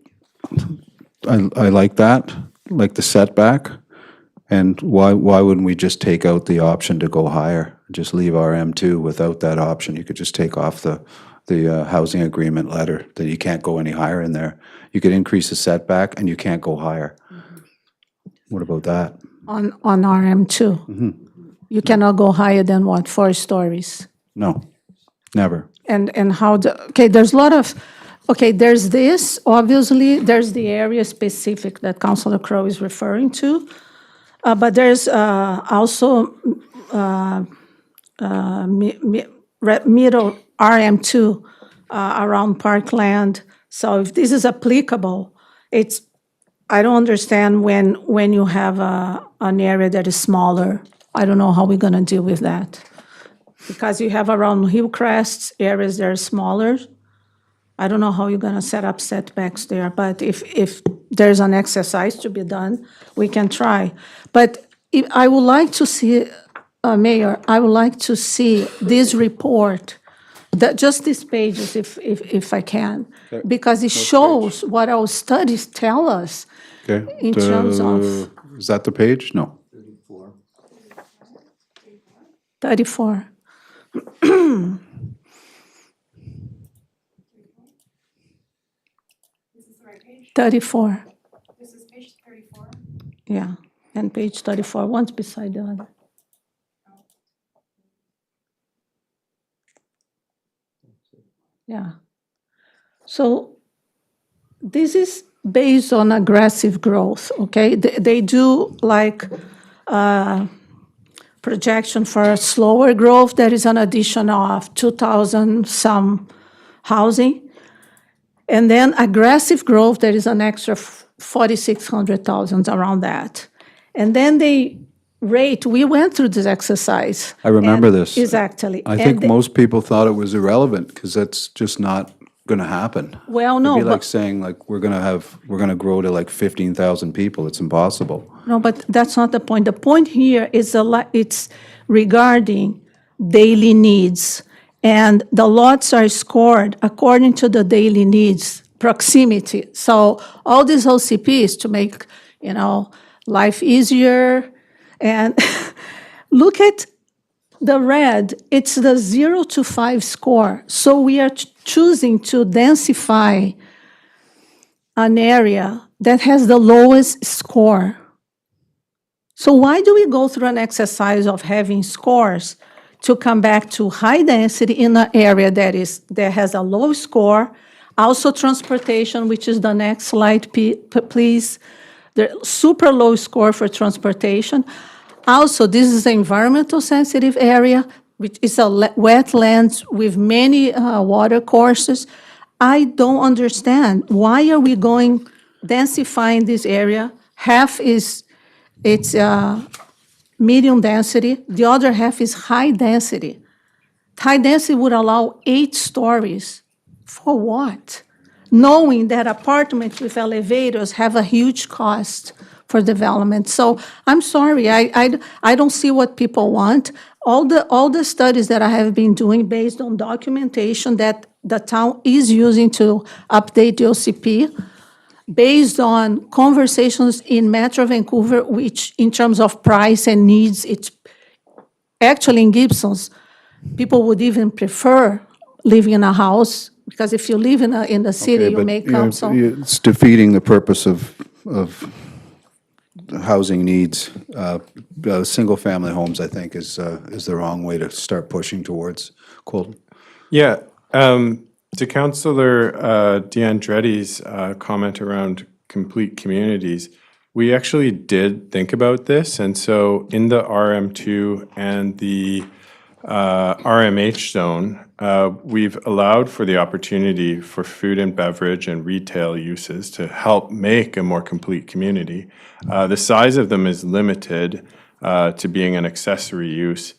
[SPEAKER 2] that, like the setback. And why wouldn't we just take out the option to go higher? Just leave RM2 without that option. You could just take off the housing agreement letter that you can't go any higher in there. You could increase the setback and you can't go higher. What about that?
[SPEAKER 5] On RM2? You cannot go higher than what, 4 stories?
[SPEAKER 2] No, never.
[SPEAKER 5] And how there's a lot of, there's this, obviously, there's the area specific that Councilor Crowe is referring to, but there's also middle RM2 around Parkland. So if this is applicable, I don't understand when you have an area that is smaller. I don't know how we're going to deal with that. Because you have around Hillcrest areas that are smaller. I don't know how you're going to set up setbacks there, but if there's an exercise to be done, we can try. But I would like to see, Mayor, I would like to see this report, just these pages, if I can, because it shows what our studies tell us
[SPEAKER 2] Okay.
[SPEAKER 5] in terms of
[SPEAKER 2] Is that the page? No.
[SPEAKER 5] 34. 34. This is page 34? Yeah, and page 34, one's beside the other. Yeah. So this is based on aggressive growth, okay? They do like projection for a slower growth. There is an addition of 2,000 some housing. And then aggressive growth, there is an extra 4,600,000 around that. And then they rate, we went through this exercise.
[SPEAKER 2] I remember
[SPEAKER 5] and-
[SPEAKER 2] this.
[SPEAKER 5] Exactly.
[SPEAKER 2] I
[SPEAKER 5] And
[SPEAKER 2] think
[SPEAKER 5] they-
[SPEAKER 2] most people thought it was irrelevant because that's just not going to happen.
[SPEAKER 5] Well,
[SPEAKER 2] It'd
[SPEAKER 5] no,
[SPEAKER 2] be like
[SPEAKER 5] but,
[SPEAKER 2] saying like we're going to grow to like 15,000 people. It's impossible.
[SPEAKER 5] no, but that's not the point. The point here is it's regarding daily needs. And the lots are scored according to the daily needs, proximity. So all these OCPs to make, life easier. And look at the red, it's the 0 to 5 score. So we are choosing to densify an area that has the lowest score. So why do we go through an exercise of having scores to come back to high density in an area that has a low score? Also transportation, which is the next slide, please. The super low score for transportation. Also, this is an environmental sensitive area, which is a wetlands with many water courses. I don't understand, why are we densifying this area? Half it's medium density, the other half is high density. High density would allow 8 stories. For what? Knowing that apartments with elevators have a huge cost for development. So I'm sorry, I don't see what people want. All the studies that I have been doing based on documentation that the town is using to update the OCP, based on conversations in Metro Vancouver, which in terms of price and needs, it's actually in Gibsons, people would even prefer living in a house, because if you live in the city, you may come, so.
[SPEAKER 2] It's defeating the purpose of housing needs. Single-family homes, I think, is the wrong way to start pushing towards. Colton?
[SPEAKER 4] Yeah, to Councillor DeAndretti's comment around complete communities, we actually did think about this, and so in the RM2 and the RMH zone, we've allowed for the opportunity for food and beverage and retail uses to help make a more complete community. The size of them is limited to being an accessory use,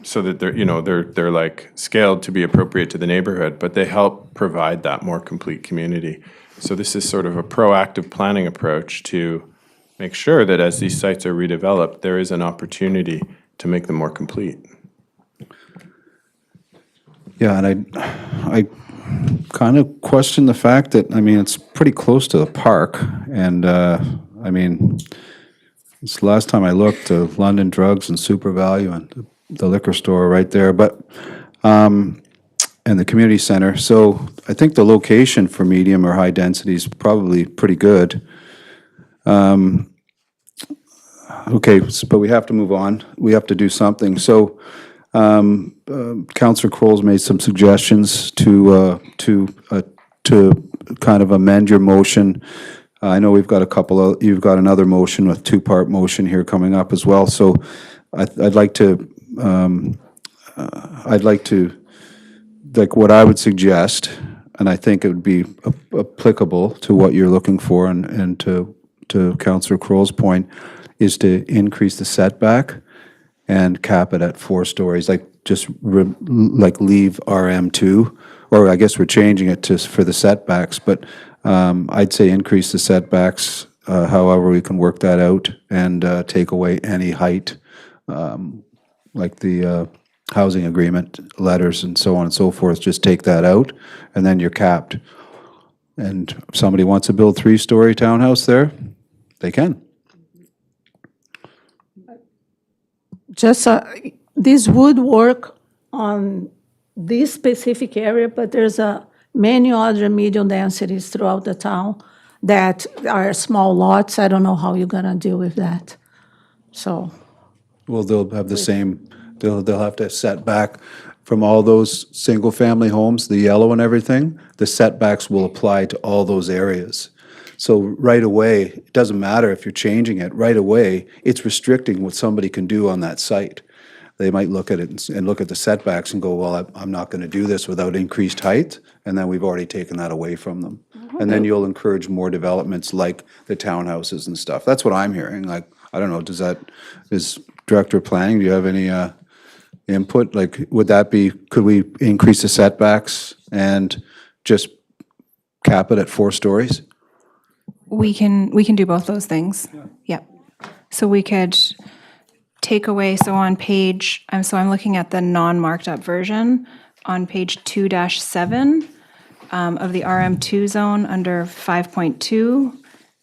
[SPEAKER 4] so that they're like scaled to be appropriate to the neighborhood, but they help provide that more complete community. So this is sort of a proactive planning approach to make sure that as these sites are redeveloped, there is an opportunity to make them more complete.
[SPEAKER 2] Yeah, and I kind of question the fact that, I mean, it's pretty close to the park, and, I mean, it's the last time I looked, London Drugs and Super Value and the liquor store right there, but, and the community center. So I think the location for medium or high density is probably pretty good. Okay, but we have to move on. We have to do something. So, Councillor Kroll's made some suggestions to kind of amend your motion. I know we've got you've got another motion, a 2-part motion here coming up as well. So, I'd like to, what I would suggest, and I think it would be applicable to what you're looking for, and to Councillor Kroll's point, is to increase the setback and cap it at 4 stories, like just leave RM2, or I guess we're changing it for the setbacks, but I'd say increase the setbacks, however we can work that out, and take away any height, like the housing agreement letters and so on and so forth, just take that out, and then you're capped. And if somebody wants to build 3-story townhouse there, they can.
[SPEAKER 5] Just, this would work on this specific area, but there's many other medium densities throughout the town that are small lots. I don't know how you're gonna deal with that, so.
[SPEAKER 2] Well, they'll have the same, they'll have to set back from all those single-family homes, the yellow and everything, the setbacks will apply to all those areas. So right away, it doesn't matter if you're changing it, right away, it's restricting what somebody can do on that site. They might look at it and look at the setbacks and go, well, I'm not going to do this without increased height, and then we've already taken that away from them. And then you'll encourage more developments like the townhouses and stuff. That's what I'm hearing. Like, I don't know, is Director of Planning, do you have any input? Like, could we increase the setbacks and just cap it at 4 stories?
[SPEAKER 3] We can do both those things. Yep. So we could take away, so on page, so I'm looking at the non-marked up version, on page 2-7 of the RM2 zone under 5.2,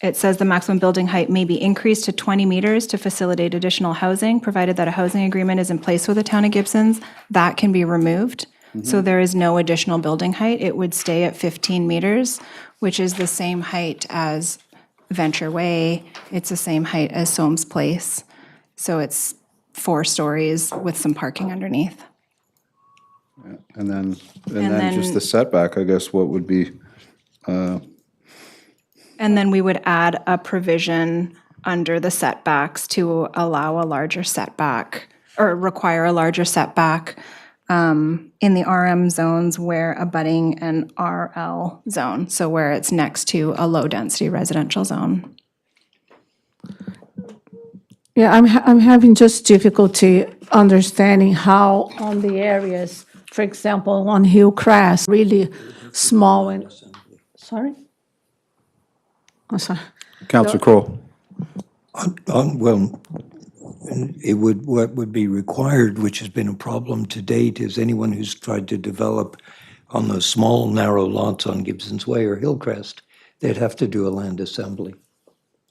[SPEAKER 3] it says the maximum building height may be increased to 20 meters to facilitate additional housing, provided that a housing agreement is in place with the town of Gibsons. That can be removed. So there is no additional building height. It would stay at 15 meters, which is the same height as Venture Way. It's the same height as Soames Place. So it's 4 stories with some parking underneath.
[SPEAKER 2] And then
[SPEAKER 3] then-
[SPEAKER 2] just the setback, I guess, what would be,
[SPEAKER 3] And then we would add a provision under the setbacks to allow a larger setback, or require a larger setback in the RM zones where abutting an RL zone, so where it's next to a low-density residential zone.
[SPEAKER 5] Yeah, I'm having just difficulty understanding how on the areas, for example, on Hillcrest, really small and, sorry? I'm sorry.
[SPEAKER 2] Councillor Kroll.
[SPEAKER 6] Well, what would be required, which has been a problem to date, is anyone who's tried to develop on those small, narrow lots on Gibsons Way or Hillcrest, they'd have to do a land assembly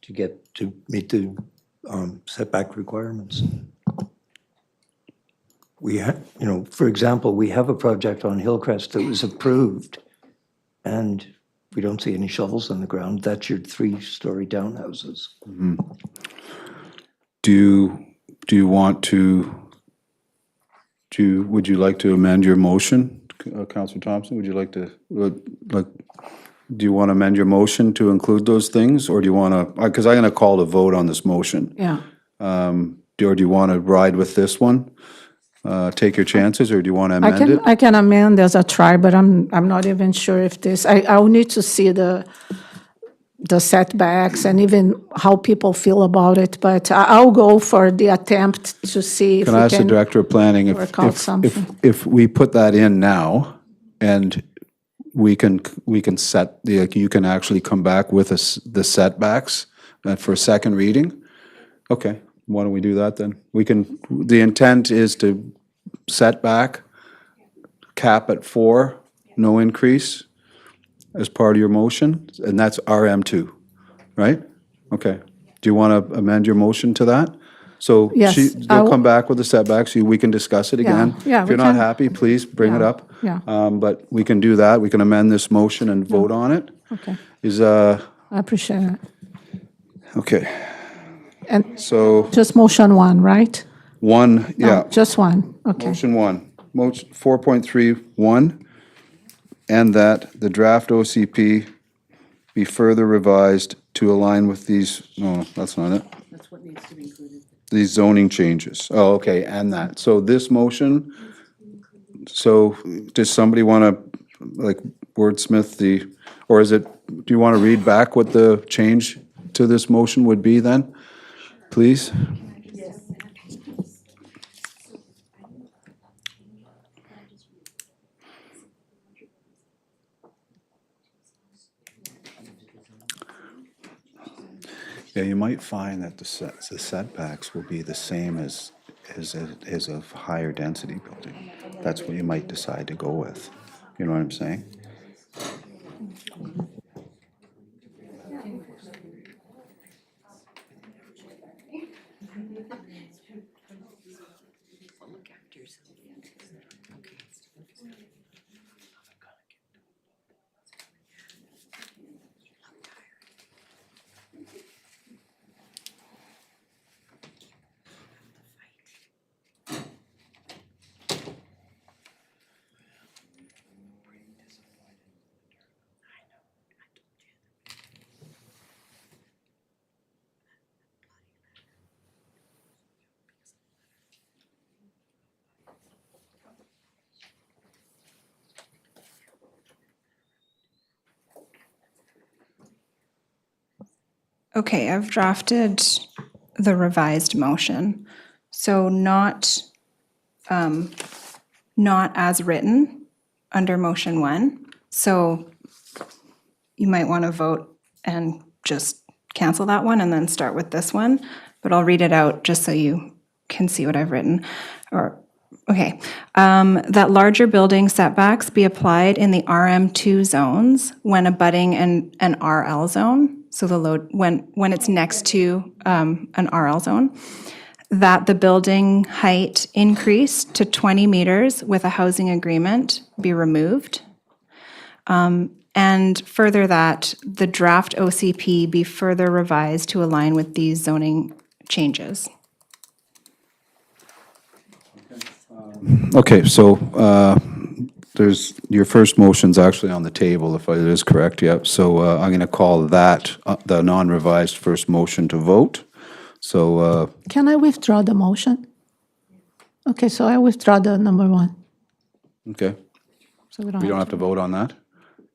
[SPEAKER 6] to meet the setback requirements. We have, for example, we have a project on Hillcrest that was approved, and we don't see any shovels on the ground. That's your 3-story townhouses.
[SPEAKER 2] Do you want to, would you like to amend your motion, Councillor Thompson? Would you like to, do you want to amend your motion to include those things, or do you want to, because I'm going to call the vote on this motion.
[SPEAKER 5] Yeah.
[SPEAKER 2] Or do you want to ride with this one? Take your chances, or do you want to amend it?
[SPEAKER 5] I can amend as a try, but I'm not even sure if this, I'll need to see the setbacks and even how people feel about it, but I'll go for the attempt to see if
[SPEAKER 2] Can
[SPEAKER 5] we
[SPEAKER 2] I ask the
[SPEAKER 5] can
[SPEAKER 2] Director of Planning
[SPEAKER 5] work out something.
[SPEAKER 2] if we put that in now, and we can set, you can actually come back with the setbacks for a second reading? Okay, why don't we do that then? The intent is to set back, cap at 4, no increase as part of your motion, and that's RM2, right? Okay. Do you want to amend your motion to that? So
[SPEAKER 5] Yes,
[SPEAKER 2] they'll come back with the setbacks, we can discuss it again.
[SPEAKER 5] yeah,
[SPEAKER 2] If
[SPEAKER 5] we
[SPEAKER 2] you're not
[SPEAKER 5] can.
[SPEAKER 2] happy, please bring it
[SPEAKER 5] Yeah,
[SPEAKER 2] up.
[SPEAKER 5] yeah.
[SPEAKER 2] But we can do that, we can amend this motion and vote on it.
[SPEAKER 5] Okay,
[SPEAKER 2] I
[SPEAKER 5] I appreciate it.
[SPEAKER 2] okay,
[SPEAKER 5] And
[SPEAKER 2] so
[SPEAKER 5] just motion 1, right?
[SPEAKER 2] one,
[SPEAKER 5] No,
[SPEAKER 2] yeah,
[SPEAKER 5] just 1, okay.
[SPEAKER 2] motion 1, motion 4.31, and that the draft OCP be further revised to align with these, no, that's not it.
[SPEAKER 1] That's what needs to be included.
[SPEAKER 2] These zoning changes. Oh, okay, and that. So this motion, so does somebody want to, wordsmith or is it, do you want to read back what the change to this motion would be then, please? Yeah, you might find that the setbacks will be the same as a higher density building. That's what you might decide to go with. You know what I'm saying?
[SPEAKER 3] Okay, I've drafted the revised motion. So not as written under motion 1. So you might want to vote and just cancel that one and then start with this one. But I'll read it out just so you can see what I've written. Okay, that larger building setbacks be applied in the RM2 zones when abutting an RL zone. so the load, when it's next to an RL zone, that the building height increase to 20 meters with a housing agreement be removed. And further that the draft OCP be further revised to align with these zoning changes.
[SPEAKER 2] Okay, so there's, your first motion's actually on the table, if it is correct, yep. So I'm going to call that, the non-revised first motion to vote. So,
[SPEAKER 5] Can I withdraw the motion? Okay, so I withdraw the number 1.
[SPEAKER 2] okay,
[SPEAKER 5] So we
[SPEAKER 2] we don't
[SPEAKER 5] have
[SPEAKER 2] have to vote on that?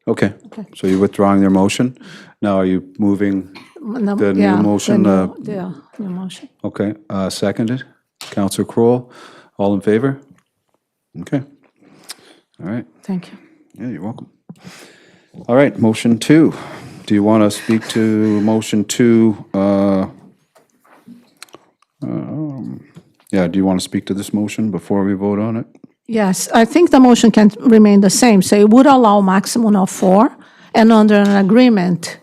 [SPEAKER 2] Okay,
[SPEAKER 5] Okay.
[SPEAKER 2] so you're withdrawing your motion. Now, are you moving the new motion?
[SPEAKER 5] The new motion.
[SPEAKER 2] Okay, seconded. Counselor Kroll, all in favor? Okay, all right.
[SPEAKER 5] Thank you.
[SPEAKER 2] Yeah, you're welcome. All right, motion 2. Do you want to speak to motion 2? Yeah, do you want to speak to this motion before we vote on it?
[SPEAKER 5] Yes, I think the motion can remain the same. So it would allow maximum of 4, and under an agreement,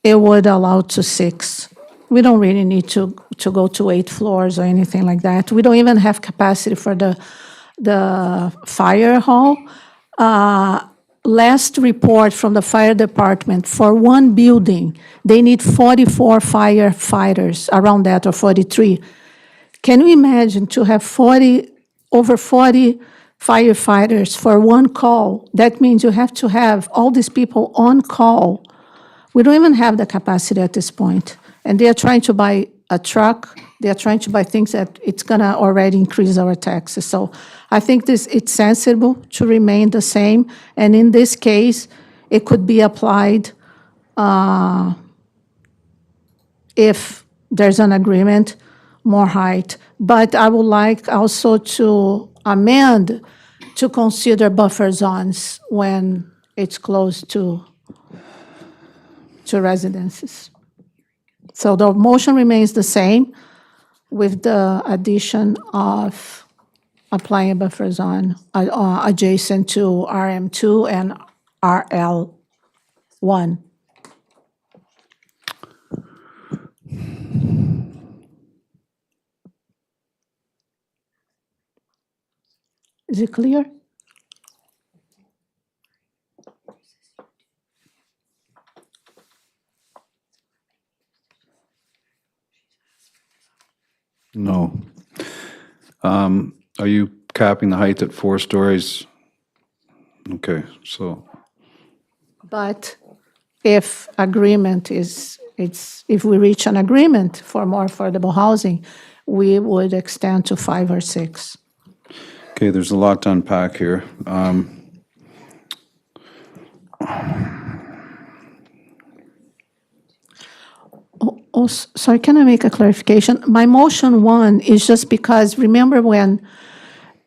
[SPEAKER 5] it would allow to 6. We don't really need to go to 8 floors or anything like that. We don't even have capacity for the fire hall. Last report from the fire department, for one building, they need 44 firefighters, around that, or 43. Can you imagine to have over 40 firefighters for one call? That means you have to have all these people on call. We don't even have the capacity at this point. And they are trying to buy a truck. They are trying to buy things that it's going to already increase our taxes. So I think it's sensible to remain the same. And in this case, it could be applied if there's an agreement, more height. But I would like also to amend to consider buffer zones when it's close to residences. So the motion remains the same with the addition of applying a buffer zone adjacent to RM2 and RL1. Is it clear?
[SPEAKER 2] No. Are you capping the height at 4 stories? Okay, so,
[SPEAKER 5] But if agreement if we reach an agreement for more affordable housing, we would extend to 5 or 6.
[SPEAKER 2] okay, there's a lot to unpack here.
[SPEAKER 5] Sorry, can I make a clarification? My motion 1 is just because, remember when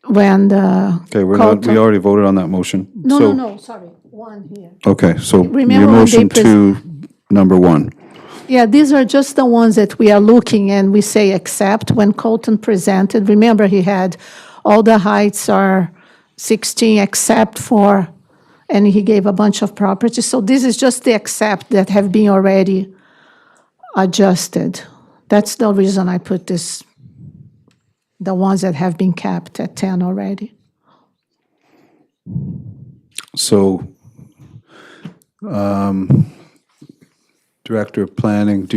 [SPEAKER 5] the.
[SPEAKER 2] Okay, we already voted on that motion.
[SPEAKER 5] No, sorry, 1 here.
[SPEAKER 2] Okay, so
[SPEAKER 5] Remember
[SPEAKER 2] your
[SPEAKER 5] when
[SPEAKER 2] motion
[SPEAKER 5] they
[SPEAKER 2] 2, number 1.
[SPEAKER 5] Yeah, these are just the ones that we are looking and we say accept. When Colton presented, remember he had all the heights are 16 except for, and he gave a bunch of properties. So this is just the accept that have been already adjusted. That's the reason I put this, the ones that have been capped at 10 already.
[SPEAKER 2] So, Director of Planning,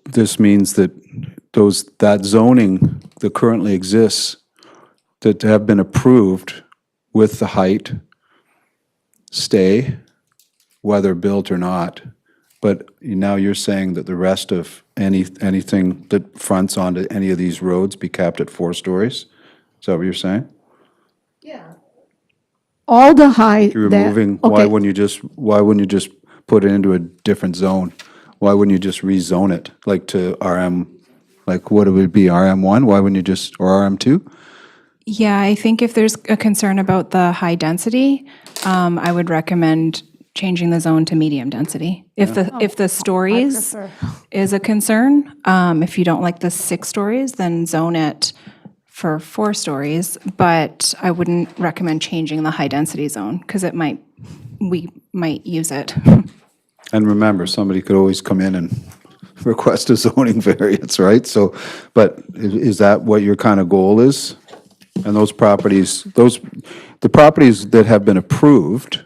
[SPEAKER 2] this means that that zoning that currently exists, that have been approved with the height, stay, whether built or not, but now you're saying that the rest of anything that fronts onto any of these roads be capped at 4 stories? Is that what you're saying?
[SPEAKER 5] All the height.
[SPEAKER 2] You're removing, why wouldn't you just put it into a different zone? Why wouldn't you just rezone it, like to RM, like what it would be, RM1? Why wouldn't you just, or RM2?
[SPEAKER 3] Yeah, I think if there's a concern about the high density, I would recommend changing the zone to medium density. If the stories is a concern, if you don't like the 6 stories, then zone it for 4 stories, but I wouldn't recommend changing the high density zone because we might use it.
[SPEAKER 2] And remember, somebody could always come in and request a zoning variance, right? So, but is that what your kind of goal is? And those properties, the properties that have been approved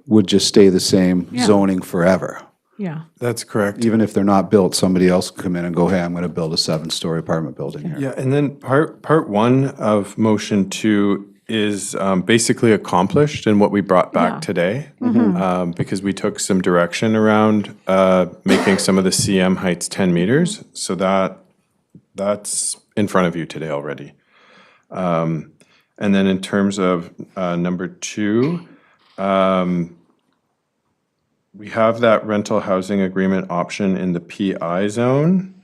[SPEAKER 2] would just stay the same zoning forever?
[SPEAKER 5] Yeah.
[SPEAKER 4] That's correct.
[SPEAKER 2] Even if they're not built, somebody else can come in and go, hey, I'm going to build a 7-story apartment building here.
[SPEAKER 4] Yeah, and then part one of motion 2 is basically accomplished in what we brought back today, because we took some direction around making some of the CM heights 10 meters. So that's in front of you today already. And then in terms of number 2, we have that rental housing agreement option in the PI zone.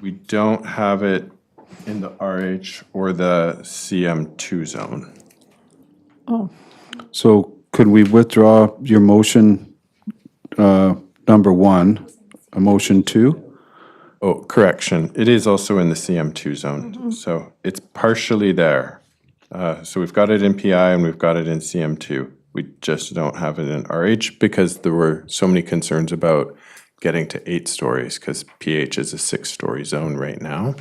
[SPEAKER 4] We don't have it in the RH or the CM2 zone.
[SPEAKER 2] So could we withdraw your motion, number 1, a motion 2?
[SPEAKER 4] Oh, correction, it is also in the CM2 zone, so it's partially there. So we've got it in PI and we've got it in CM2. We just don't have it in RH because there were so many concerns about getting to 8 stories, because PH is a 6-story zone right now.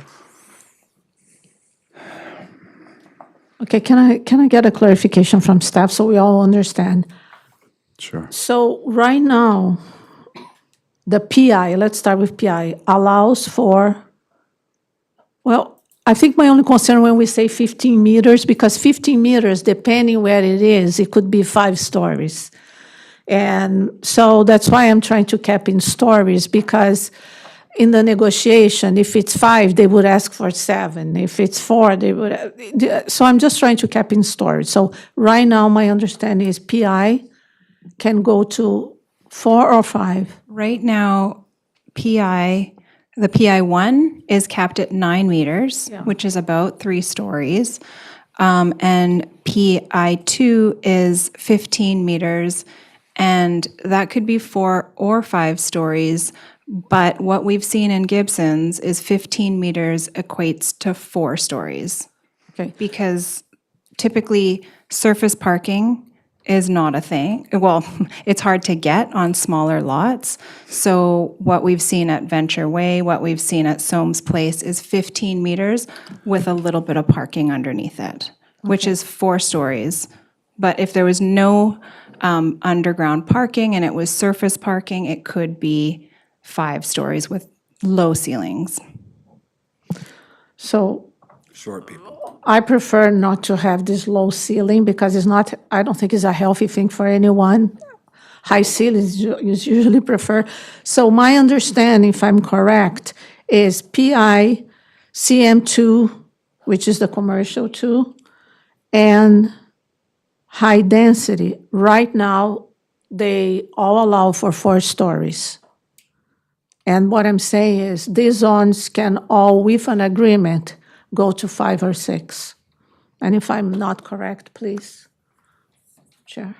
[SPEAKER 5] Okay, can I get a clarification from staff so we all understand?
[SPEAKER 2] Sure.
[SPEAKER 5] So right now, the PI, let's start with PI, allows for, well, I think my only concern when we say 15 meters, because 15 meters, depending where it is, it could be 5 stories. And so that's why I'm trying to cap in stories, because in the negotiation, if it's 5, they would ask for 7. If it's 4, they would, so I'm just trying to cap in stories. So right now, my understanding is PI can go to 4 or 5.
[SPEAKER 3] Right now, the PI1 is capped at 9 meters, which is about 3 stories. And PI2 is 15 meters, and that could be 4 or 5 stories. But what we've seen in Gibsons is 15 meters equates to 4 stories.
[SPEAKER 5] Okay.
[SPEAKER 3] Because typically surface parking is not a thing. Well, it's hard to get on smaller lots. So what we've seen at Venture Way, what we've seen at Soames Place is 15 meters with a little bit of parking underneath it, which is 4 stories. But if there was no underground parking and it was surface parking, it could be 5 stories with low ceilings.
[SPEAKER 5] So
[SPEAKER 2] Short people.
[SPEAKER 5] I prefer not to have this low ceiling because it's not, I don't think it's a healthy thing for anyone. High ceilings is usually preferred. So my understanding, if I'm correct, is PI, CM2, which is the commercial 2, and high density. Right now, they all allow for 4 stories. And what I'm saying is these zones can all, with an agreement, go to 5 or 6. And if I'm not correct, please, Chair.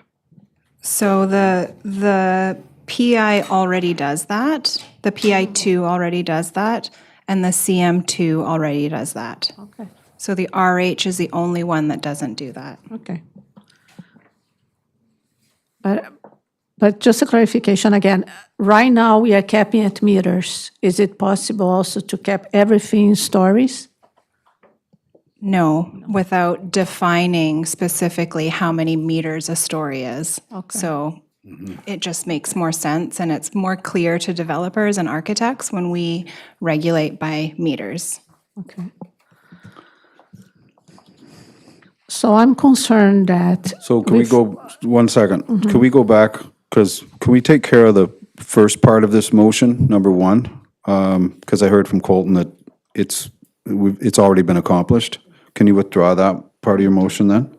[SPEAKER 3] So the PI already does that, the PI2 already does that, and the CM2 already does that.
[SPEAKER 5] Okay,
[SPEAKER 3] So the RH is the only one that doesn't do that.
[SPEAKER 5] okay. But just a clarification again, right now we are capping at meters. Is it possible also to cap everything in stories?
[SPEAKER 3] No, without defining specifically how many meters a story is.
[SPEAKER 5] Okay.
[SPEAKER 3] So it just makes more sense, and it's more clear to developers and architects when we regulate by meters.
[SPEAKER 5] Okay. So I'm concerned that.
[SPEAKER 2] So can we go, 1 second, can we go back, because can we take care of the first part of this motion, number 1? Because I heard from Colton that it's already been accomplished. Can you withdraw that part of your motion then?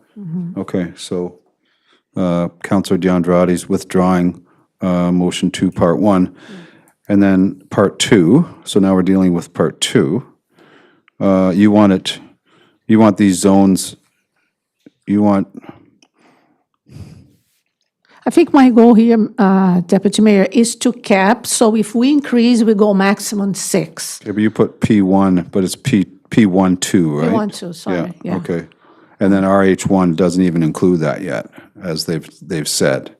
[SPEAKER 2] Okay, so Councilor DeAndrade's withdrawing motion 2, part 1. And then part 2, so now we're dealing with part 2. You want these zones,
[SPEAKER 5] I think my goal here, Deputy Mayor, is to cap, so if we increase, we go maximum 6.
[SPEAKER 2] Okay, but you put P1, but it's P1, 2, right?
[SPEAKER 5] P1, 2, sorry, yeah.
[SPEAKER 2] Okay. And then RH1 doesn't even include that yet, as they've said.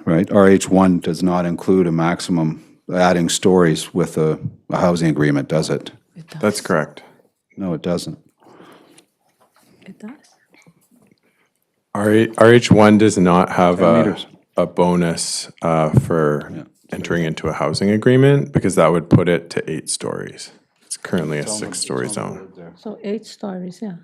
[SPEAKER 2] Right? RH1 does not include a maximum adding stories with a housing agreement, does it?
[SPEAKER 4] That's correct.
[SPEAKER 2] No, it doesn't.
[SPEAKER 1] It does.
[SPEAKER 4] RH1 does not have
[SPEAKER 2] 10 meters.
[SPEAKER 4] a bonus for entering into a housing agreement because that would put it to 8 stories. It's currently a 6-story zone.
[SPEAKER 5] So 8 stories, yeah.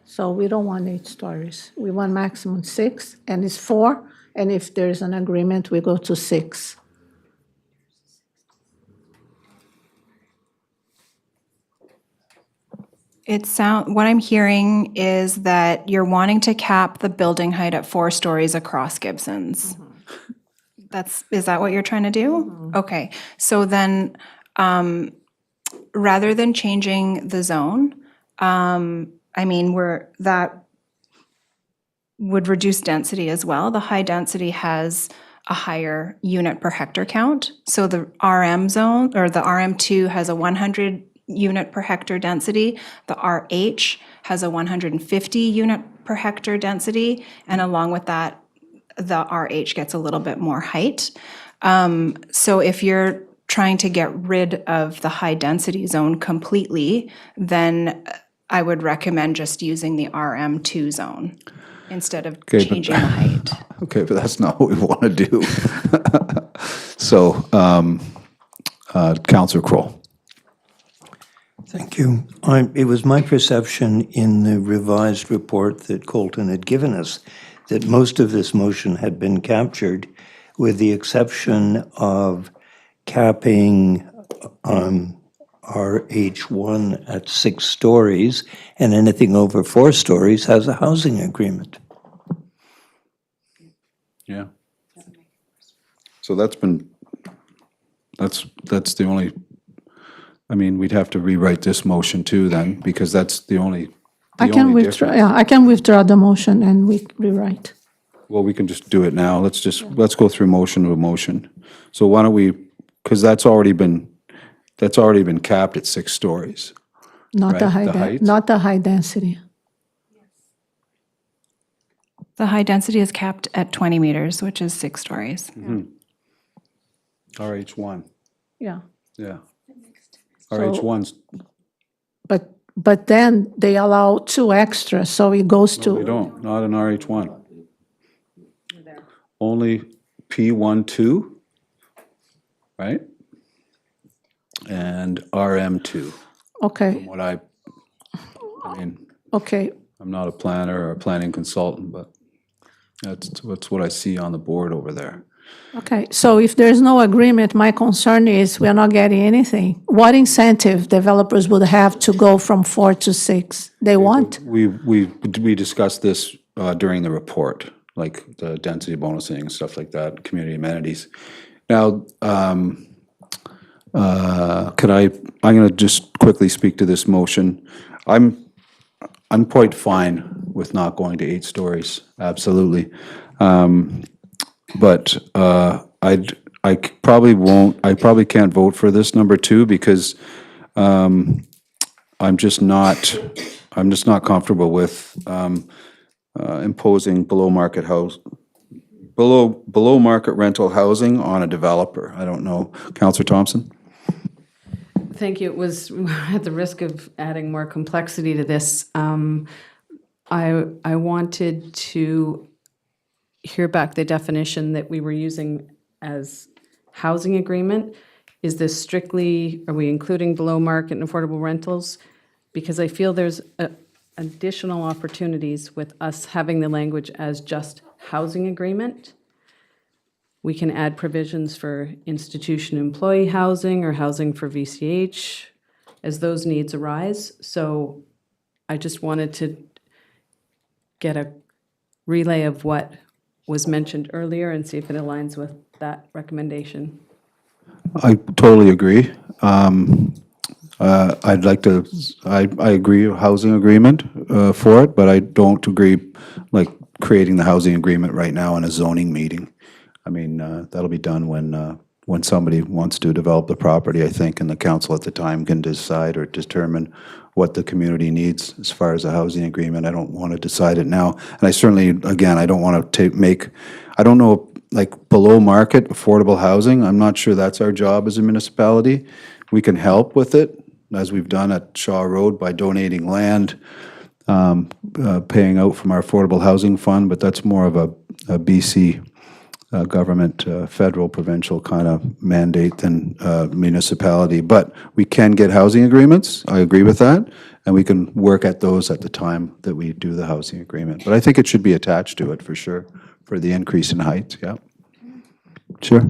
[SPEAKER 5] So we don't want 8 stories. We want maximum 6, and it's 4, and if there's an agreement, we go to 6.
[SPEAKER 3] What I'm hearing is that you're wanting to cap the building height at 4 stories across Gibsons. Is that what you're trying to do? Okay, so then, rather than changing the zone, that would reduce density as well. The high density has a higher unit per hectare count. So the RM zone, or the RM2 has a 100 unit per hectare density. The RH has a 150 unit per hectare density. And along with that, the RH gets a little bit more height. So if you're trying to get rid of the high density zone completely, then I would recommend just using the RM2 zone instead of changing the height.
[SPEAKER 2] Okay, but that's not what we want to do. So, Councillor Kroll.
[SPEAKER 6] Thank you. It was my perception in the revised report that Colton had given us that most of this motion had been captured, with the exception of capping RH1 at 6 stories, and anything over 4 stories has a housing agreement.
[SPEAKER 2] Yeah. So that's the only, we'd have to rewrite this motion too then, because that's the only
[SPEAKER 5] I can withdraw,
[SPEAKER 2] difference.
[SPEAKER 5] I can withdraw the motion and we rewrite.
[SPEAKER 2] Well, we can just do it now. Let's go through motion to motion. So why don't we, because that's already been capped at 6 stories.
[SPEAKER 5] Not the
[SPEAKER 2] Right, the
[SPEAKER 5] high,
[SPEAKER 2] height?
[SPEAKER 5] not the high density.
[SPEAKER 3] The high density is capped at 20 meters, which is 6 stories.
[SPEAKER 2] RH1,
[SPEAKER 5] Yeah.
[SPEAKER 2] yeah. RH1's,
[SPEAKER 5] But then they allow 2 extra, so it goes to.
[SPEAKER 2] we don't, not an RH1. Only P12, right? And RM2,
[SPEAKER 5] Okay,
[SPEAKER 2] what
[SPEAKER 5] okay.
[SPEAKER 2] I'm not a planner or a planning consultant, but that's what I see on the board over there.
[SPEAKER 5] Okay, so if there's no agreement, my concern is we're not getting anything. What incentive developers would have to go from 4 to 6? They want?
[SPEAKER 2] We discussed this during the report, like the density bonusing and stuff like that, community amenities. Now, I'm going to just quickly speak to this motion. I'm quite fine with not going to 8 stories, absolutely. But I probably can't vote for this number 2 because I'm just not comfortable with imposing below market rental housing on a developer. I don't know. Councillor Thompson?
[SPEAKER 1] Thank you. It was at the risk of adding more complexity to this. I wanted to hear back the definition that we were using as housing agreement. Is this strictly, are we including below market and affordable rentals? Because I feel there's additional opportunities with us having the language as just housing agreement. We can add provisions for institution employee housing or housing for VCH as those needs arise. So I just wanted to get a relay of what was mentioned earlier and see if it aligns with that recommendation.
[SPEAKER 2] I totally agree. I'd like to, I agree, housing agreement for it, but I don't agree, like, creating the housing agreement right now in a zoning meeting. That'll be done when when somebody wants to develop the property, I think, and the council at the time can decide or determine what the community needs as far as a housing agreement. I don't want to decide it now. And I certainly, again, I don't want to I don't know, like below market affordable housing, I'm not sure that's our job as a municipality. We can help with it, as we've done at Shaw Road by donating land, paying out from our affordable housing fund, but that's more of a BC government, federal, provincial kind of mandate than municipality. But we can get housing agreements, I agree with that, and we can work at those at the time that we do the housing agreement. But I think it should be attached to it for sure, for the increase in height, yeah. Sure.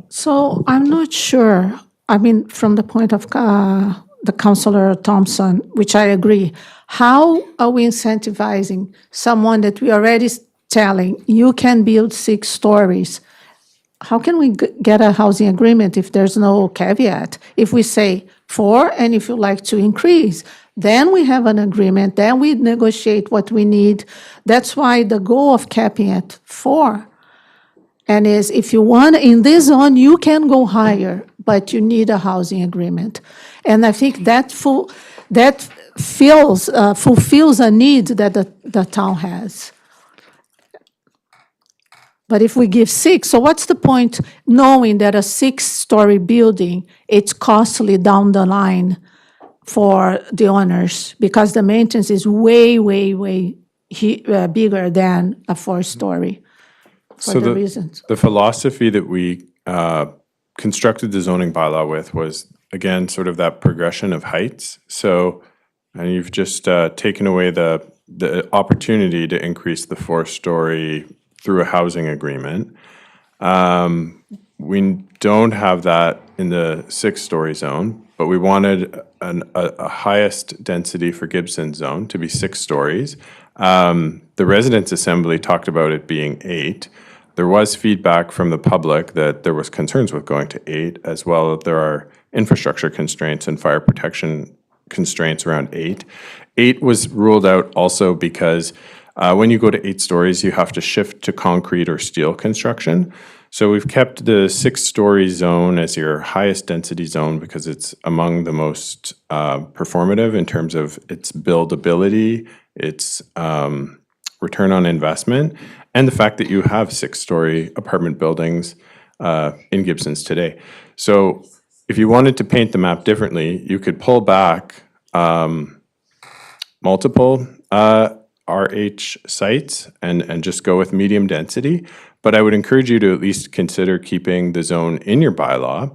[SPEAKER 5] So I'm not sure, I mean, from the point of the Councillor Thompson, which I agree, how are we incentivizing someone that we already telling, you can build 6 stories? How can we get a housing agreement if there's no caveat? If we say 4, and if you like to increase, then we have an agreement, then we negotiate what we need. That's why the goal of capping at 4, and is if you want, in this zone, you can go higher, but you need a housing agreement. And I think that fulfills a need that the town has. But if we give 6, so what's the point knowing that a 6-story building, it's costly down the line for the owners because the maintenance is way bigger than a 4-story for the reasons.
[SPEAKER 4] The philosophy that we constructed the zoning bylaw with was, again, sort of that progression of heights. So, and you've just taken away the opportunity to increase the 4-story through a housing agreement. We don't have that in the 6-story zone, but we wanted a highest density for Gibson zone to be 6 stories. The Residents' Assembly talked about it being 8. There was feedback from the public that there was concerns with going to 8, as well as there are infrastructure constraints and fire protection constraints around 8. 8 was ruled out also because when you go to 8 stories, you have to shift to concrete or steel construction. So we've kept the 6-story zone as your highest density zone because it's among the most performative in terms of its buildability, its return on investment, and the fact that you have 6-story apartment buildings in Gibsons today. So if you wanted to paint the map differently, you could pull back multiple RH sites and just go with medium density. But I would encourage you to at least consider keeping the zone in your bylaw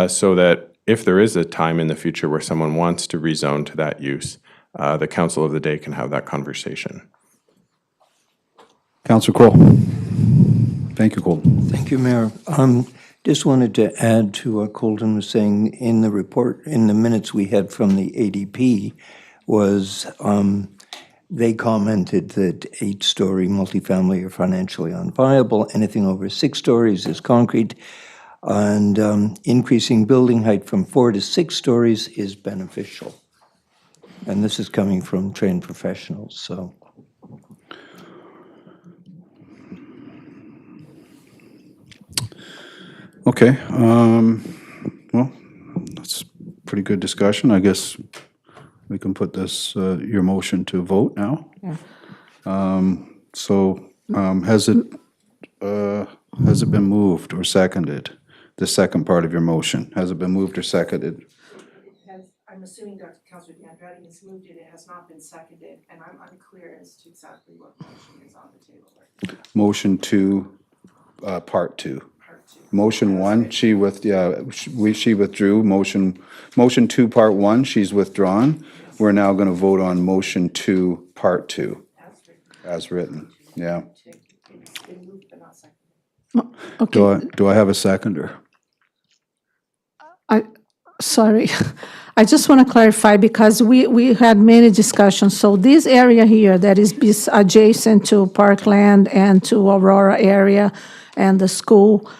[SPEAKER 4] so that if there is a time in the future where someone wants to rezone to that use, the council of the day can have that conversation.
[SPEAKER 2] Councillor Cole. Thank you, Colton.
[SPEAKER 6] Thank you, Mayor. Just wanted to add to what Colton was saying in the report, in the minutes we had from the ADP, was they commented that 8-story multifamily are financially unviable. Anything over 6 stories is concrete. And increasing building height from 4 to 6 stories is beneficial. And this is coming from trained professionals, so.
[SPEAKER 2] Okay, well, that's pretty good discussion. I guess we can put this, your motion to vote now.
[SPEAKER 5] Yeah.
[SPEAKER 2] Has it been moved or seconded? The second part of your motion, has it been moved or seconded?
[SPEAKER 11] I'm assuming Dr. Councilor D'Andretti has moved it, it has not been seconded, and I'm unclear as to exactly what motion is on the table.
[SPEAKER 2] Motion to, part 2. Motion 1, she withdrew. Motion 2, part 1, she's withdrawn. We're now going to vote on motion 2, part 2. As written, yeah.
[SPEAKER 11] It's been moved but not seconded.
[SPEAKER 5] Okay,
[SPEAKER 2] Do I have a seconder?
[SPEAKER 5] sorry. I just want to clarify because we had many discussions. So this area here that is adjacent to Parkland and to Aurora area and the school.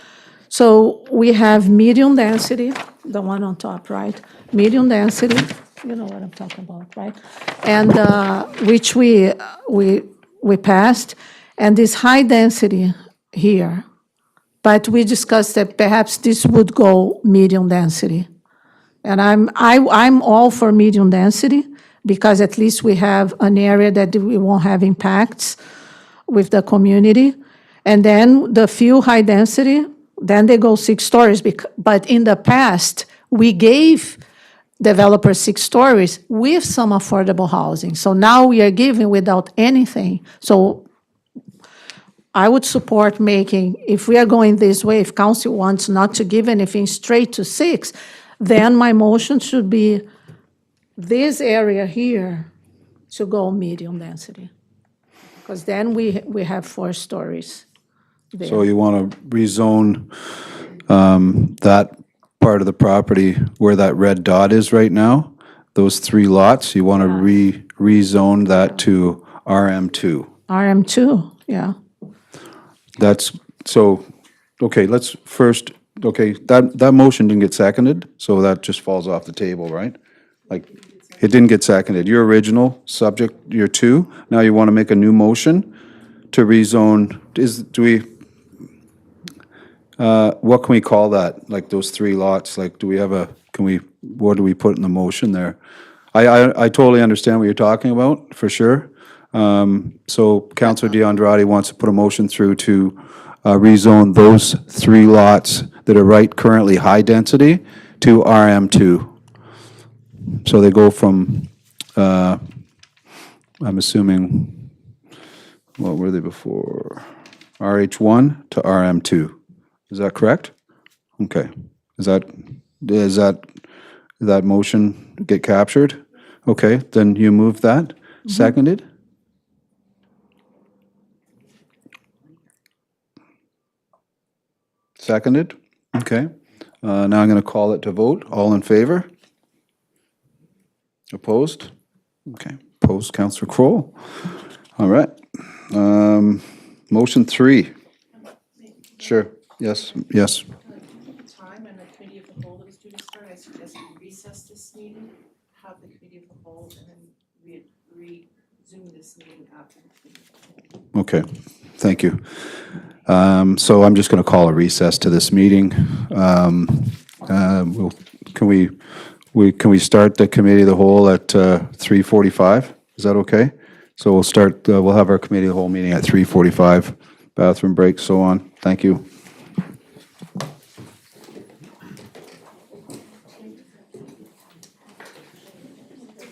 [SPEAKER 5] So we have medium density, the one on top, right? Medium density, you know what I'm talking about, right? And which we passed, and this high density here, but we discussed that perhaps this would go medium density. And I'm all for medium density, because at least we have an area that we won't have impacts with the community. And then the few high density, then they go 6 stories. But in the past, we gave developers 6 stories with some affordable housing. So now we are giving without anything. So I would support making, if we are going this way, if council wants not to give anything straight to 6, then my motion should be this area here to go medium density. Because then we have 4 stories there.
[SPEAKER 2] So you want to rezone that part of the property where that red dot is right now, those 3 lots, you want to rezone that to RM2.
[SPEAKER 5] RM2, yeah.
[SPEAKER 2] That's, so, okay, let's first, okay, that motion didn't get seconded, so that just falls off the table, right? Like, it didn't get seconded. Your original subject, your 2, now you want to make a new motion to rezone, what can we call that? Like those 3 lots, like, do we have what do we put in the motion there? I totally understand what you're talking about, for sure. So Councilor DeAndrade wants to put a motion through to rezone those 3 lots that are right currently high density to RM2. So they go from, I'm assuming, what were they before? RH1 to RM2. Is that correct? Okay. Does that motion get captured? Okay, then you move that. Seconded? Seconded? Okay. Now I'm going to call it to vote. All in favor? Opposed? Okay. Opposed, Councillor Kroll. All right. Motion 3. Sure. Yes, yes.
[SPEAKER 11] Time and the committee of the whole that was due to start, I suggest we recess this meeting, have the committee of the whole, and then resume this meeting after the committee of the whole.
[SPEAKER 2] Okay, thank you. So I'm just going to call a recess to this meeting. Can we start the committee of the whole at 3:45? Is that okay? So we'll start, we'll have our committee of the whole meeting at 3:45, bathroom break, so on. Thank you.